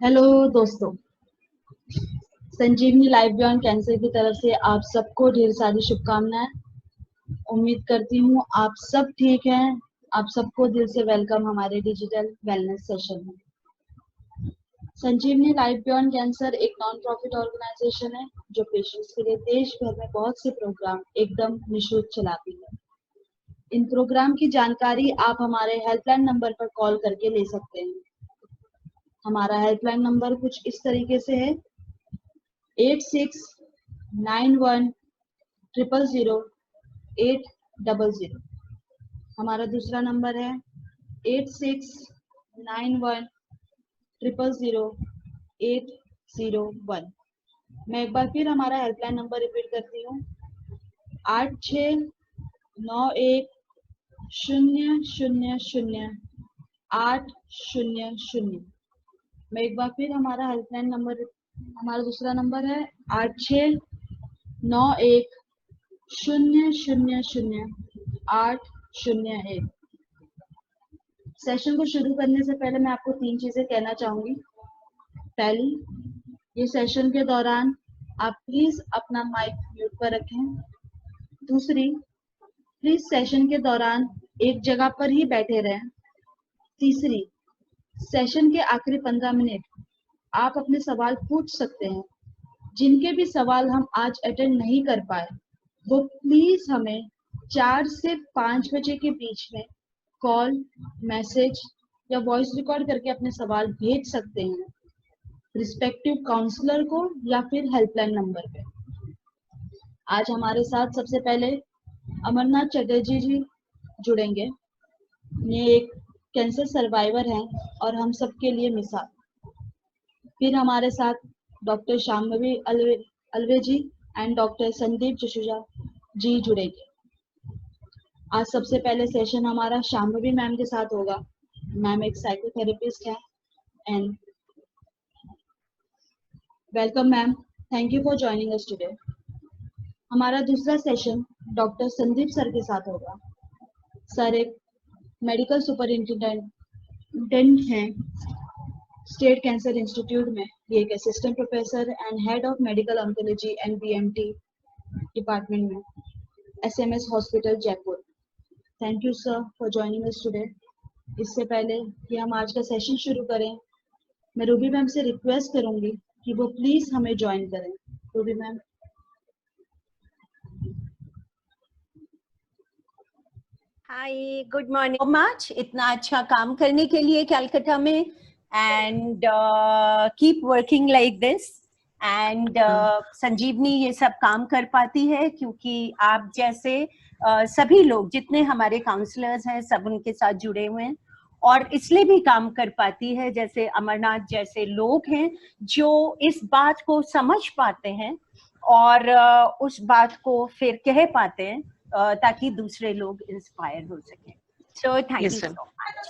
Hello दोस्तों, संजीवनी life beyond cancer की तरफ से आप सबको ढेर सारी शुभकामनाएं। उम्मीद करती हूँ आप सब ठीक हैं। आप सबको दिल से वेलकम हमारे डिजिटल वेलनेस सेशन में। संजीवनी लाइफ बियॉन्ड कैंसर एक नॉन प्रॉफिट ऑर्गेनाइजेशन है जो पेशेंट्स के लिए देश भर में बहुत से प्रोग्राम एकदम निःशुल्क चलाती है। इन प्रोग्राम की जानकारी आप हमारे हेल्पलाइन नंबर पर कॉल करके ले सकते हैं। हमारा हेल्पलाइन नंबर कुछ इस तरीके से है 8691000800। हमारा दूसरा नंबर है 8691000801। मैं एक बार फिर हमारा हेल्पलाइन नंबर रिपीट करती हूँ 8691000800। मैं एक बार फिर हमारा हेल्पलाइन नंबर, हमारा दूसरा नंबर है 8691000801। सेशन को शुरू करने से पहले मैं आपको 3 चीजें कहना चाहूंगी। पहली, ये सेशन के दौरान आप प्लीज अपना माइक म्यूट पर रखें। दूसरी, प्लीज सेशन के दौरान एक जगह पर ही बैठे रहें। तीसरी, सेशन के आखिरी 15 मिनट आप अपने सवाल पूछ सकते हैं। जिनके भी सवाल हम आज अटेंड नहीं कर पाए वो प्लीज हमें 4 से 5 बजे के बीच में कॉल, मैसेज या वॉइस रिकॉर्ड करके अपने सवाल भेज सकते हैं रिस्पेक्टिव काउंसलर को या फिर हेल्पलाइन नंबर पे। आज हमारे साथ सबसे पहले अमरनाथ चटर्जी जी जुड़ेंगे। ये एक कैंसर सर्वाइवर हैं और हम सबके लिए मिसाल। फिर हमारे साथ doctor Shambhavi Alwe ji and doctor Sandeep Jasuja ji जुड़ेंगे। आज सबसे पहले सेशन हमारा शाम्भवी मैम के साथ होगा। मैम एक साइकोथेरेपिस्ट है and welcome ma'am, thank you for joining us today. हमारा दूसरा सेशन डॉक्टर संदीप सर के साथ होगा। सर एक मेडिकल सुपरिंटेंडेंट हैं स्टेट कैंसर इंस्टीट्यूट में। ये एक assistant professor and head of medical oncology and BMT department में, SMS hospital Jaipur. Thank you sir for joining us today. इससे पहले कि हम आज का सेशन शुरू करें, मैं रूबी मैम से रिक्वेस्ट करूंगी कि वो प्लीज हमें ज्वाइन करें। Ruby ma'am. Hi, good morning so much इतना अच्छा काम करने के लिए कलकत्ता में and keep working like this and Sanjeevani ये सब काम कर पाती है क्योंकि आप जैसे सभी लोग जितने हमारे काउंसलर्स हैं सब उनके साथ जुड़े हुए हैं और इसलिए भी काम कर पाती है। जैसे अमरनाथ जैसे लोग हैं जो इस बात को समझ पाते हैं और उस बात को फिर कह पाते हैं ताकि दूसरे लोग इंस्पायर हो सकें। सो थैंक यू सो मच।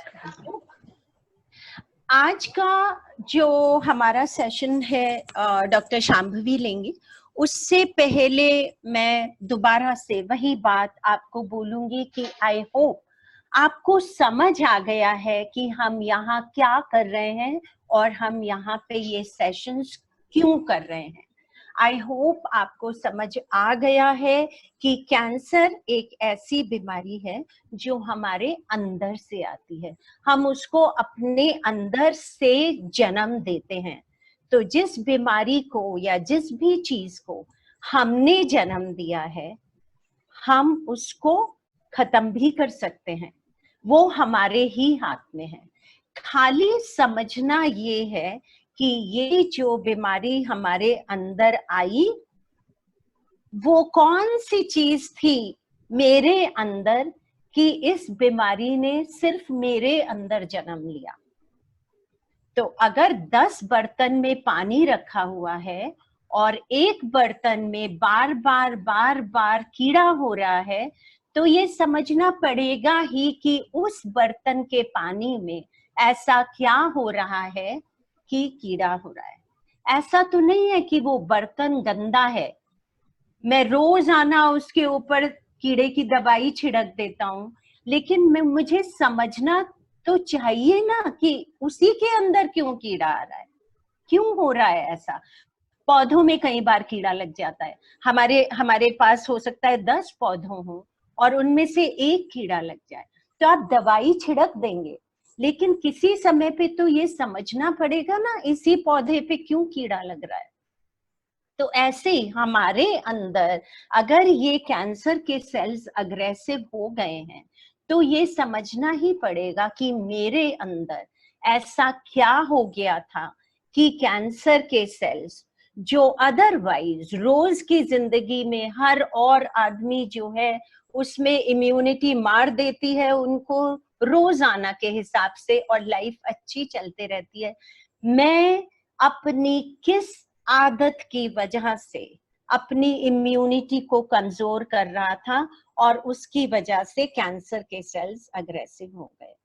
आज का जो हमारा सेशन है डॉक्टर शाम्भवी लेंगे। उससे पहले मैं दोबारा से वही बात आपको बोलूंगी कि आई होप आपको समझ आ गया है कि हम यहाँ क्या कर रहे हैं और हम यहाँ पे ये सेशंस क्यों कर रहे हैं। आई होप आपको समझ आ गया है कि कैंसर एक ऐसी बीमारी है जो हमारे अंदर से आती है। हम उसको अपने अंदर से जन्म देते हैं। तो जिस बीमारी को या जिस भी चीज को हमने जन्म दिया है हम उसको खत्म भी कर सकते हैं। वो हमारे ही हाथ में है। खाली समझना ये है कि ये जो बीमारी हमारे अंदर आई वो कौन सी चीज थी मेरे अंदर कि इस बीमारी ने सिर्फ मेरे अंदर जन्म लिया। तो अगर 10 बर्तन में पानी रखा हुआ है और एक बर्तन में बार बार कीड़ा हो रहा है तो ये समझना पड़ेगा ही कि उस बर्तन के पानी में ऐसा क्या हो रहा है कि कीड़ा हो रहा है। ऐसा तो नहीं है कि वो बर्तन गंदा है, मैं रोजाना उसके ऊपर कीड़े की दवाई छिड़क देता हूँ, लेकिन मुझे समझना तो चाहिए ना कि उसी के अंदर क्यों कीड़ा आ रहा है। क्यों हो रहा है ऐसा? पौधों में कई बार कीड़ा लग जाता है, हमारे पास हो सकता है 10 पौधों हों और उनमें से एक कीड़ा लग जाए, तो आप दवाई छिड़क देंगे, लेकिन किसी समय पे तो ये समझना पड़ेगा ना इसी पौधे पे क्यों कीड़ा लग रहा है। तो ऐसे ही हमारे अंदर अगर ये कैंसर के सेल्स अग्रेसिव हो गए हैं, तो ये समझना ही पड़ेगा कि मेरे अंदर ऐसा क्या हो गया था कि कैंसर के सेल्स जो अदरवाइज रोज की जिंदगी में हर और आदमी जो है उसमें इम्यूनिटी मार देती है उनको रोजाना के हिसाब से और लाइफ अच्छी चलते रहती है, मैं अपनी किस आदत की वजह से अपनी इम्यूनिटी को कमजोर कर रहा था और उसकी वजह से कैंसर के सेल्स अग्रेसिव हो गए।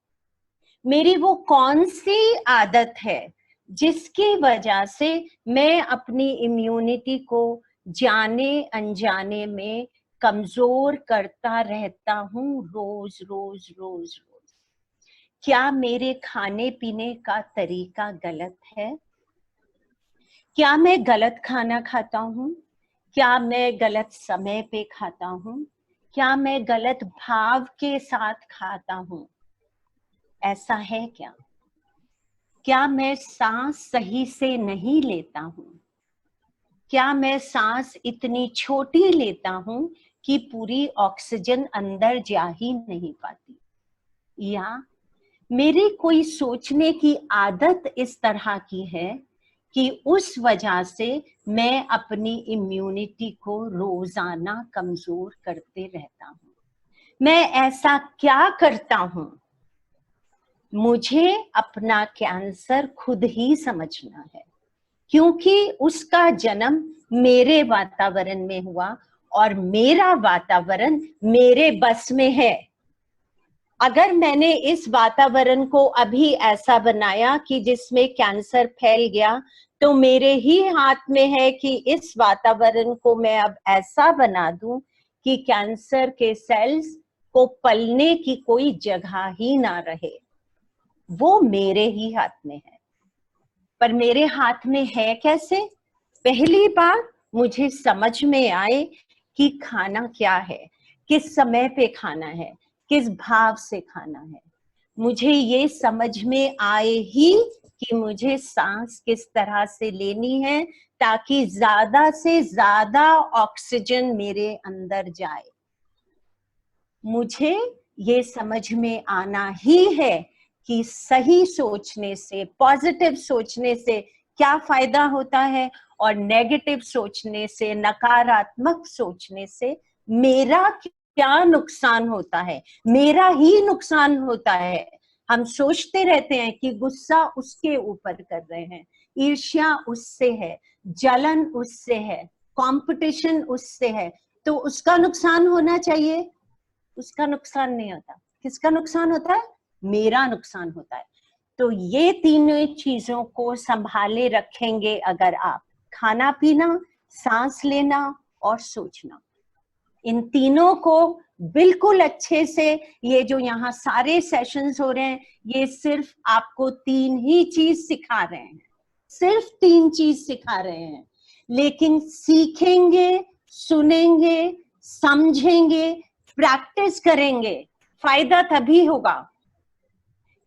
मेरी वो कौन सी आदत है जिसकी वजह से मैं अपनी इम्यूनिटी को जाने अनजाने में कमजोर करता रहता हूँ रोज रोज रोज रोज? क्या मेरे खाने पीने का तरीका गलत है? क्या मैं गलत खाना खाता हूँ? क्या मैं गलत समय पे खाता हूँ? क्या मैं गलत भाव के साथ खाता हूँ? ऐसा है क्या? क्या मैं सांस सही से नहीं लेता हूँ? क्या मैं सांस इतनी छोटी लेता हूँ कि पूरी ऑक्सीजन अंदर जा ही नहीं पाती? या मेरी कोई सोचने की आदत इस तरह की है कि उस वजह से मैं अपनी इम्यूनिटी को रोजाना कमजोर करते रहता हूँ? मैं ऐसा क्या करता हूँ? मुझे अपना कैंसर खुद ही समझना है, क्योंकि उसका जन्म मेरे वातावरण में हुआ और मेरा वातावरण मेरे बस में है। अगर मैंने इस वातावरण को अभी ऐसा बनाया कि जिसमें कैंसर फैल गया, तो मेरे ही हाथ में है कि इस वातावरण को मैं अब ऐसा बना दूं कि कैंसर के सेल्स को पलने की कोई जगह ही ना रहे। वो मेरे ही हाथ में है। पर मेरे हाथ में है कैसे? पहली बार मुझे समझ में आए कि खाना क्या है, किस समय पे खाना है, किस भाव से खाना है। मुझे ये समझ में आए ही कि मुझे सांस किस तरह से लेनी है ताकि ज्यादा से ज्यादा ऑक्सीजन मेरे अंदर जाए। मुझे ये समझ में आना ही है कि सही सोचने से, पॉजिटिव सोचने से क्या फायदा होता है और नेगेटिव सोचने से, नकारात्मक सोचने से मेरा क्या नुकसान होता है। मेरा ही नुकसान होता है। हम सोचते रहते हैं कि गुस्सा उसके ऊपर कर रहे हैं, ईर्ष्या उससे है, जलन उससे है, कंपटीशन उससे है, तो उसका नुकसान होना चाहिए। उसका नुकसान नहीं होता। किसका नुकसान होता है? मेरा नुकसान होता है। तो ये तीनों चीजों को संभाले रखेंगे अगर आप, खाना पीना, सांस लेना और सोचना, इन तीनों को बिल्कुल अच्छे से, ये जो यहाँ सारे सेशंस हो रहे हैं ये सिर्फ आपको 3 ही चीज सिखा रहे हैं, सिर्फ 3 चीज सिखा रहे हैं। लेकिन सीखेंगे, सुनेंगे, समझेंगे, प्रैक्टिस करेंगे, फायदा तभी होगा।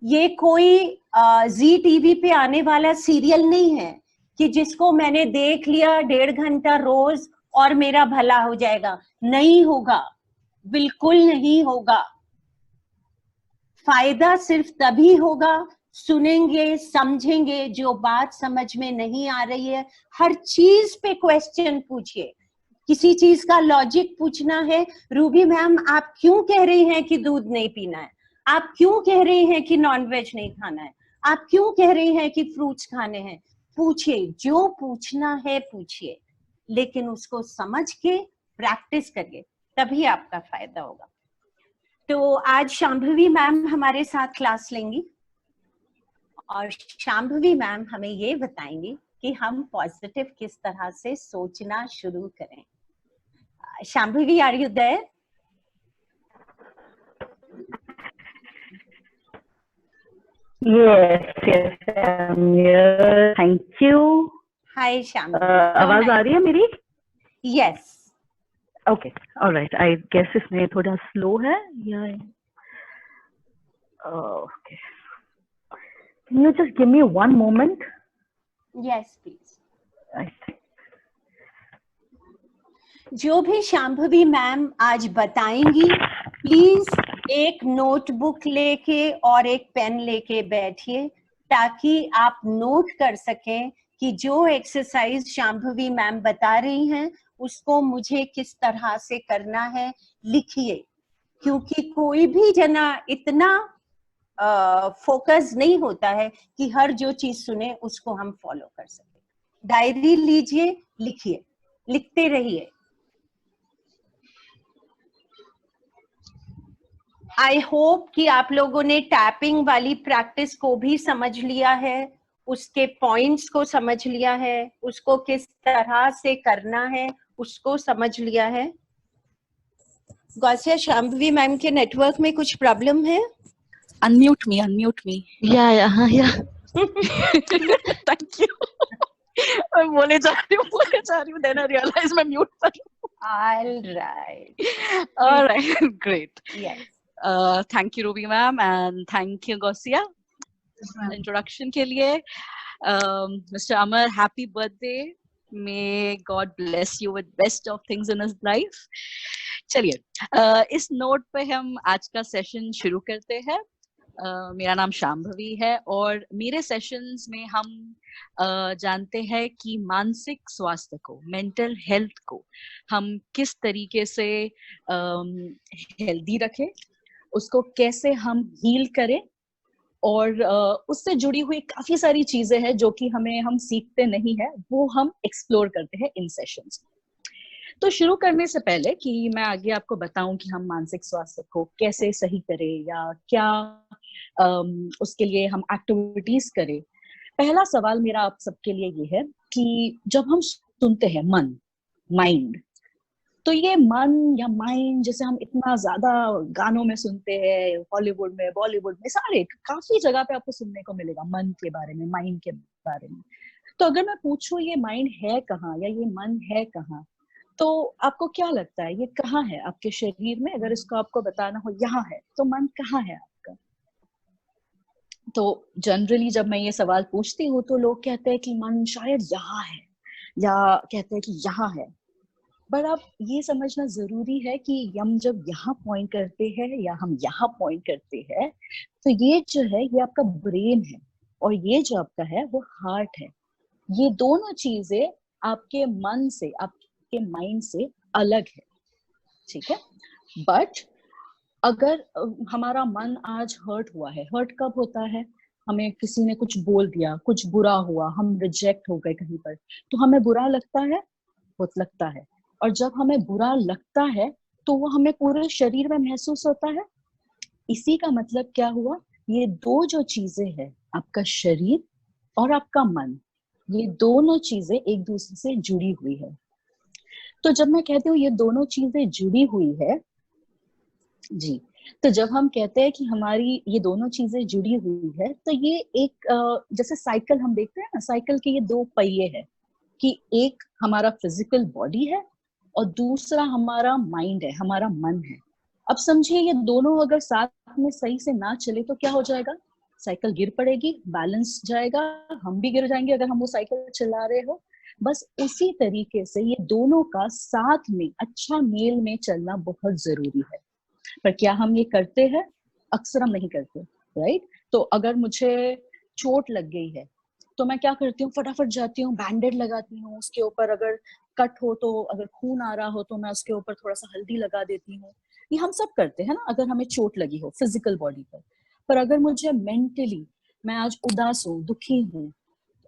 ये कोई जी टीवी पे आने वाला सीरियल नहीं है कि जिसको मैंने देख लिया 1.5 घंटा रोज और मेरा भला हो जाएगा। नहीं होगा, बिल्कुल नहीं होगा। फायदा सिर्फ तभी होगा, सुनेंगे, समझेंगे। जो बात समझ में नहीं आ रही है, हर चीज पे क्वेश्चन पूछिए। किसी चीज का लॉजिक पूछना है, रूबी मैम आप क्यों कह रही हैं कि दूध नहीं पीना है? आप क्यों कह रही हैं कि नॉनवेज नहीं खाना है? आप क्यों कह रही हैं कि फ्रूट्स खाने हैं? पूछिए, जो पूछना है पूछिए, लेकिन उसको समझ के प्रैक्टिस करिए, तभी आपका फायदा होगा। तो आज शांभवी मैम हमारे साथ क्लास लेंगी और शांभवी मैम हमें ये बताएंगी कि हम पॉजिटिव किस तरह से सोचना शुरू करें। Shambhavi, are you there? Yes, yes, I'm here. Thank you. Hi, Sham. आवाज आ रही है मेरी? Yes. Okay, all right. I guess इसमें थोड़ा slow है या okay. Can you just give me one moment? Yes, please. I think. जो भी शांभवी मैम आज बताएंगी, प्लीज एक नोटबुक लेके और एक पेन लेके बैठिए ताकि आप नोट कर सकें कि जो एक्सरसाइज शांभवी मैम बता रही हैं उसको मुझे किस तरह से करना है, लिखिए, क्योंकि कोई भी जना इतना फोकस नहीं होता है कि हर जो चीज सुने उसको हम फॉलो कर सके। डायरी लीजिए, लिखिए, लिखते रहिए। आई होप कि आप लोगों ने टैपिंग वाली प्रैक्टिस को भी समझ लिया है, उसके पॉइंट्स को समझ लिया है, उसको किस तरह से करना है उसको समझ लिया है। गौसिया, शांभवी मैम के नेटवर्क में कुछ प्रॉब्लम है? Unmute me. Yeah. Thank you. मैं बोले जा रही हूँ, then I realize मैं mute पर हूँ। All right, great. Yes. Thank you, Ruby ma'am, and thank you, Gausia. Introduction के लिए, Mr. Amar, happy birthday. May God bless you with best of things in his life. चलिए, इस note पे हम आज का सेशन शुरू करते हैं। मेरा नाम शांभवी है और मेरे सेशंस में हम जानते हैं कि मानसिक स्वास्थ्य को, मेंटल हेल्थ को हम किस तरीके से हेल्दी रखें, उसको कैसे हम हील करें, और उससे जुड़ी हुई काफी सारी चीजें हैं जो कि हम सीखते नहीं है, वो हम एक्सप्लोर करते हैं इन सेशंस। तो शुरू करने से पहले कि मैं आगे आपको बताऊं कि हम मानसिक स्वास्थ्य को कैसे सही करें या क्या उसके लिए हम एक्टिविटीज करें, पहला सवाल मेरा आप सबके लिए ये है कि जब हम सुनते हैं मन, माइंड, तो ये मन या माइंड जैसे हम इतना ज्यादा गानों में सुनते हैं, हॉलीवुड में, बॉलीवुड में, सारे काफी जगह पे आपको सुनने को मिलेगा मन के बारे में, माइंड के बारे में। तो अगर मैं पूछूं ये माइंड है कहाँ या ये मन है कहाँ, तो आपको क्या लगता है ये कहाँ है आपके शरीर में? अगर इसको आपको बताना हो यहाँ है, तो मन कहाँ है आपका? तो जनरली जब मैं ये सवाल पूछती हूँ तो लोग कहते हैं कि मन शायद यहाँ है, या कहते हैं कि यहाँ है। बट आप ये समझना जरूरी है कि हम जब यहाँ पॉइंट करते हैं या हम यहाँ पॉइंट करते हैं, तो ये जो है ये आपका ब्रेन है और ये जो आपका है वो हार्ट है। ये दोनों चीजें आपके मन से, आपके माइंड से अलग है, ठीक है? बट अगर हमारा मन आज हर्ट हुआ है, हर्ट कब होता है? हमें किसी ने कुछ बोल दिया, कुछ बुरा हुआ, हम रिजेक्ट हो गए कहीं पर, तो हमें बुरा लगता है, बहुत लगता है। और जब हमें बुरा लगता है तो वो हमें पूरे शरीर में महसूस होता है। इसी का मतलब क्या हुआ? ये दो जो चीजें हैं, आपका शरीर और आपका मन, ये दोनों चीजें एक दूसरे से जुड़ी हुई है। तो जब मैं कहती हूँ ये दोनों चीजें जुड़ी हुई है जी, तो जब हम कहते हैं कि हमारी ये दोनों चीजें जुड़ी हुई है, तो ये एक जैसे साइकिल हम देखते हैं ना, साइकिल के ये दो पहिए हैं कि एक हमारा फिजिकल बॉडी है और दूसरा हमारा माइंड है, हमारा मन है। अब समझिए ये दोनों अगर साथ में सही से ना चले तो क्या हो जाएगा? साइकिल गिर पड़ेगी, बैलेंस जाएगा, हम भी गिर जाएंगे अगर हम वो साइकिल चला रहे हो। बस उसी तरीके से ये दोनों का साथ में अच्छा मेल में चलना बहुत जरूरी है। पर क्या हम ये करते हैं? अक्सर हम नहीं करते, राइट? तो अगर मुझे चोट लग गई है तो मैं क्या करती हूँ? फटाफट जाती हूँ, बैंडेड लगाती हूँ उसके ऊपर, अगर कट हो तो, अगर खून आ रहा हो तो मैं उसके ऊपर थोड़ा सा हल्दी लगा देती हूँ। ये हम सब करते हैं ना, अगर हमें चोट लगी हो फिजिकल बॉडी पर अगर मुझे मेंटली, मैं आज उदास हूँ, दुखी हूँ,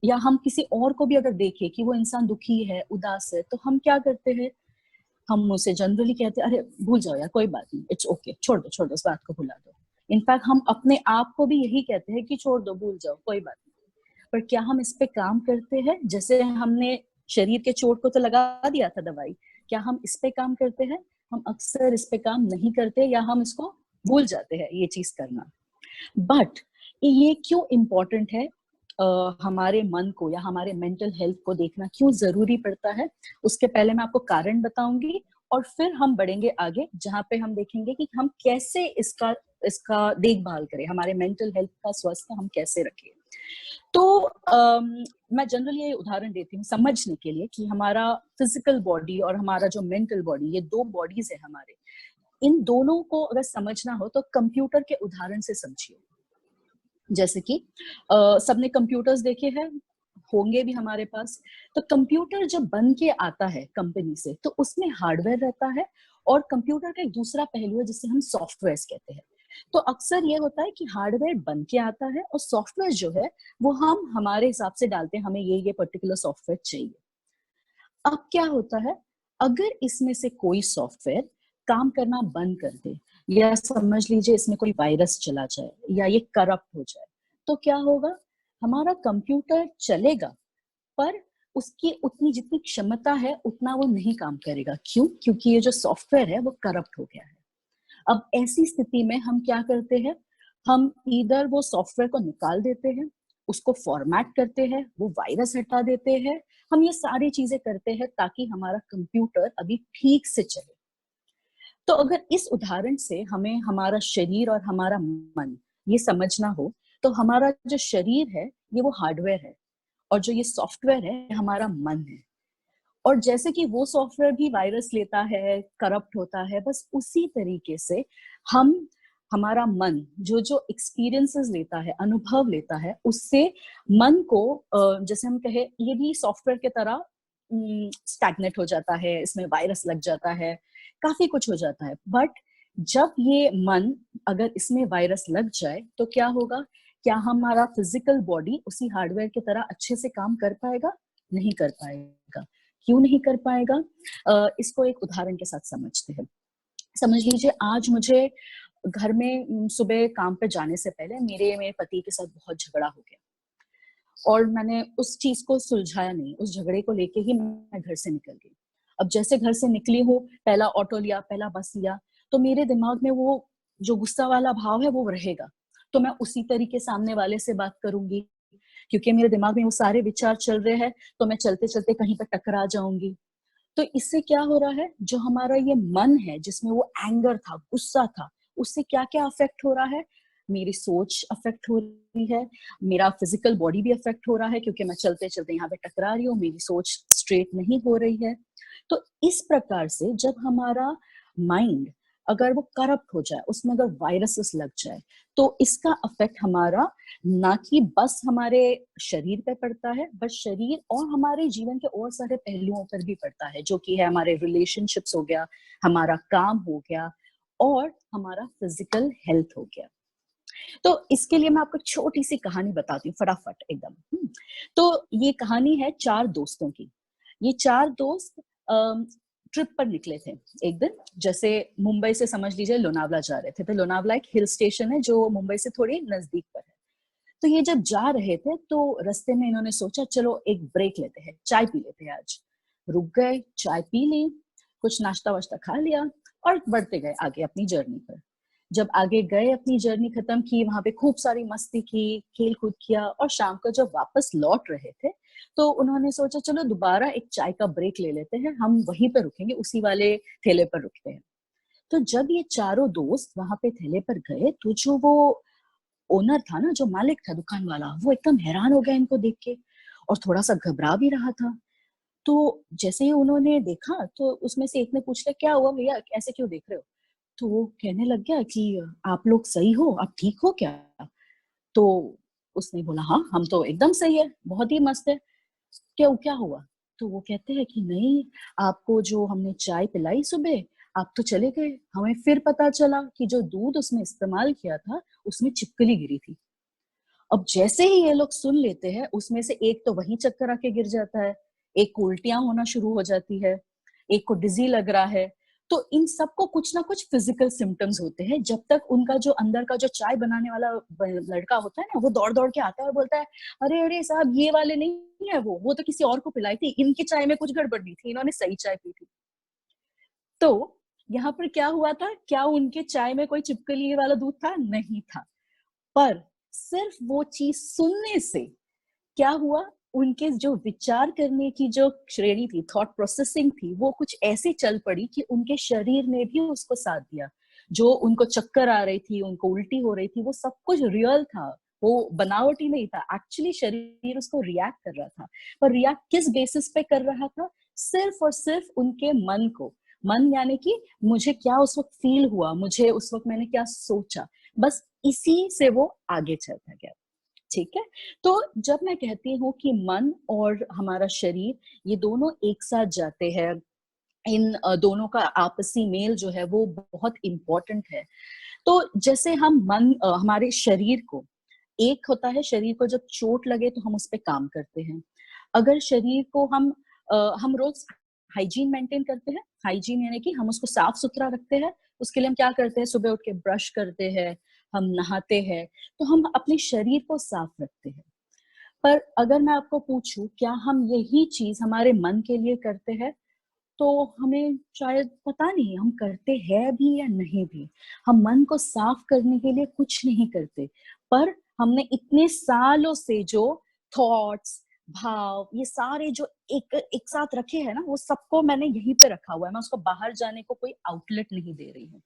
या हम किसी और को भी अगर देखें कि वो इंसान दुखी है, उदास है, तो हम क्या करते हैं? हम उसे जनरली कहते हैं, अरे भूल जाओ यार, कोई बात नहीं, इट्स ओके, छोड़ दो इस बात को, भुला दो। इनफैक्ट हम अपने आप को भी यही कहते हैं कि छोड़ दो, भूल जाओ, कोई बात नहीं। पर क्या हम इस पे काम करते हैं? जैसे हमने शरीर के चोट को तो लगा दिया था दवाई, क्या हम इस पे काम करते हैं? हम अक्सर इस पे काम नहीं करते या हम इसको भूल जाते हैं ये चीज करना। बट ये क्यों इम्पोर्टेंट है, हमारे मन को या हमारे मेंटल हेल्थ को देखना क्यों जरूरी पड़ता है, उसके पहले मैं आपको कारण बताऊंगी और फिर हम बढ़ेंगे आगे, जहाँ पे हम देखेंगे कि हम कैसे इसका इसका देखभाल करें, हमारे मेंटल हेल्थ का स्वास्थ्य हम कैसे रखें। तो मैं जनरली ये उदाहरण देती हूँ समझने के लिए कि हमारा फिजिकल बॉडी और हमारा जो मेंटल बॉडी, ये दो बॉडीज है हमारे, इन दोनों को अगर समझना हो तो कंप्यूटर के उदाहरण से समझिए। जैसे कि सबने कंप्यूटर्स देखे हैं, होंगे भी हमारे पास। तो कंप्यूटर जब बन के आता है कंपनी से, तो उसमें हार्डवेयर रहता है और कंप्यूटर का एक दूसरा पहलू है जिसे हम सॉफ्टवेयर कहते हैं। तो अक्सर ये होता है कि हार्डवेयर बन के आता है और सॉफ्टवेयर जो है वो हम हमारे हिसाब से डालते हैं, हमें ये पर्टिकुलर सॉफ्टवेयर चाहिए। अब क्या होता है, अगर इसमें से कोई सॉफ्टवेयर काम करना बंद कर दे, या समझ लीजिए इसमें कोई वायरस चला जाए या ये करप्ट हो जाए, तो क्या होगा, हमारा कंप्यूटर चलेगा पर उसकी उतनी जितनी क्षमता है उतना वो नहीं काम करेगा। क्यों? क्योंकि ये जो सॉफ्टवेयर है वो करप्ट हो गया है। अब ऐसी स्थिति में हम क्या करते हैं, हम इधर वो सॉफ्टवेयर को निकाल देते हैं, उसको फॉर्मेट करते हैं, वो वायरस हटा देते हैं, हम ये सारी चीजें करते हैं ताकि हमारा कंप्यूटर अभी ठीक से चले। तो अगर इस उदाहरण से हमें हमारा शरीर और हमारा मन ये समझना हो, तो हमारा जो शरीर है ये वो हार्डवेयर है और जो ये सॉफ्टवेयर है हमारा मन है। और जैसे कि वो सॉफ्टवेयर भी वायरस लेता है, करप्ट होता है, बस उसी तरीके से हम हमारा मन जो जो एक्सपीरियंसेस लेता है, अनुभव लेता है, उससे मन को जैसे हम कहे ये भी सॉफ्टवेयर के तरह स्टैग्नेट हो जाता है, इसमें वायरस लग जाता है, काफी कुछ हो जाता है। बट जब ये मन, अगर इसमें वायरस लग जाए तो क्या होगा, क्या हमारा फिजिकल बॉडी उसी हार्डवेयर की तरह अच्छे से काम कर पाएगा? नहीं कर पाएगा। क्यों नहीं कर पाएगा? इसको एक उदाहरण के साथ समझते हैं। समझ लीजिए आज मुझे घर में सुबह काम पे जाने से पहले मेरे पति के साथ बहुत झगड़ा हो गया और मैंने उस चीज को सुलझाया नहीं, उस झगड़े को लेके ही मैं घर से निकल गई। अब जैसे घर से निकली हूँ, पहला ऑटो लिया, पहला बस लिया, तो मेरे दिमाग में वो जो गुस्सा वाला भाव है वो रहेगा, तो मैं उसी तरीके सामने वाले से बात करूंगी, क्योंकि मेरे दिमाग में वो सारे विचार चल रहे हैं, तो मैं चलते चलते कहीं पर टकरा जाऊंगी। तो इससे क्या हो रहा है, जो हमारा ये मन है जिसमें वो एंगर था, गुस्सा था, उससे क्या क्या अफेक्ट हो रहा है, मेरी सोच अफेक्ट हो रही है, मेरा फिजिकल बॉडी भी अफेक्ट हो रहा है, क्योंकि मैं चलते चलते यहाँ पे टकरा रही हूँ, मेरी सोच स्ट्रेट नहीं हो रही है। तो इस प्रकार से जब हमारा माइंड अगर वो करप्ट हो जाए, उसमें अगर वायरसेस लग जाए, तो इसका अफेक्ट हमारा ना कि बस हमारे शरीर पे पड़ता है, बट शरीर और हमारे जीवन के और सारे पहलुओं पर भी पड़ता है, जो कि है हमारे रिलेशनशिप्स हो गया, हमारा काम हो गया और हमारा फिजिकल हेल्थ हो गया। तो इसके लिए मैं आपको छोटी सी कहानी बताती हूँ फटाफट एकदम। तो ये कहानी है 4 दोस्तों की। ये 4 दोस्त ट्रिप पर निकले थे एक दिन, जैसे मुंबई से समझ लीजिए लोनावला जा रहे थे। तो लोनावला एक हिल स्टेशन है जो मुंबई से थोड़ी नजदीक पर है। तो ये जब जा रहे थे तो रास्ते में इन्होंने सोचा चलो एक ब्रेक लेते हैं, चाय पी लेते हैं आज। रुक गए, चाय पी ली, कुछ नाश्ता वाश्ता खा लिया और बढ़ते गए आगे अपनी जर्नी पर। जब आगे गए, अपनी जर्नी खत्म की, वहां पे खूब सारी मस्ती की, खेल कूद किया और शाम को जब वापस लौट रहे थे तो उन्होंने सोचा चलो दोबारा एक चाय का ब्रेक ले लेते हैं, हम वहीं पर रुकेंगे, उसी वाले ठेले पर रुकते हैं। तो जब ये चारों दोस्त वहां पे ठेले पर गए तो जो वो ओनर था ना, जो मालिक था दुकान वाला, वो एकदम हैरान हो गया इनको देख के और थोड़ा सा घबरा भी रहा था। तो जैसे ही उन्होंने देखा तो उसमें से एक ने पूछ लिया क्या हुआ भैया, ऐसे क्यों देख रहे हो? तो वो कहने लग गया कि आप लोग सही हो, आप ठीक हो क्या? तो उसने बोला हाँ हम तो एकदम सही है, बहुत ही मस्त है। क्या क्या हुआ? तो वो कहते हैं कि नहीं, आपको जो हमने चाय पिलाई सुबह, आप तो चले गए, हमें फिर पता चला कि जो दूध उसमें इस्तेमाल किया था उसमें छिपकली गिरी थी। अब जैसे ही ये लोग सुन लेते हैं, उसमें से एक तो वहीं चक्कर आके गिर जाता है, एक को उल्टियां होना शुरू हो जाती है, एक को डिजी लग रहा है। तो इन सबको कुछ ना कुछ फिजिकल सिम्टम्स होते हैं, जब तक उनका जो अंदर का जो चाय बनाने वाला लड़का होता है ना, वो दौड़ दौड़ के आता है और बोलता है अरे अरे साहब ये वाले नहीं है, वो तो किसी और को पिलाई थी, इनकी चाय में कुछ गड़बड़ नहीं थी, इन्होंने सही चाय पी थी। तो यहाँ पर क्या हुआ था, क्या उनके चाय में कोई चिपकली वाला दूध था? नहीं था। पर सिर्फ वो चीज सुनने से क्या हुआ, उनके जो विचार करने की जो श्रेणी थी, थॉट प्रोसेसिंग थी, वो कुछ ऐसे चल पड़ी कि उनके शरीर ने भी उसको साथ दिया। जो उनको चक्कर आ रही थी, उनको उल्टी हो रही थी, वो सब कुछ रियल था, वो बनावटी नहीं था। एक्चुअली शरीर उसको रिएक्ट कर रहा था, पर रिएक्ट किस बेसिस पे कर रहा था? सिर्फ और सिर्फ उनके मन को। मन यानी कि मुझे क्या उस वक्त फील हुआ, मुझे उस वक्त मैंने क्या सोचा, बस इसी से वो आगे चलता गया। ठीक है, तो जब मैं कहती हूँ कि मन और हमारा शरीर ये दोनों एक साथ जाते हैं, इन दोनों का आपसी मेल जो है वो बहुत इम्पोर्टेंट है। तो जैसे हम हमारे शरीर को, एक होता है शरीर को जब चोट लगे तो हम उस पर काम करते हैं। अगर शरीर को हम रोज हाइजीन मेंटेन करते हैं, हाइजीन यानी कि हम उसको साफ सुथरा रखते हैं। उसके लिए हम क्या करते हैं? सुबह उठ के ब्रश करते हैं, हम नहाते हैं, तो हम अपने शरीर को साफ रखते हैं। पर अगर मैं आपको पूछूं क्या हम यही चीज हमारे मन के लिए करते हैं, तो हमें शायद पता नहीं हम करते हैं भी या नहीं भी। हम मन को साफ करने के लिए कुछ नहीं करते, पर हमने इतने सालों से जो थॉट्स, भाव, ये सारे जो एक एक साथ रखे हैं ना, वो सबको मैंने यहीं पे रखा हुआ है। मैं उसको बाहर जाने को कोई आउटलेट नहीं दे रही हूँ।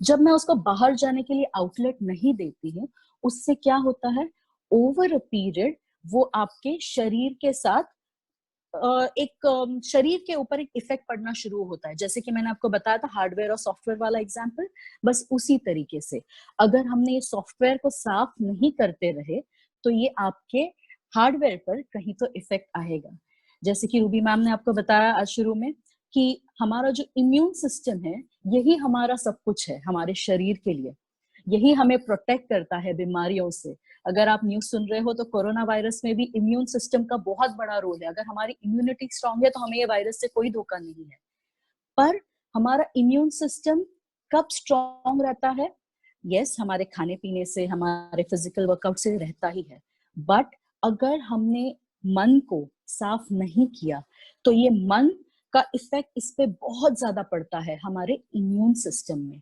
जब मैं उसको बाहर जाने के लिए आउटलेट नहीं देती हूँ, उससे क्या होता है? ओवर अ पीरियड वो आपके शरीर के साथ शरीर के ऊपर एक इफेक्ट पड़ना शुरू होता है। जैसे कि मैंने आपको बताया था हार्डवेयर और सॉफ्टवेयर वाला एग्जांपल, बस उसी तरीके से अगर हमने ये सॉफ्टवेयर को साफ नहीं करते रहे तो ये आपके हार्डवेयर पर कहीं तो इफेक्ट आएगा। जैसे कि रूबी मैम ने आपको बताया आज शुरू में कि हमारा जो इम्यून सिस्टम है यही हमारा सब कुछ है हमारे शरीर के लिए, यही हमें प्रोटेक्ट करता है बीमारियों से। अगर आप न्यूज सुन रहे हो तो कोरोना वायरस में भी इम्यून सिस्टम का बहुत बड़ा रोल है। अगर हमारी इम्यूनिटी स्ट्रांग है तो हमें ये वायरस से कोई धोखा नहीं है। पर हमारा इम्यून सिस्टम कब स्ट्रांग रहता है? यस, हमारे खाने पीने से, हमारे फिजिकल वर्कआउट से रहता ही है। बट अगर हमने मन को साफ नहीं किया तो ये मन का इफेक्ट इस पे बहुत ज्यादा पड़ता है हमारे इम्यून सिस्टम में।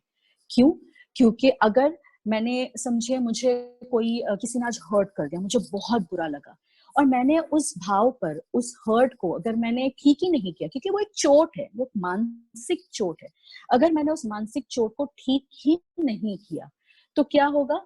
क्यों? क्योंकि अगर मैंने समझिए मुझे कोई किसी ने आज हर्ट कर दिया, मुझे बहुत बुरा लगा, और मैंने उस भाव पर, उस हर्ट को अगर मैंने ठीक ही नहीं किया, क्योंकि वो एक चोट है, वो मानसिक चोट है, अगर मैंने उस मानसिक चोट को ठीक ही नहीं किया तो क्या होगा?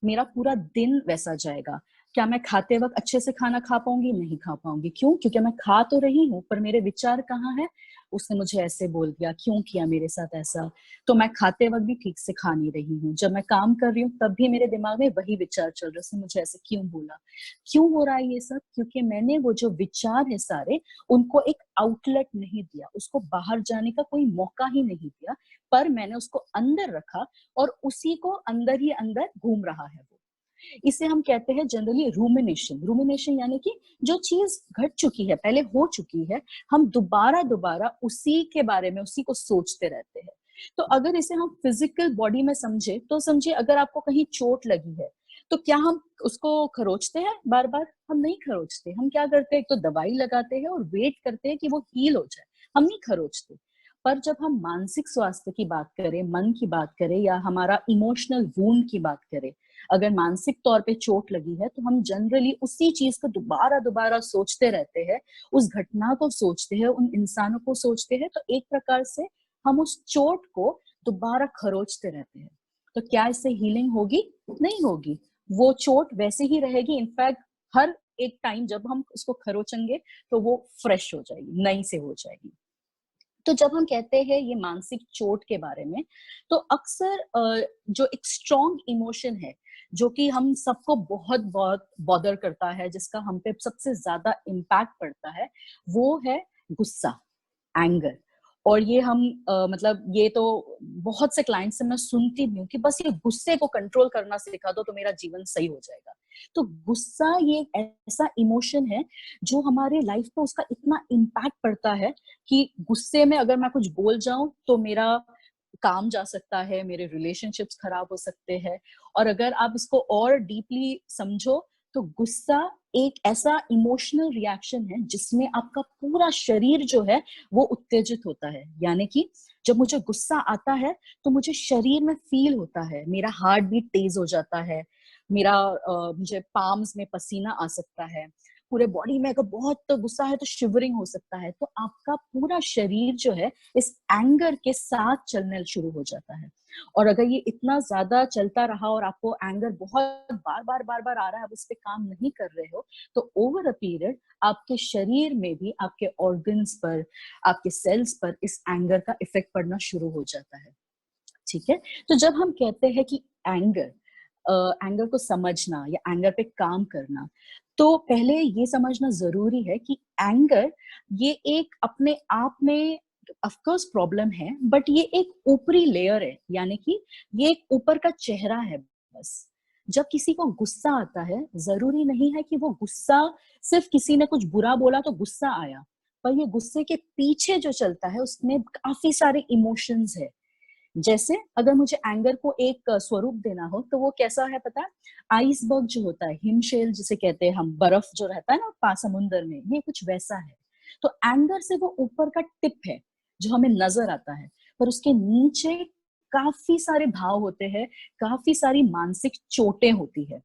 मेरा पूरा दिन वैसा जाएगा। क्या मैं खाते वक्त अच्छे से खाना खा पाऊंगी? नहीं खा पाऊंगी। क्यों? क्योंकि मैं खा तो रही हूँ पर मेरे विचार कहाँ है? उसने मुझे ऐसे बोल दिया, क्यों किया मेरे साथ ऐसा? तो मैं खाते वक्त भी ठीक से खा नहीं रही हूँ। जब मैं काम कर रही हूँ तब भी मेरे दिमाग में वही विचार चल रहे, उसने मुझे ऐसे क्यों बोला? क्यों हो रहा है ये सब? क्योंकि मैंने वो जो विचार है सारे, उनको एक आउटलेट नहीं दिया, उसको बाहर जाने का कोई मौका ही नहीं दिया, पर मैंने उसको अंदर रखा और उसी को अंदर ही अंदर घूम रहा है वो। इसे हम कहते हैं जनरली रूमिनेशन। रूमिनेशन यानी कि जो चीज घट चुकी है, पहले हो चुकी है, हम दोबारा दोबारा उसी के बारे में, उसी को सोचते रहते हैं। तो अगर इसे हम फिजिकल बॉडी में समझे तो समझिए अगर आपको कहीं चोट लगी है तो क्या हम उसको खरोचते हैं? बार बार हम नहीं खरोचते। हम क्या करते हैं? एक तो दवाई लगाते हैं और वेट करते हैं कि वो हील हो जाए, हम नहीं खरोचते। पर जब हम मानसिक स्वास्थ्य की बात करें, मन की बात करें, या हमारा इमोशनल वूंड की बात करें, अगर मानसिक तौर पे चोट लगी है तो हम जनरली उसी चीज को दोबारा दोबारा सोचते रहते हैं, उस घटना को सोचते हैं, उन इंसानों को सोचते हैं। तो एक प्रकार से हम उस चोट को दोबारा खरोचते रहते हैं। तो क्या इससे हीलिंग होगी? नहीं होगी। वो चोट वैसे ही रहेगी। इनफैक्ट हर एक टाइम जब हम उसको खरोचेंगे तो वो फ्रेश हो जाएगी, नई से हो जाएगी। तो जब हम कहते हैं ये मानसिक चोट के बारे में, तो अक्सर जो एक स्ट्रॉन्ग इमोशन है जो कि हम सबको बहुत बहुत बॉदर करता है, जिसका हम पे सबसे ज्यादा इम्पैक्ट पड़ता है, वो है गुस्सा, एंगर। और ये हम मतलब ये तो बहुत से क्लाइंट से मैं सुनती भी हूँ कि बस ये गुस्से को कंट्रोल करना सिखा दो तो मेरा जीवन सही हो जाएगा। तो गुस्सा ये एक ऐसा इमोशन है जो हमारे लाइफ पे उसका इतना इम्पैक्ट पड़ता है कि गुस्से में अगर मैं कुछ बोल जाऊं तो मेरा काम जा सकता है, मेरे रिलेशनशिप्स खराब हो सकते हैं। और अगर आप इसको और डीपली समझो तो गुस्सा एक ऐसा इमोशनल रिएक्शन है जिसमें आपका पूरा शरीर जो है वो उत्तेजित होता है। यानी कि जब मुझे गुस्सा आता है तो मुझे शरीर में फील होता है, मेरा हार्ट बीट तेज हो जाता है, मुझे पाम्स में पसीना आ सकता है, पूरे बॉडी में अगर बहुत तो गुस्सा है तो शिवरिंग हो सकता है। तो आपका पूरा शरीर जो है इस एंगर के साथ चलने शुरू हो जाता है। और अगर ये इतना ज्यादा चलता रहा और आपको एंगर बहुत बार बार आ रहा है, आप इस पे काम नहीं कर रहे हो, तो ओवर अ पीरियड आपके शरीर में भी, आपके ऑर्गन्स पर, आपके सेल्स पर इस एंगर का इफेक्ट पड़ना शुरू हो जाता है। ठीक है। तो जब हम कहते हैं कि एंगर को समझना या एंगर पे काम करना, तो पहले ये समझना जरूरी है कि एंगर ये एक अपने आप में ऑफ कोर्स प्रॉब्लम है, बट ये एक ऊपरी लेयर है, यानी कि ये एक ऊपर का चेहरा है बस। जब किसी को गुस्सा आता है, जरूरी नहीं है कि वो गुस्सा सिर्फ किसी ने कुछ बुरा बोला तो गुस्सा आया, पर ये गुस्से के पीछे जो चलता है उसमें काफी सारे इमोशंस है। जैसे अगर मुझे एंगर को एक स्वरूप देना हो तो वो कैसा है पता है? आइसबर्ग जो होता है, हिमशैल जिसे कहते हैं हम, बर्फ जो रहता है ना समुद्र में, ये कुछ वैसा है। तो एंगर से वो ऊपर का टिप है जो हमें नजर आता है, पर उसके नीचे काफी सारे भाव होते हैं, काफी सारी मानसिक चोटें होती है।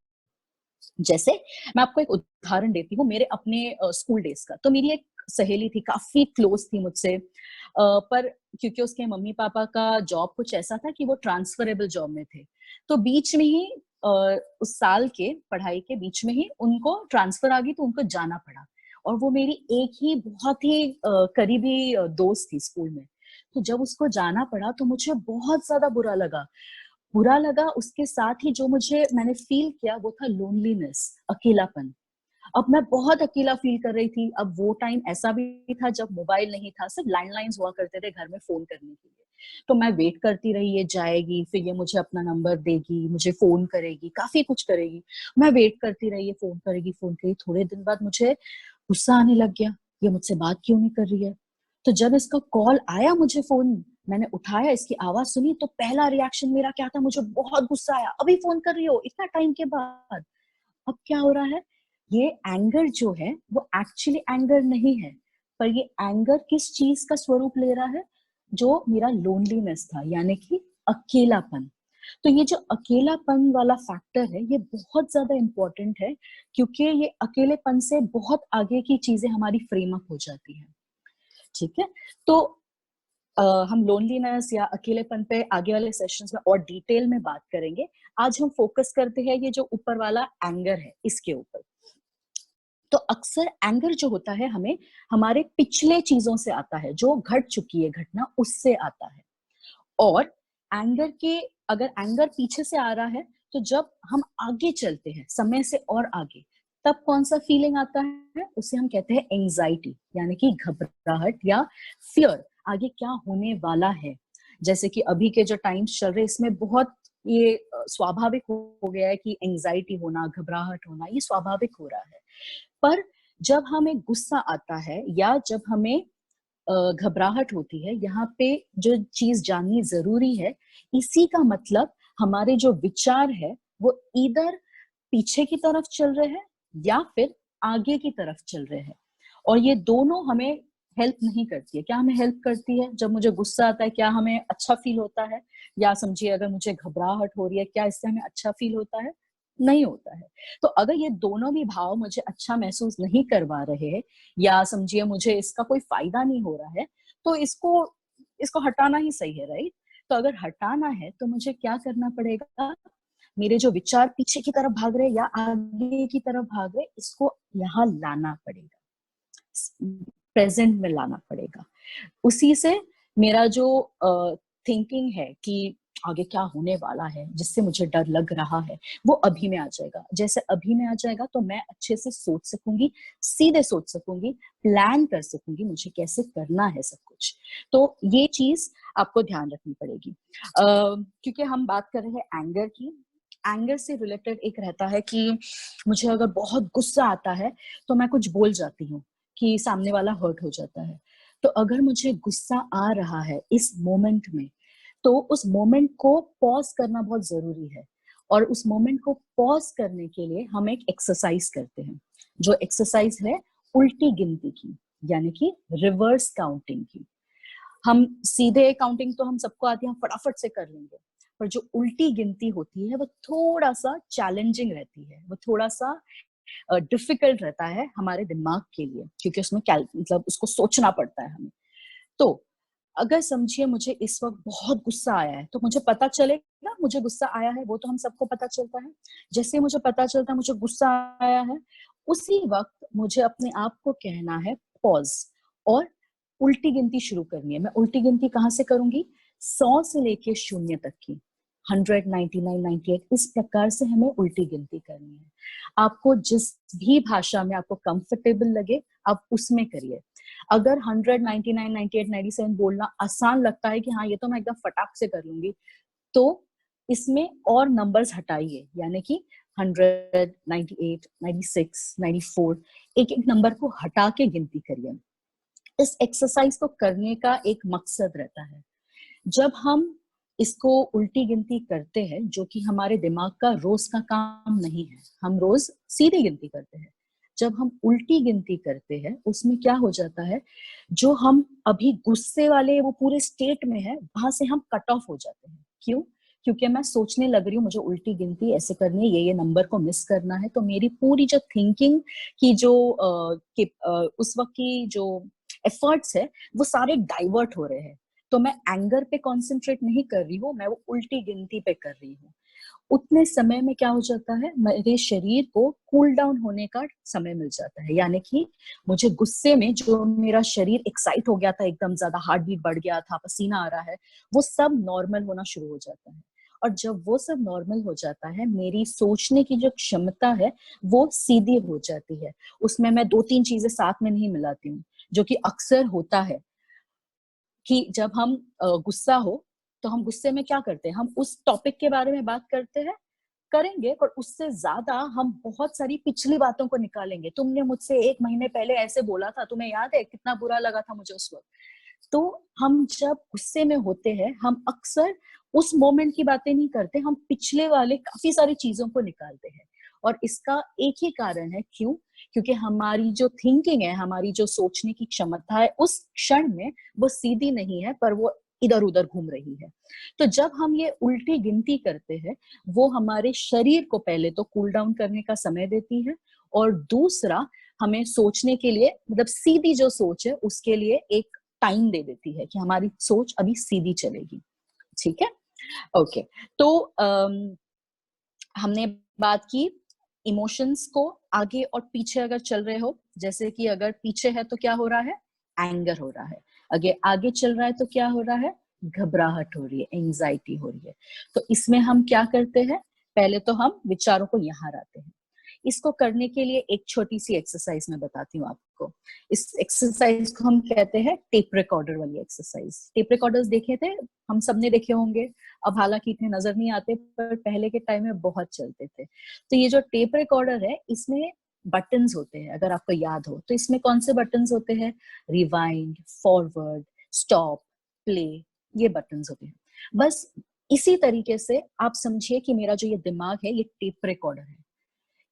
जैसे मैं आपको एक उदाहरण देती हूँ मेरे अपने स्कूल डेज का। तो मेरी एक सहेली थी, काफी क्लोज थी मुझसे, पर क्योंकि उसके मम्मी पापा का जॉब कुछ ऐसा था कि वो ट्रांसफरेबल जॉब में थे, तो बीच में ही उस साल के पढ़ाई के बीच में ही उनको ट्रांसफर आ गई, तो उनको जाना पड़ा। और वो मेरी एक ही बहुत ही करीबी दोस्त थी स्कूल में। तो जब उसको जाना पड़ा तो मुझे बहुत ज्यादा बुरा लगा। उसके साथ ही जो मैंने फील किया वो था लोनलीनेस, अकेलापन। अब मैं बहुत अकेला फील कर रही थी। अब वो टाइम ऐसा भी था जब मोबाइल नहीं था, सिर्फ लैंडलाइंस हुआ करते थे घर में फोन करने के लिए। तो मैं वेट करती रही, ये जाएगी, फिर ये मुझे अपना नंबर देगी, मुझे फोन करेगी, काफी कुछ करेगी। मैं वेट करती रही, ये फोन करेगी। थोड़े दिन बाद मुझे गुस्सा आने लग गया, ये मुझसे बात क्यों नहीं कर रही है। तो जब इसका कॉल आया मुझे फोन, मैंने उठाया, इसकी आवाज सुनी, तो पहला रिएक्शन मेरा क्या था? मुझे बहुत गुस्सा आया, अभी फोन कर रही हो इतना टाइम के बाद। अब क्या हो रहा है, ये एंगर जो है वो एक्चुअली एंगर नहीं है, पर ये एंगर किस चीज का स्वरूप ले रहा है? जो मेरा लोनलीनेस था, यानी कि अकेलापन। तो ये जो अकेलापन वाला फैक्टर है ये बहुत ज्यादा इंपॉर्टेंट है, क्योंकि ये अकेलेपन से बहुत आगे की चीजें हमारी फ्रेम अप हो जाती है। ठीक है। तो हम लोनलीनेस या अकेलेपन पे आगे वाले सेशंस में और डिटेल में बात करेंगे। आज हम फोकस करते हैं ये जो ऊपर वाला एंगर है इसके ऊपर। तो अक्सर एंगर जो होता है हमें हमारे पिछले चीजों से आता है, जो घट चुकी है घटना उससे आता है। और अगर एंगर पीछे से आ रहा है, तो जब हम आगे चलते हैं समय से और आगे, तब कौन सा फीलिंग आता है? उसे हम कहते हैं एंजाइटी, यानी कि घबराहट या फियर, आगे क्या होने वाला है। जैसे कि अभी के जो टाइम्स चल रहे हैं इसमें बहुत ये स्वाभाविक हो गया है कि एंजाइटी होना, घबराहट होना, ये स्वाभाविक हो रहा है। पर जब हमें गुस्सा आता है या जब हमें घबराहट होती है, यहाँ पे जो चीज जाननी जरूरी है, इसी का मतलब हमारे जो विचार है वो इधर पीछे की तरफ चल रहे हैं या फिर आगे की तरफ चल रहे हैं। और ये दोनों हमें हेल्प नहीं करती है। क्या हमें हेल्प करती है? जब मुझे गुस्सा आता है क्या हमें अच्छा फील होता है? या समझिए अगर मुझे घबराहट हो रही है, क्या इससे हमें अच्छा फील होता है? नहीं होता है। तो अगर ये दोनों भी भाव मुझे अच्छा महसूस नहीं करवा रहे हैं, या समझिए मुझे इसका कोई फायदा नहीं हो रहा है, तो इसको हटाना ही सही है, राइट? तो अगर हटाना है तो मुझे क्या करना पड़ेगा? मेरे जो विचार पीछे की तरफ भाग रहे या आगे की तरफ भाग रहे, इसको यहाँ लाना पड़ेगा, प्रेजेंट में लाना पड़ेगा। उसी से मेरा जो थिंकिंग है कि आगे क्या होने वाला है, जिससे मुझे डर लग रहा है, वो अभी में आ जाएगा। जैसे अभी में आ जाएगा तो मैं अच्छे से सोच सकूंगी, सीधे सोच सकूंगी, प्लान कर सकूंगी मुझे कैसे करना है सब कुछ। तो ये चीज आपको ध्यान रखनी पड़ेगी। क्योंकि हम बात कर रहे हैं एंगर की। एंगर से रिलेटेड एक रहता है कि मुझे अगर बहुत गुस्सा आता है तो मैं कुछ बोल जाती हूँ कि सामने वाला हर्ट हो जाता है। तो अगर मुझे गुस्सा आ रहा है इस मोमेंट में, तो उस मोमेंट को पॉज करना बहुत जरूरी है। और उस मोमेंट को पॉज करने के लिए हम एक एक्सरसाइज करते हैं, जो एक्सरसाइज है उल्टी गिनती की, यानी कि रिवर्स काउंटिंग की। हम सीधे काउंटिंग तो हम सबको आती है, हम फटाफट से कर लेंगे, पर जो उल्टी गिनती होती है वो थोड़ा सा चैलेंजिंग रहती है, वो थोड़ा सा डिफिकल्ट रहता है हमारे दिमाग के लिए, क्योंकि उसमें मतलब उसको सोचना पड़ता है हमें। तो अगर समझिए मुझे इस वक्त बहुत गुस्सा आया है, तो मुझे पता चलेगा मुझे गुस्सा आया है, वो तो हम सबको पता चलता है। जैसे मुझे पता चलता है मुझे गुस्सा आया है, उसी वक्त मुझे अपने आप को कहना है पॉज, और उल्टी गिनती शुरू करनी है। मैं उल्टी गिनती कहाँ से करूंगी? 100 से लेके 0 तक की, 100, 99, 98, इस प्रकार से हमें उल्टी गिनती करनी है। आपको जिस भी भाषा में आपको कंफर्टेबल लगे आप उसमें करिए। अगर 100, 99, 98, 97 बोलना आसान लगता है कि हाँ ये तो मैं एकदम फटाक से कर लूंगी, तो इसमें और नंबर्स हटाइए, यानी कि 100, 98, 96, 94, एक एक नंबर को हटा के गिनती करिए। इस एक्सरसाइज को करने का एक मकसद रहता है। जब हम इसको उल्टी गिनती करते हैं, जो कि हमारे दिमाग का रोज का काम नहीं है, हम रोज सीधी गिनती करते हैं। जब हम उल्टी गिनती करते हैं उसमें क्या हो जाता है, जो हम अभी गुस्से वाले वो पूरे स्टेट में है, वहां से हम कट ऑफ हो जाते हैं। क्यों? क्योंकि मैं सोचने लग रही हूँ मुझे उल्टी गिनती ऐसे करनी है, ये नंबर को मिस करना है, तो मेरी पूरी जो थिंकिंग की जो उस वक्त की जो एफर्ट्स है वो सारे डाइवर्ट हो रहे हैं। तो मैं एंगर पे कॉन्सेंट्रेट नहीं कर रही हूँ, मैं वो उल्टी गिनती पे कर रही हूँ। उतने समय में क्या हो जाता है, मेरे शरीर को कूल डाउन होने का समय मिल जाता है। यानी कि मुझे गुस्से में जो मेरा शरीर एक्साइट हो गया था, एकदम ज्यादा हार्ट बीट बढ़ गया था, पसीना आ रहा है, वो सब नॉर्मल होना शुरू हो जाता है। और जब वो सब नॉर्मल हो जाता है, मेरी सोचने की जो क्षमता है वो सीधी हो जाती है। उसमें मैं 2-3 चीजें साथ में नहीं मिलाती हूँ, जो कि अक्सर होता है कि जब हम गुस्सा हो तो हम गुस्से में क्या करते हैं, हम उस टॉपिक के बारे में बात करते हैं, करेंगे, पर उससे ज्यादा हम बहुत सारी पिछली बातों को निकालेंगे। तुमने मुझसे 1 महीने पहले ऐसे बोला था, तुम्हें याद है कितना बुरा लगा था मुझे उस वक्त। तो हम जब गुस्से में होते हैं, हम अक्सर उस मोमेंट की बातें नहीं करते, हम पिछले वाले काफी सारी चीजों को निकालते हैं। और इसका एक ही कारण है, क्यों? क्योंकि हमारी जो थिंकिंग है, हमारी जो सोचने की क्षमता है, उस क्षण में वो सीधी नहीं है, पर वो इधर उधर घूम रही है। तो जब हम ये उल्टी गिनती करते हैं, वो हमारे शरीर को पहले तो कूल डाउन करने का समय देती है, और दूसरा हमें सोचने के लिए, मतलब सीधी जो सोच है उसके लिए एक टाइम दे देती है कि हमारी सोच अभी सीधी चलेगी। ठीक है, ओके। तो हमने बात की इमोशंस को, आगे और पीछे अगर चल रहे हो, जैसे कि अगर पीछे है तो क्या हो रहा है, एंगर हो रहा है। अगर आगे चल रहा है तो क्या हो रहा है, घबराहट हो रही है, एंजाइटी हो रही है। तो इसमें हम क्या करते हैं, पहले तो हम विचारों को यहाँ लाते हैं। इसको करने के लिए एक छोटी सी एक्सरसाइज मैं बताती हूँ आपको। इस एक्सरसाइज को हम कहते हैं टेप रिकॉर्डर वाली एक्सरसाइज। टेप रिकॉर्डर्स देखे थे, हम सबने देखे होंगे। अब हालांकि इतने नजर नहीं आते, पर पहले के टाइम में बहुत चलते थे। तो ये जो टेप रिकॉर्डर है, इसमें बटन्स होते हैं, अगर आपको याद हो तो इसमें कौन से बटन्स होते हैं, रिवाइंड, फॉरवर्ड, स्टॉप, प्ले, ये बटन्स होते हैं। बस इसी तरीके से आप समझिए कि मेरा जो ये दिमाग है ये टेप रिकॉर्डर है।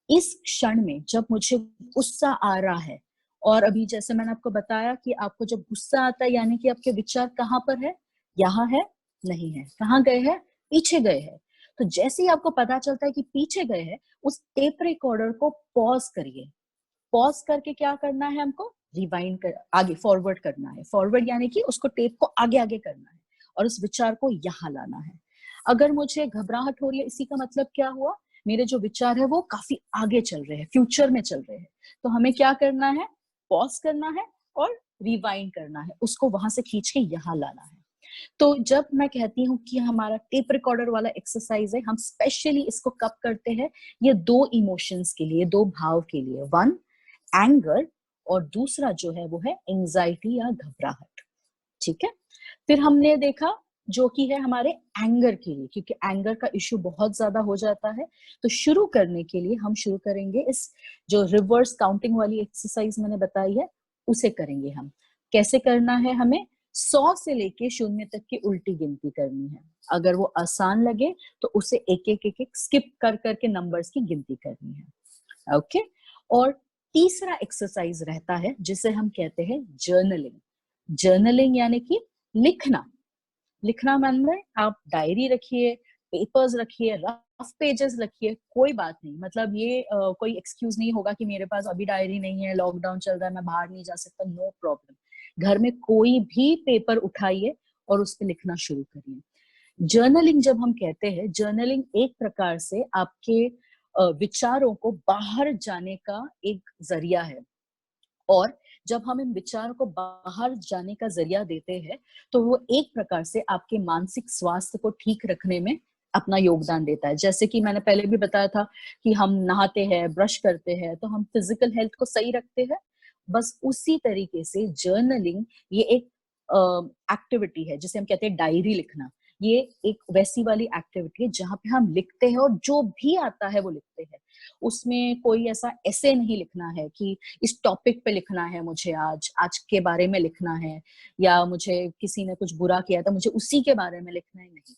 इस क्षण में जब मुझे गुस्सा आ रहा है, और अभी जैसे मैंने आपको बताया कि आपको जब गुस्सा आता है यानी कि आपके विचार कहाँ पर है, यहाँ है, नहीं है, कहाँ गए हैं, पीछे गए हैं। तो जैसे ही आपको पता चलता है कि पीछे गए हैं, उस टेप रिकॉर्डर को पॉज करिए। पॉज करके क्या करना है हमको, रिवाइंड कर, आगे फॉरवर्ड करना है। फॉरवर्ड यानी कि उसको टेप को आगे आगे करना है और उस विचार को यहाँ लाना है। अगर मुझे घबराहट हो रही है, इसी का मतलब क्या हुआ, मेरे जो विचार है वो काफी आगे चल रहे हैं, फ्यूचर में चल रहे हैं। तो हमें क्या करना है, पॉज करना है और रिवाइंड करना है, उसको वहां से खींच के यहाँ लाना है। तो जब मैं कहती हूँ कि हमारा टेप रिकॉर्डर वाला एक्सरसाइज है, हम स्पेशली इसको कब करते हैं, ये 2 इमोशंस के लिए, 2 भाव के लिए, 1 एंगर और दूसरा जो है वो है एंजाइटी या घबराहट। ठीक है, फिर हमने देखा जो कि है हमारे एंगर के लिए, क्योंकि एंगर का इश्यू बहुत ज्यादा हो जाता है। तो शुरू करने के लिए हम शुरू करेंगे इस जो रिवर्स काउंटिंग वाली एक्सरसाइज मैंने बताई है, उसे करेंगे हम। कैसे करना है, हमें 100 से लेके 0 तक की उल्टी गिनती करनी है। अगर वो आसान लगे तो उसे एक एक स्किप कर करके नंबर्स की गिनती करनी है। ओके, और तीसरा एक्सरसाइज रहता है जिसे हम कहते हैं जर्नलिंग। जर्नलिंग यानी कि लिखना। लिखना मतलब आप डायरी रखिए, पेपर्स रखिए, रफ पेजेस रखिए, कोई बात नहीं। मतलब ये कोई एक्सक्यूज नहीं होगा कि मेरे पास अभी डायरी नहीं है, लॉकडाउन चल रहा है, मैं बाहर नहीं जा सकता। नो प्रॉब्लम, घर में कोई भी पेपर उठाइए और उस पर लिखना शुरू करिए। जर्नलिंग जब हम कहते हैं, जर्नलिंग एक प्रकार से आपके विचारों को बाहर जाने का एक जरिया है। और जब हम इन विचारों को बाहर जाने का जरिया देते हैं तो वो एक प्रकार से आपके मानसिक स्वास्थ्य को ठीक रखने में अपना योगदान देता है। जैसे कि मैंने पहले भी बताया था कि हम नहाते हैं, ब्रश करते हैं, तो हम फिजिकल हेल्थ को सही रखते हैं। बस उसी तरीके से जर्नलिंग ये एक एक्टिविटी है जिसे हम कहते हैं डायरी लिखना। ये एक वैसी वाली एक्टिविटी है जहां पे हम लिखते हैं और जो भी आता है वो लिखते हैं। उसमें कोई ऐसा ऐसे नहीं लिखना है कि इस टॉपिक पे लिखना है, मुझे आज के बारे में लिखना है, या मुझे किसी ने कुछ बुरा किया था मुझे उसी के बारे में लिखना है। नहीं,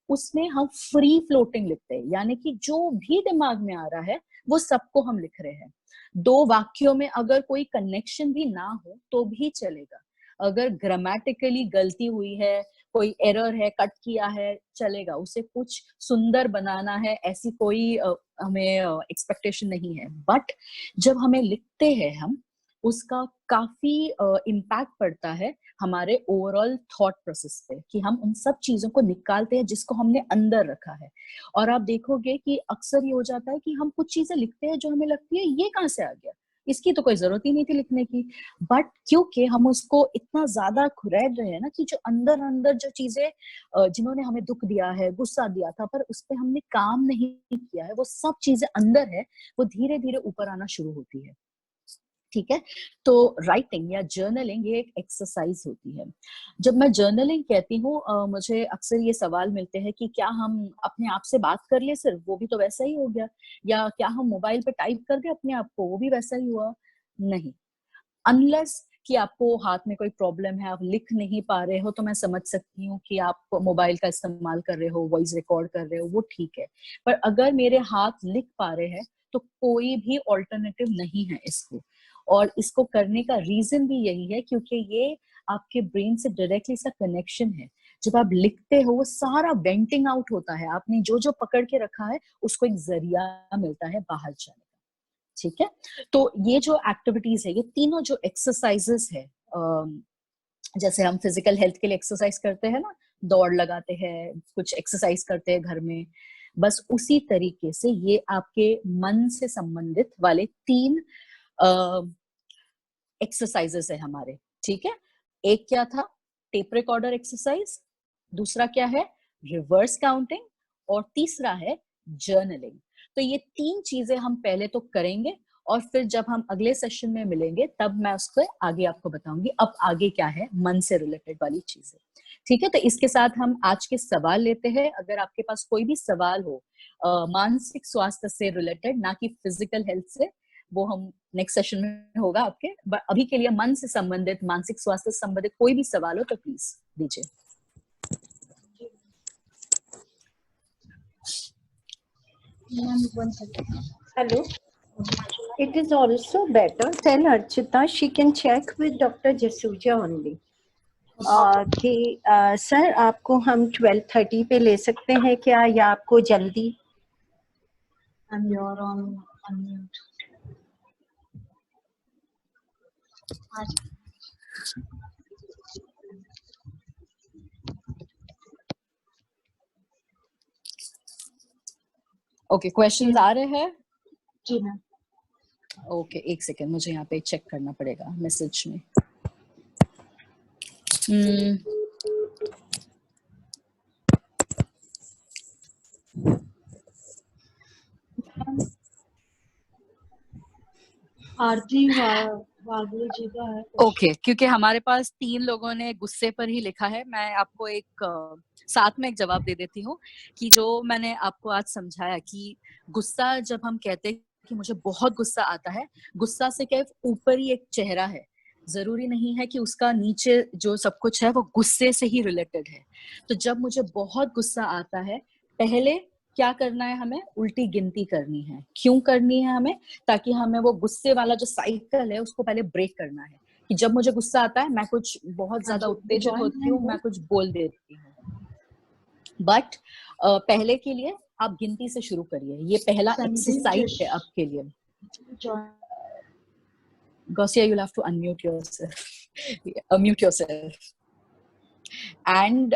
उसमें हम फ्री फ्लोटिंग लिखते हैं, यानी कि जो भी दिमाग में आ रहा है वो सबको हम लिख रहे हैं। दो वाक्यों में अगर कोई कनेक्शन भी ना हो तो भी चलेगा। अगर ग्रामेटिकली गलती हुई है, कोई एरर है, कट किया है, चलेगा। उसे कुछ सुंदर बनाना है, ऐसी कोई हमें एक्सपेक्टेशन नहीं है। बट जब हमें लिखते हैं हम, उसका काफी इम्पैक्ट पड़ता है हमारे ओवरऑल थॉट प्रोसेस पे, कि हम उन सब चीजों को निकालते हैं जिसको हमने अंदर रखा है। और आप देखोगे कि अक्सर ये हो जाता है कि हम कुछ चीजें लिखते हैं जो हमें लगती है ये कहाँ से आ गया, इसकी तो कोई जरूरत ही नहीं थी लिखने की। बट क्योंकि हम उसको इतना ज्यादा खुरैड रहे हैं ना, कि जो अंदर अंदर जो चीजें जिन्होंने हमें दुख दिया है, गुस्सा दिया था, पर उस पर हमने काम नहीं किया है, वो सब चीजें अंदर है, वो धीरे धीरे ऊपर आना शुरू होती है। ठीक है, तो राइटिंग या जर्नलिंग ये एक एक्सरसाइज होती है। जब मैं जर्नलिंग कहती हूँ, मुझे अक्सर ये सवाल मिलते हैं कि क्या हम अपने आप से बात कर ले सिर्फ, वो भी तो वैसा ही हो गया, या क्या हम मोबाइल पे टाइप कर दे अपने आप को, वो भी वैसा ही हुआ। नहीं, अनलेस कि आपको हाथ में कोई प्रॉब्लम है, आप लिख नहीं पा रहे हो, तो मैं समझ सकती हूँ कि आप मोबाइल का इस्तेमाल कर रहे हो, वॉइस रिकॉर्ड कर रहे हो, वो ठीक है। पर अगर मेरे हाथ लिख पा रहे हैं तो कोई भी ऑल्टरनेटिव नहीं है इसको। और इसको करने का रीजन भी यही है क्योंकि ये आपके ब्रेन से डायरेक्टली इसका कनेक्शन है। जब आप लिखते हो वो सारा वेंटिंग आउट होता है, आपने जो जो पकड़ के रखा है उसको एक जरिया मिलता है बाहर जाने का। ठीक है, तो ये जो एक्टिविटीज है, ये तीनों जो एक्सरसाइजेस है, जैसे हम फिजिकल हेल्थ के लिए एक्सरसाइज करते हैं ना, दौड़ लगाते हैं, कुछ एक्सरसाइज करते हैं घर में, बस उसी तरीके से ये आपके मन से संबंधित वाले 3 एक्सरसाइजेस है हमारे। ठीक है, एक क्या था, टेप रिकॉर्डर एक्सरसाइज, दूसरा क्या है, रिवर्स काउंटिंग, और तीसरा है जर्नलिंग। तो ये 3 चीजें हम पहले तो करेंगे, और फिर जब हम अगले सेशन में मिलेंगे तब मैं उसको आगे आपको बताऊंगी अब आगे क्या है मन से रिलेटेड वाली चीजें। ठीक है, तो इसके साथ हम आज के सवाल लेते हैं। अगर आपके पास कोई भी सवाल हो मानसिक स्वास्थ्य से रिलेटेड, ना कि फिजिकल हेल्थ से, वो हम नेक्स्ट सेशन में होगा आपके। अभी के लिए मन से संबंधित, मानसिक स्वास्थ्य से संबंधित कोई भी सवाल हो तो प्लीज दीजिए। Hello. It is also better. Tell Archita she can check with Dr. Jasuja only. कि सर आपको हम 12:30 पे ले सकते हैं क्या, या आपको जल्दी? And you're on unmute. Okay, questions आ रहे हैं? जी मैम। ओके, एक सेकेंड, मुझे यहाँ पे चेक करना पड़ेगा मैसेज में। आरती वागले जी का है। ओके, क्योंकि हमारे पास 3 लोगों ने गुस्से पर ही लिखा है, मैं आपको एक साथ में एक जवाब दे देती हूँ कि जो मैंने आपको आज समझाया कि गुस्सा, जब हम कहते हैं कि मुझे बहुत गुस्सा आता है, गुस्सा से क्या ऊपर ही एक चेहरा है, जरूरी नहीं है कि उसका नीचे जो सब कुछ है वो गुस्से से ही रिलेटेड है। तो जब मुझे बहुत गुस्सा आता है, पहले क्या करना है, हमें उल्टी गिनती करनी है। क्यों करनी है हमें? ताकि हमें वो गुस्से वाला जो साइकिल है उसको पहले ब्रेक करना है, कि जब मुझे गुस्सा आता है मैं कुछ बहुत ज्यादा उत्तेजित होती हूँ, मैं कुछ बोल देती हूँ। बट पहले के लिए आप गिनती से शुरू करिए, ये पहला एक्सरसाइज है आपके लिए। Gausia, you'll have to unmute yourself. Mute yourself. And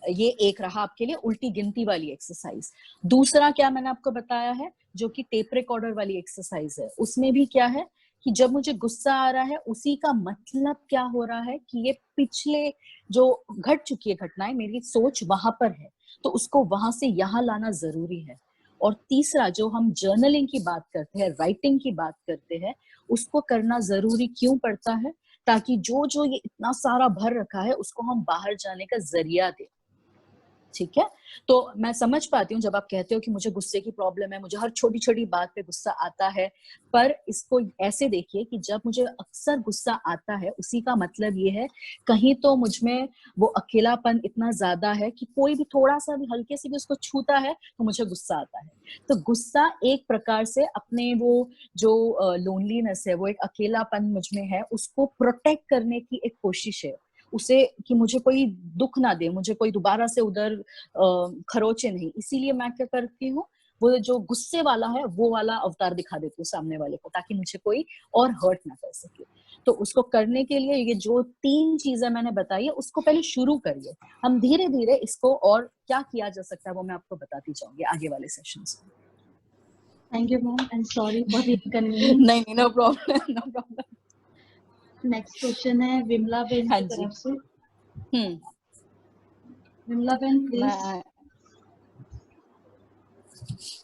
ये एक रहा आपके लिए उल्टी गिनती वाली एक्सरसाइज। दूसरा क्या मैंने आपको बताया है, जो कि टेप रिकॉर्डर वाली एक्सरसाइज है, उसमें भी क्या है कि जब मुझे गुस्सा आ रहा है उसी का मतलब क्या हो रहा है कि ये पिछले जो घट चुकी है घटनाएं, मेरी सोच वहां पर है, तो उसको वहां से यहाँ लाना जरूरी है। और तीसरा जो हम जर्नलिंग की बात करते हैं, राइटिंग की बात करते हैं, उसको करना जरूरी क्यों पड़ता है, ताकि जो जो ये इतना सारा भर रखा है उसको हम बाहर जाने का जरिया दें। ठीक है, तो मैं समझ पाती हूँ जब आप कहते हो कि मुझे गुस्से की प्रॉब्लम है, मुझे हर छोटी छोटी बात पे गुस्सा आता है, पर इसको ऐसे देखिए कि जब मुझे अक्सर गुस्सा आता है उसी का मतलब ये है कहीं तो मुझ में वो अकेलापन इतना ज्यादा है कि कोई भी थोड़ा सा भी हल्के से भी उसको छूता है तो मुझे गुस्सा आता है। तो गुस्सा एक प्रकार से अपने वो जो लोनलीनेस है, वो एक अकेलापन मुझ में है, उसको प्रोटेक्ट करने की एक कोशिश है, उसे कि मुझे कोई दुख ना दे, मुझे कोई दोबारा से उधर खरोचे नहीं। इसीलिए मैं क्या करती हूँ, वो जो गुस्से वाला है वो वाला अवतार दिखा देती हूँ सामने वाले को, ताकि मुझे कोई और हर्ट ना कर सके। तो उसको करने के लिए ये जो 3 चीजें मैंने बताई है उसको पहले शुरू करिए, हम धीरे धीरे इसको और क्या किया जा सकता है वो मैं आपको बताती जाऊंगी आगे वाले सेशंस में। Thank you ma'am and sorry for the inconvenience. नहीं, no problem, no problem. Next question है विमला बेन हाँ की जी। तरफ से। विमला बेन प्लीज।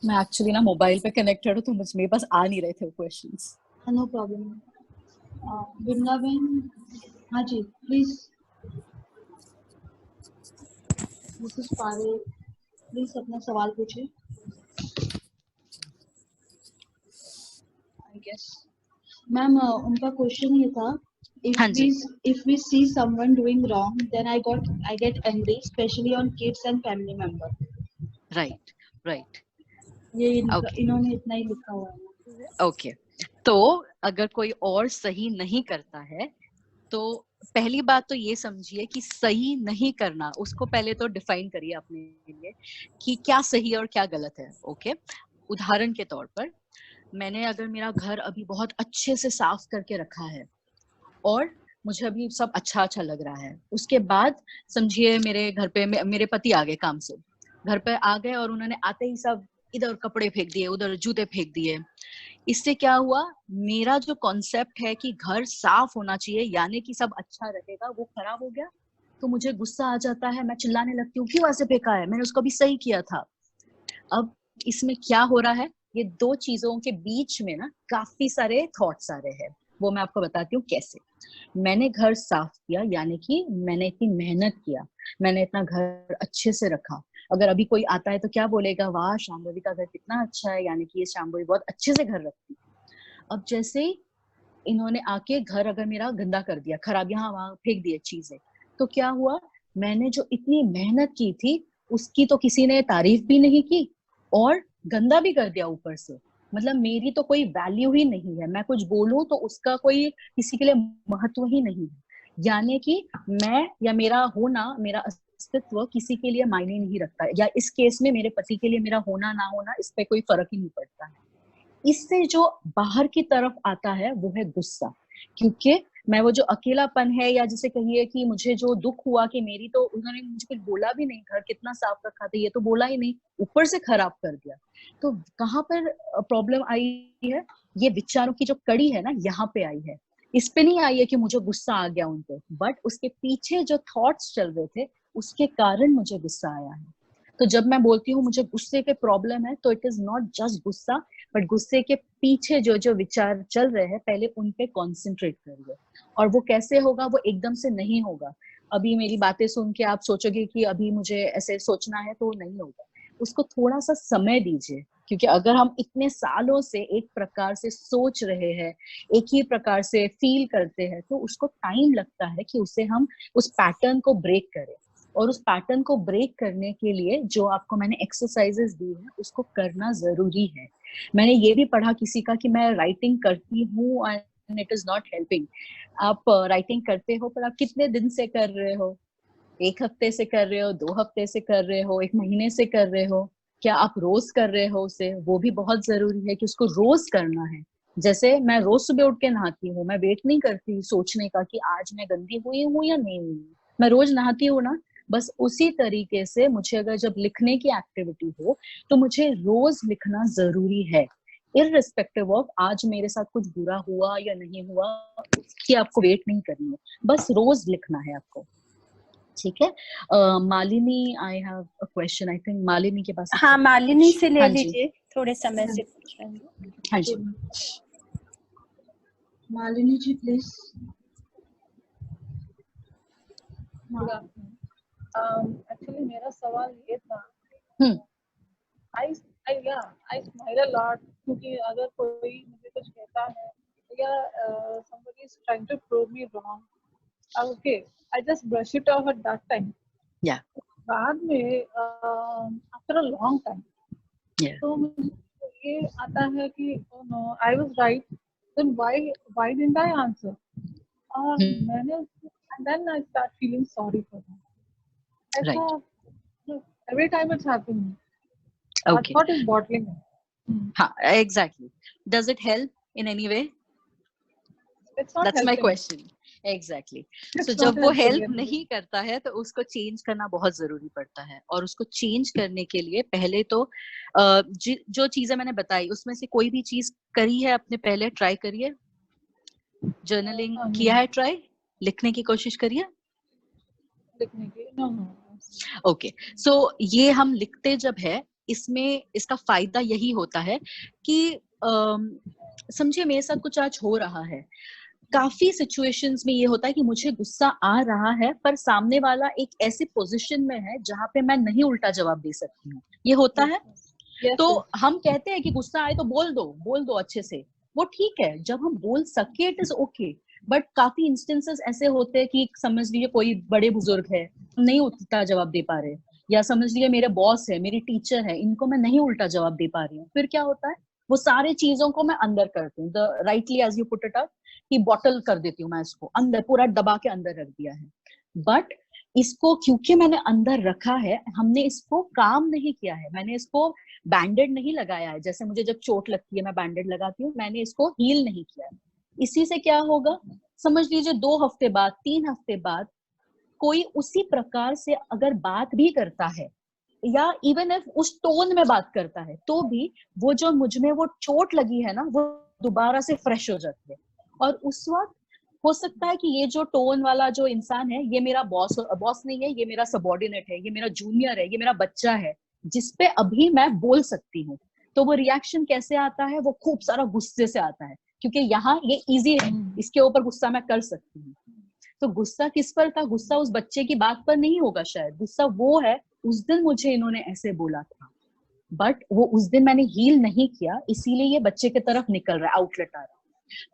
मैं एक्चुअली ना मोबाइल पे कनेक्टेड हूँ, तो मुझे मेरे पास आ नहीं रहे थे questions. No problem. Vimla ben, हाँ जी प्लीज। मिसेस पारे प्लीज अपना सवाल पूछिए। आई गेस मैम उनका क्वेश्चन ये था, हाँ जी। if we see someone doing wrong then I get angry especially on kids and family member। Right, right. ये इन्होंने इतना ही लिखा हुआ है। ओके, तो अगर कोई और सही नहीं करता है तो पहली बात तो ये समझिए कि सही नहीं करना, उसको पहले तो डिफाइन करिए अपने लिए कि क्या सही और क्या गलत है। ओके, उदाहरण के तौर पर मैंने अगर मेरा घर अभी बहुत अच्छे से साफ करके रखा है और मुझे अभी सब अच्छा अच्छा लग रहा है, उसके बाद समझिए मेरे घर पे मेरे पति आ गए काम से, घर पे आ गए और उन्होंने आते ही सब इधर कपड़े फेंक दिए, उधर जूते फेंक दिए। इससे क्या हुआ, मेरा जो कॉन्सेप्ट है कि घर साफ होना चाहिए यानी कि सब अच्छा रहेगा, वो खराब हो गया। तो मुझे गुस्सा आ जाता है, मैं चिल्लाने लगती हूँ क्यों ऐसे फेंका है, मैंने उसको भी सही किया था। अब इसमें क्या हो रहा है, ये 2 चीजों के बीच में ना काफी सारे थॉट्स आ रहे हैं, वो मैं आपको बताती हूँ कैसे। मैंने घर साफ किया यानी कि मैंने इतनी मेहनत किया, मैंने इतना घर अच्छे से रखा। अगर अभी कोई आता है तो क्या बोलेगा, वाह शांभवी का घर कितना अच्छा है, यानी कि ये शांभवी बहुत अच्छे से घर रखती है। अब जैसे ही इन्होंने आके घर अगर मेरा गंदा कर दिया, खराब यहाँ वहां फेंक दिए चीजें, तो क्या हुआ, मैंने जो इतनी मेहनत की थी उसकी तो किसी ने तारीफ भी नहीं की और गंदा भी कर दिया ऊपर से। मतलब मेरी तो कोई वैल्यू ही नहीं है, मैं कुछ बोलूं तो उसका कोई किसी के लिए महत्व ही नहीं है, यानी कि मैं या मेरा होना, मेरा अस्तित्व किसी के लिए मायने नहीं रखता है, या इस केस में मेरे पति के लिए मेरा होना ना होना इस पे कोई फर्क ही नहीं पड़ता है। इससे जो बाहर की तरफ आता है वो है गुस्सा, क्योंकि मैं वो जो अकेलापन है, या जिसे कहिए कि मुझे जो दुख हुआ कि मेरी तो उन्होंने मुझे कुछ बोला भी नहीं, घर कितना साफ रखा था ये तो बोला ही नहीं, ऊपर से खराब कर दिया। तो कहाँ पर प्रॉब्लम आई है, ये विचारों की जो कड़ी है ना यहाँ पे आई है। इस पे नहीं आई है कि मुझे गुस्सा आ गया उन पे, बट उसके पीछे जो थॉट्स चल रहे थे उसके कारण मुझे गुस्सा आया है। तो जब मैं बोलती हूँ मुझे गुस्से के प्रॉब्लम है, तो इट इज नॉट जस्ट गुस्सा, बट गुस्से के पीछे जो जो विचार चल रहे हैं पहले उन पे कॉन्सेंट्रेट करिए। और वो कैसे होगा, वो एकदम से नहीं होगा। अभी मेरी बातें सुन के आप सोचोगे कि अभी मुझे ऐसे सोचना है, तो नहीं होगा। उसको थोड़ा सा समय दीजिए, क्योंकि अगर हम इतने सालों से एक प्रकार से सोच रहे हैं, एक ही प्रकार से फील करते हैं, तो उसको टाइम लगता है कि उसे हम उस पैटर्न को ब्रेक करें। और उस पैटर्न को ब्रेक करने के लिए जो आपको मैंने एक्सरसाइजेस दी है उसको करना जरूरी है। मैंने ये भी पढ़ा किसी का कि मैं राइटिंग करती हूँ and it is not helping. आप राइटिंग करते हो पर आप कितने दिन से कर रहे हो, 1 हफ्ते से कर रहे हो, 2 हफ्ते से कर रहे हो, 1 महीने से कर रहे हो, क्या आप रोज कर रहे हो उसे, वो भी बहुत जरूरी है कि उसको रोज करना है। जैसे मैं रोज सुबह उठ के नहाती हूँ, मैं वेट नहीं करती सोचने का कि आज मैं गंदी हुई हूँ या नहीं हुई हूँ, मैं रोज नहाती हूँ ना। बस उसी तरीके से मुझे अगर जब लिखने की एक्टिविटी हो तो मुझे रोज लिखना जरूरी है, इररिस्पेक्टिव ऑफ आज मेरे साथ कुछ बुरा हुआ या नहीं हुआ, कि आपको वेट नहीं करनी है, बस रोज लिखना है आपको। ठीक है। Malini, I have a question, I think Malini के पास हाँ, मालिनी से ले हाँ जी, लीजिए, थोड़े समय से पूछ रहे हैं। हाँ जी। Malini ji please. Good afternoon. Actually मेरा सवाल ये था, हम्म आई आई स्माइल अ लॉट, क्योंकि अगर कोई मुझे कुछ कहता है या somebody is trying to prove me wrong, okay, I just brush it off at that time. या बाद में आफ्टर अ लॉन्ग टाइम या तो मुझे ये आता है कि oh no, I was right, then why didn't I answer? और मैंने and then I start feeling sorry for them. Right, ऐसा every time it's happening. Okay, Thought is bottling it. हाँ, exactly, does it help in any way? It's not that's my helping. Question. Exactly. So It's जब not वो helping help anyway. नहीं करता है तो उसको change करना बहुत जरूरी पड़ता है, और उसको चेंज करने के लिए पहले तो जो चीजें मैंने बताई उसमें से कोई भी चीज करी है आपने, पहले ट्राई करिए, जर्नलिंग किया है, ट्राई लिखने की कोशिश करिए। लिखने की no. ओके, सो ये हम लिखते जब है, इसमें इसका फायदा यही होता है कि समझिए मेरे साथ कुछ आज हो रहा है, काफी सिचुएशंस में ये होता है कि मुझे गुस्सा आ रहा है पर सामने वाला एक ऐसी पोजीशन में है जहां पे मैं नहीं उल्टा जवाब दे सकती हूँ, ये होता है। Yes, तो yes. हम कहते हैं कि गुस्सा आए तो बोल दो अच्छे से, वो ठीक है, जब हम बोल सके इट इज ओके। बट काफी इंस्टेंसेस ऐसे होते हैं कि समझ लीजिए कोई बड़े बुजुर्ग है, नहीं उल्टा जवाब दे पा रहे, या समझ लीजिए मेरे बॉस है, मेरी टीचर है, इनको मैं नहीं उल्टा जवाब दे पा रही हूँ, फिर क्या होता है, वो सारे चीजों को मैं अंदर करती हूँ, the rightly as you put it up, कि बॉटल कर देती हूँ मैं इसको अंदर, पूरा दबा के अंदर रख दिया है। बट इसको क्योंकि मैंने अंदर रखा है, हमने इसको काम नहीं किया है, मैंने इसको बैंडेड नहीं लगाया है, जैसे मुझे जब चोट लगती है मैं बैंडेड लगाती हूँ, मैंने इसको हील नहीं किया है। इसी से क्या होगा, समझ लीजिए 2 हफ्ते बाद, 3 हफ्ते बाद कोई उसी प्रकार से अगर बात भी करता है, या इवन इफ उस टोन में बात करता है, तो भी वो जो मुझ में वो चोट लगी है ना, वो दोबारा से फ्रेश हो जाती है। और उस वक्त हो सकता है कि ये जो टोन वाला जो इंसान है, ये मेरा बॉस नहीं है, ये मेरा सबॉर्डिनेट है, ये मेरा जूनियर है, ये मेरा बच्चा है, जिसपे अभी मैं बोल सकती हूँ। तो वो रिएक्शन कैसे आता है, वो खूब सारा गुस्से से आता है, क्योंकि यहाँ ये इजी है, इसके ऊपर गुस्सा मैं कर सकती हूँ। तो गुस्सा किस पर था, गुस्सा उस बच्चे की बात पर नहीं होगा शायद, गुस्सा वो है उस दिन मुझे इन्होंने ऐसे बोला था, बट वो उस दिन मैंने हील नहीं किया, इसीलिए ये बच्चे की तरफ निकल रहा है, आउटलेट आ रहा है।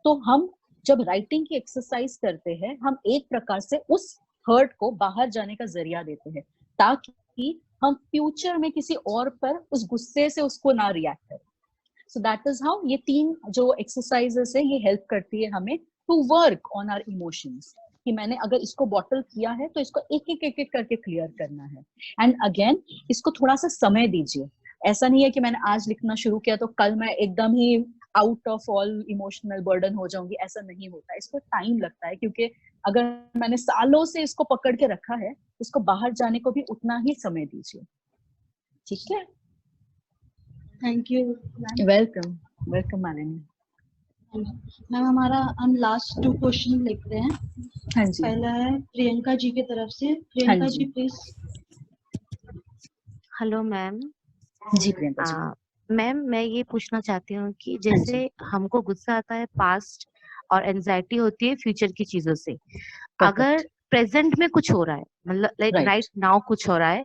तो हम जब राइटिंग की एक्सरसाइज करते हैं, हम एक प्रकार से उस हर्ट को बाहर जाने का जरिया देते हैं, ताकि हम फ्यूचर में किसी और पर उस गुस्से से उसको ना रिएक्ट करें। सो दैट इज हाउ ये 3 जो एक्सरसाइजेस है, ये हेल्प करती है हमें to work on our emotions, कि मैंने अगर इसको बॉटल किया है तो इसको एक एक करके क्लियर करना है। एंड अगेन इसको थोड़ा सा समय दीजिए, ऐसा नहीं है कि मैंने आज लिखना शुरू किया तो कल मैं एकदम ही out of all emotional burden हो जाऊंगी, ऐसा नहीं होता, इसको टाइम लगता है, क्योंकि अगर मैंने सालों से इसको पकड़ के रखा है, इसको बाहर जाने को भी उतना ही समय दीजिए। ठीक है, thank you welcome welcome Malini. Ma'am. हमारा हम लास्ट 2 क्वेश्चन लिखते हैं। हाँ जी, पहला है प्रियंका जी की तरफ से। हाँ प्रियंका जी, जी प्लीज। Hello ma'am. जी प्रियंका जी। मैम मैं ये पूछना चाहती हूँ कि हाँ जी, जैसे हमको गुस्सा आता है पास्ट और एंजाइटी होती है फ्यूचर की चीजों से, अगर परफेक्ट, प्रेजेंट में कुछ हो रहा है, मतलब लाइक राइट, राइट नाउ कुछ हो रहा है,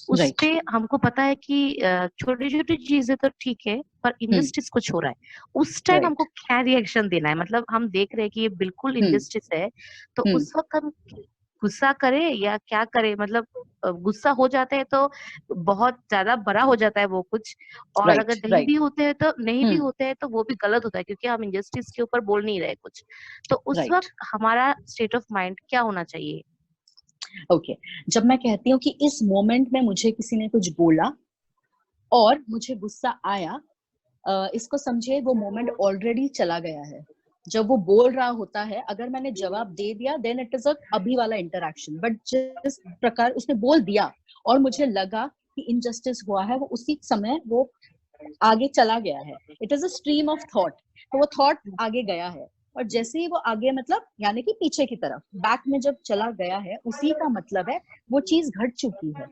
उस राइट, पे हमको पता है कि छोटी छोटी चीजें तो ठीक है पर इनजस्टिस कुछ हो रहा है, उस टाइम राइट, हमको क्या रिएक्शन देना है, मतलब हम देख रहे हैं कि ये बिल्कुल इनजस्टिस है, तो उस वक्त हम गुस्सा करें या क्या करें, मतलब गुस्सा हो जाता है तो बहुत ज्यादा बड़ा हो जाता है वो कुछ, और अगर राइट, नहीं भी राइट, होते हैं तो नहीं भी होते हैं तो वो भी गलत होता है, क्योंकि हम इंजस्टिस के ऊपर बोल नहीं रहे कुछ, तो उस राइट। वक्त हमारा स्टेट ऑफ माइंड क्या होना चाहिए? ओके जब मैं कहती हूँ कि इस मोमेंट में मुझे किसी ने कुछ बोला और मुझे गुस्सा आया, इसको समझे वो मोमेंट ऑलरेडी चला गया है। जब वो बोल रहा होता है, अगर मैंने जवाब दे दिया देन इट इज अ अभी वाला इंटरैक्शन, बट जिस प्रकार उसने बोल दिया और मुझे लगा कि इनजस्टिस हुआ है, वो उसी समय वो आगे चला गया है। It is a stream of thought, तो वो थॉट आगे गया है, और जैसे ही वो आगे मतलब यानी कि पीछे की तरफ बैक में जब चला गया है, उसी का मतलब है वो चीज घट चुकी है,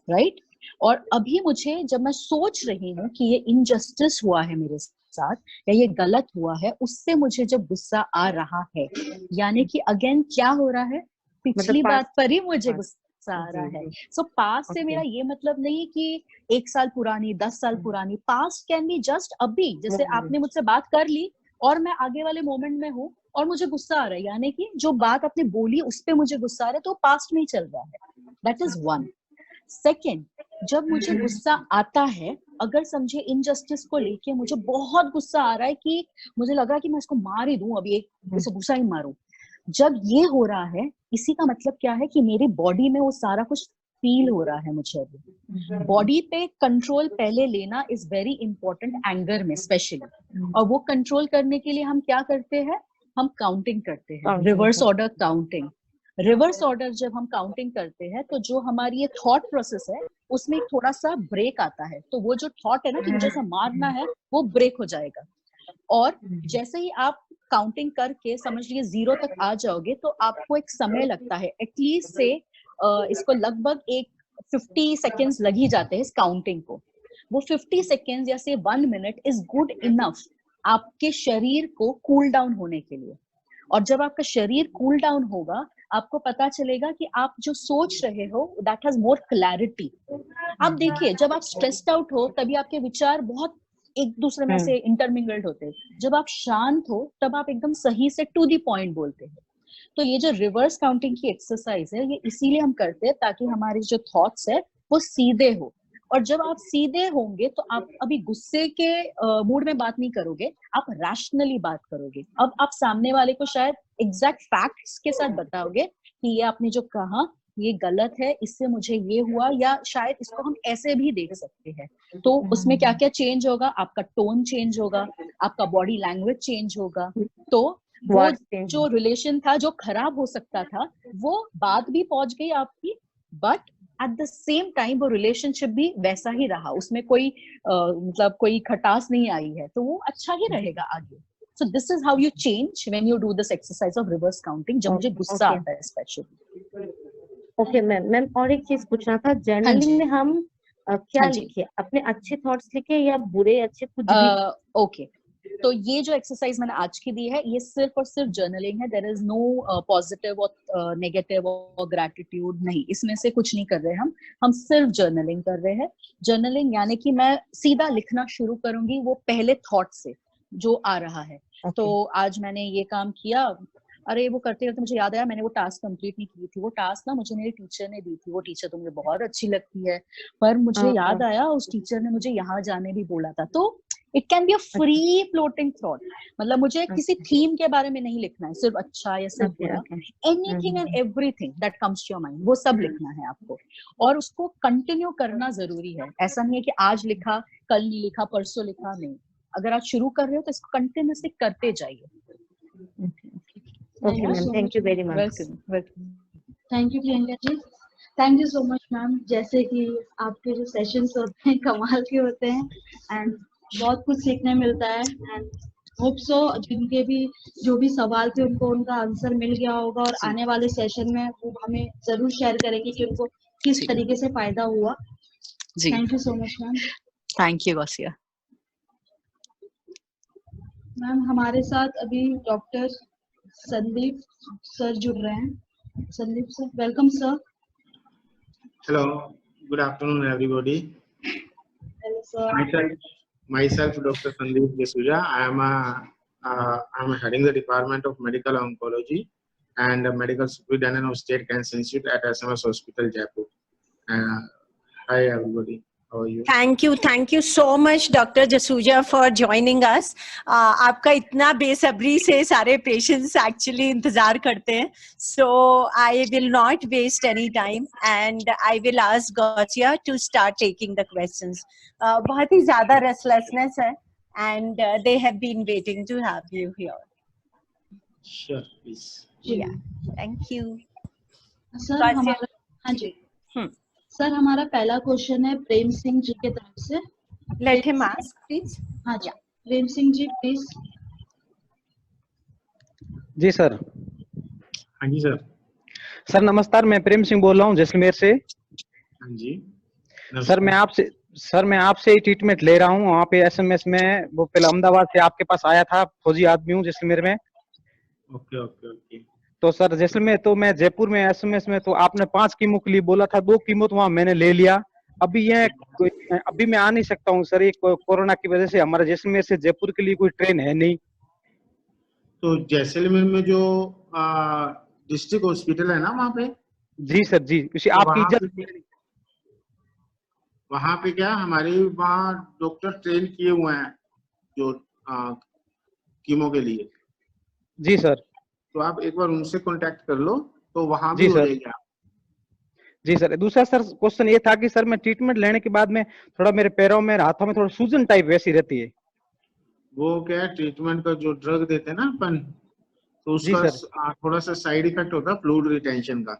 राइट? और अभी मुझे जब मैं सोच रही हूँ कि ये इनजस्टिस हुआ है मेरे साथ या ये गलत हुआ है, उससे मुझे जब गुस्सा आ रहा है, यानी कि अगेन क्या हो रहा है, पिछली बात पर ही मुझे गुस्सा आ रहा है। सो पास्ट से मेरा ये मतलब नहीं कि 1 साल पुरानी, 10 साल पुरानी, पास्ट कैन बी जस्ट अभी। जैसे आपने मुझसे बात कर ली और मैं आगे वाले मोमेंट में हूँ और मुझे गुस्सा आ रहा है, यानी कि जो बात आपने बोली उस पे मुझे गुस्सा आ रहा है, तो पास्ट में ही चल रहा है। That is one. सेकेंड, जब मुझे गुस्सा आता है, अगर समझे इनजस्टिस को लेके मुझे बहुत गुस्सा आ रहा है कि मुझे लग रहा है कि मैं इसको मार ही दूं, अभी एक इसे गुस्सा ही मारूं, जब ये हो रहा है, इसी का मतलब क्या है कि मेरी बॉडी में वो सारा कुछ फील हो रहा है मुझे अभी। बॉडी पे कंट्रोल पहले लेना इज वेरी इंपॉर्टेंट, एंगर में स्पेशली। और वो कंट्रोल करने के लिए हम क्या करते हैं, हम काउंटिंग करते हैं, reverse order counting. Reverse order जब हम काउंटिंग करते हैं तो जो हमारी ये थॉट प्रोसेस है उसमें एक थोड़ा सा ब्रेक आता है, तो वो जो थॉट है ना कि मुझे ऐसा मारना है, वो ब्रेक हो जाएगा। और जैसे ही आप काउंटिंग करके समझ लीजिए 0 तक आ जाओगे, तो आपको एक समय लगता है एटलीस्ट से इसको लगभग एक 50 सेकेंड्स लग ही जाते हैं इस काउंटिंग को। वो 50 सेकेंड्स या से 1 मिनट इज गुड इनफ आपके शरीर को कूल डाउन होने के लिए। और जब आपका शरीर कूल डाउन होगा, आपको पता चलेगा कि आप जो सोच रहे हो दैट हैज मोर क्लैरिटी। आप देखिए, जब आप स्ट्रेस्ड आउट हो तभी आपके विचार बहुत एक दूसरे में से इंटरमिंगल्ड होते हैं। जब आप शांत हो तब आप एकदम सही से टू द पॉइंट बोलते हैं। तो ये जो रिवर्स काउंटिंग की एक्सरसाइज है, ये इसीलिए हम करते हैं ताकि हमारे जो थॉट्स है वो सीधे हो। और जब आप सीधे होंगे तो आप अभी गुस्से के मूड में बात नहीं करोगे, आप रैशनली बात करोगे। अब आप सामने वाले को शायद एग्जैक्ट फैक्ट्स के साथ बताओगे कि ये आपने जो कहा ये गलत है, इससे मुझे ये हुआ, या शायद इसको हम ऐसे भी देख सकते हैं। तो उसमें क्या क्या चेंज होगा, आपका टोन चेंज होगा, आपका बॉडी लैंग्वेज चेंज होगा। तो वो जो रिलेशन था जो खराब हो सकता था, वो बात भी पहुंच गई आपकी, but at the same time वो रिलेशनशिप भी वैसा ही रहा, उसमें कोई मतलब कोई खटास नहीं आई है, तो वो अच्छा ही रहेगा आगे। So this is how you change when you do this exercise of reverse counting, जब मुझे गुस्सा आता है स्पेशली। ओके मैम, और एक चीज पूछना था, जर्नलिंग में हम क्या लिखे, अपने अच्छे थॉट्स लिखे या बुरे अच्छे कुछ भी? ओके, तो ये जो एक्सरसाइज मैंने आज की दी है, ये सिर्फ और सिर्फ जर्नलिंग है। देयर इज नो पॉजिटिव और नेगेटिव और ग्रैटिट्यूड, नहीं, इसमें से कुछ नहीं कर रहे हम सिर्फ जर्नलिंग कर रहे हैं। जर्नलिंग यानी कि मैं सीधा लिखना शुरू करूंगी वो पहले थॉट से जो आ रहा है। तो आज मैंने ये काम किया, अरे वो करते करते मुझे याद आया मैंने वो टास्क कंप्लीट नहीं की थी। वो टास्क ना मुझे मेरी टीचर ने दी थी, वो टीचर तो मुझे बहुत अच्छी लगती है, पर मुझे याद आया उस टीचर ने मुझे यहाँ जाने भी बोला था। तो it can be a free floating thought, मतलब मुझे किसी थीम के बारे में नहीं लिखना है, सिर्फ अच्छा या सिर्फ बुरा, anything and everything that comes to your mind, वो सब लिखना है आपको। और उसको कंटिन्यू करना जरूरी है। ऐसा नहीं है कि आज लिखा कल नहीं लिखा परसों लिखा, नहीं। अगर आप शुरू कर रहे हो तो इसको कंटिन्यूअसली करते जाइए। Okay ma'am, thank you very much. Welcome. Thank you Priyanka ji, thank you so much ma'am. जैसे कि आपके जो सेशंस होते हैं कमाल के होते हैं एंड बहुत कुछ सीखने मिलता है। एंड होप सो जिनके भी जो भी सवाल थे उनको उनका आंसर मिल गया होगा, और आने वाले सेशन में वो हमें जरूर शेयर करेंगे कि उनको किस तरीके से फायदा हुआ। Thank you so much ma'am. Thank you Gausiya ma'am. हमारे साथ अभी डॉक्टर संदीप सर जुड़ रहे हैं। Sandeep sir, welcome sir. Hello, good afternoon everybody. Hello sir. Myself Dr. Sandeep D'Souza. I'm heading the Department of Medical Oncology and Medical Superintendent of State Cancer Institute at SMS Hospital, Jaipur. Hi everybody. How are you? Thank you so much, Dr. Jasuja, for joining us. आपका इतना बेसब्री से सारे patients actually इंतजार करते हैं. So I will not waste any time and I will ask Gauthier to start taking the questions. बहुत ही ज़्यादा restlessness है and they have been waiting to have you here. Sure, please. Yeah, thank you. Sir हमारा, हाँ जी, sir हमारा पहला question है प्रेम सिंह जी के तरफ से. Let him ask, please. हाँ जी, प्रेम सिंह जी प्लीज. जी सर. हाँ जी सर. सर नमस्कार, मैं प्रेम सिंह बोल रहा हूँ जैसलमेर से. हाँ जी. सर मैं आपसे ही ट्रीटमेंट ले रहा हूँ. वहाँ पे एसएमएस में वो पहले अहमदाबाद से आपके पास आया था. फौजी आदमी हूँ जैसलमेर में. Okay okay okay. तो सर जैसलमेर तो मैं जयपुर में एसएमएस में तो आपने 5 कीमो के लिए बोला था. 2 कीमो तो वहाँ मैंने ले लिया. अभी मैं आ नहीं सकता हूँ सर. एक कोरोना की वजह से हमारा जैसलमेर से जयपुर के लिए कोई ट्रेन है नहीं. तो जैसलमेर में जो डिस्ट्रिक्ट हॉस्पिटल है ना वहाँ पे. जी सर जी. उसी तो आपकी वहाँ पे क्या हमारे वहाँ डॉक्टर ट्रेन किए हुए हैं जो कीमो के लिए. जी सर. तो आप एक बार उनसे कांटेक्ट कर लो तो वहाँ भी जी हो सर. जाएगा. जी सर. दूसरा सर क्वेश्चन ये था कि सर मैं ट्रीटमेंट लेने के बाद में थोड़ा मेरे पैरों में हाथों में थोड़ा सूजन टाइप वैसी रहती है. वो क्या है ट्रीटमेंट का जो ड्रग देते हैं ना अपन, तो उसका थोड़ा सा साइड इफेक्ट होता है फ्लूइड रिटेंशन का.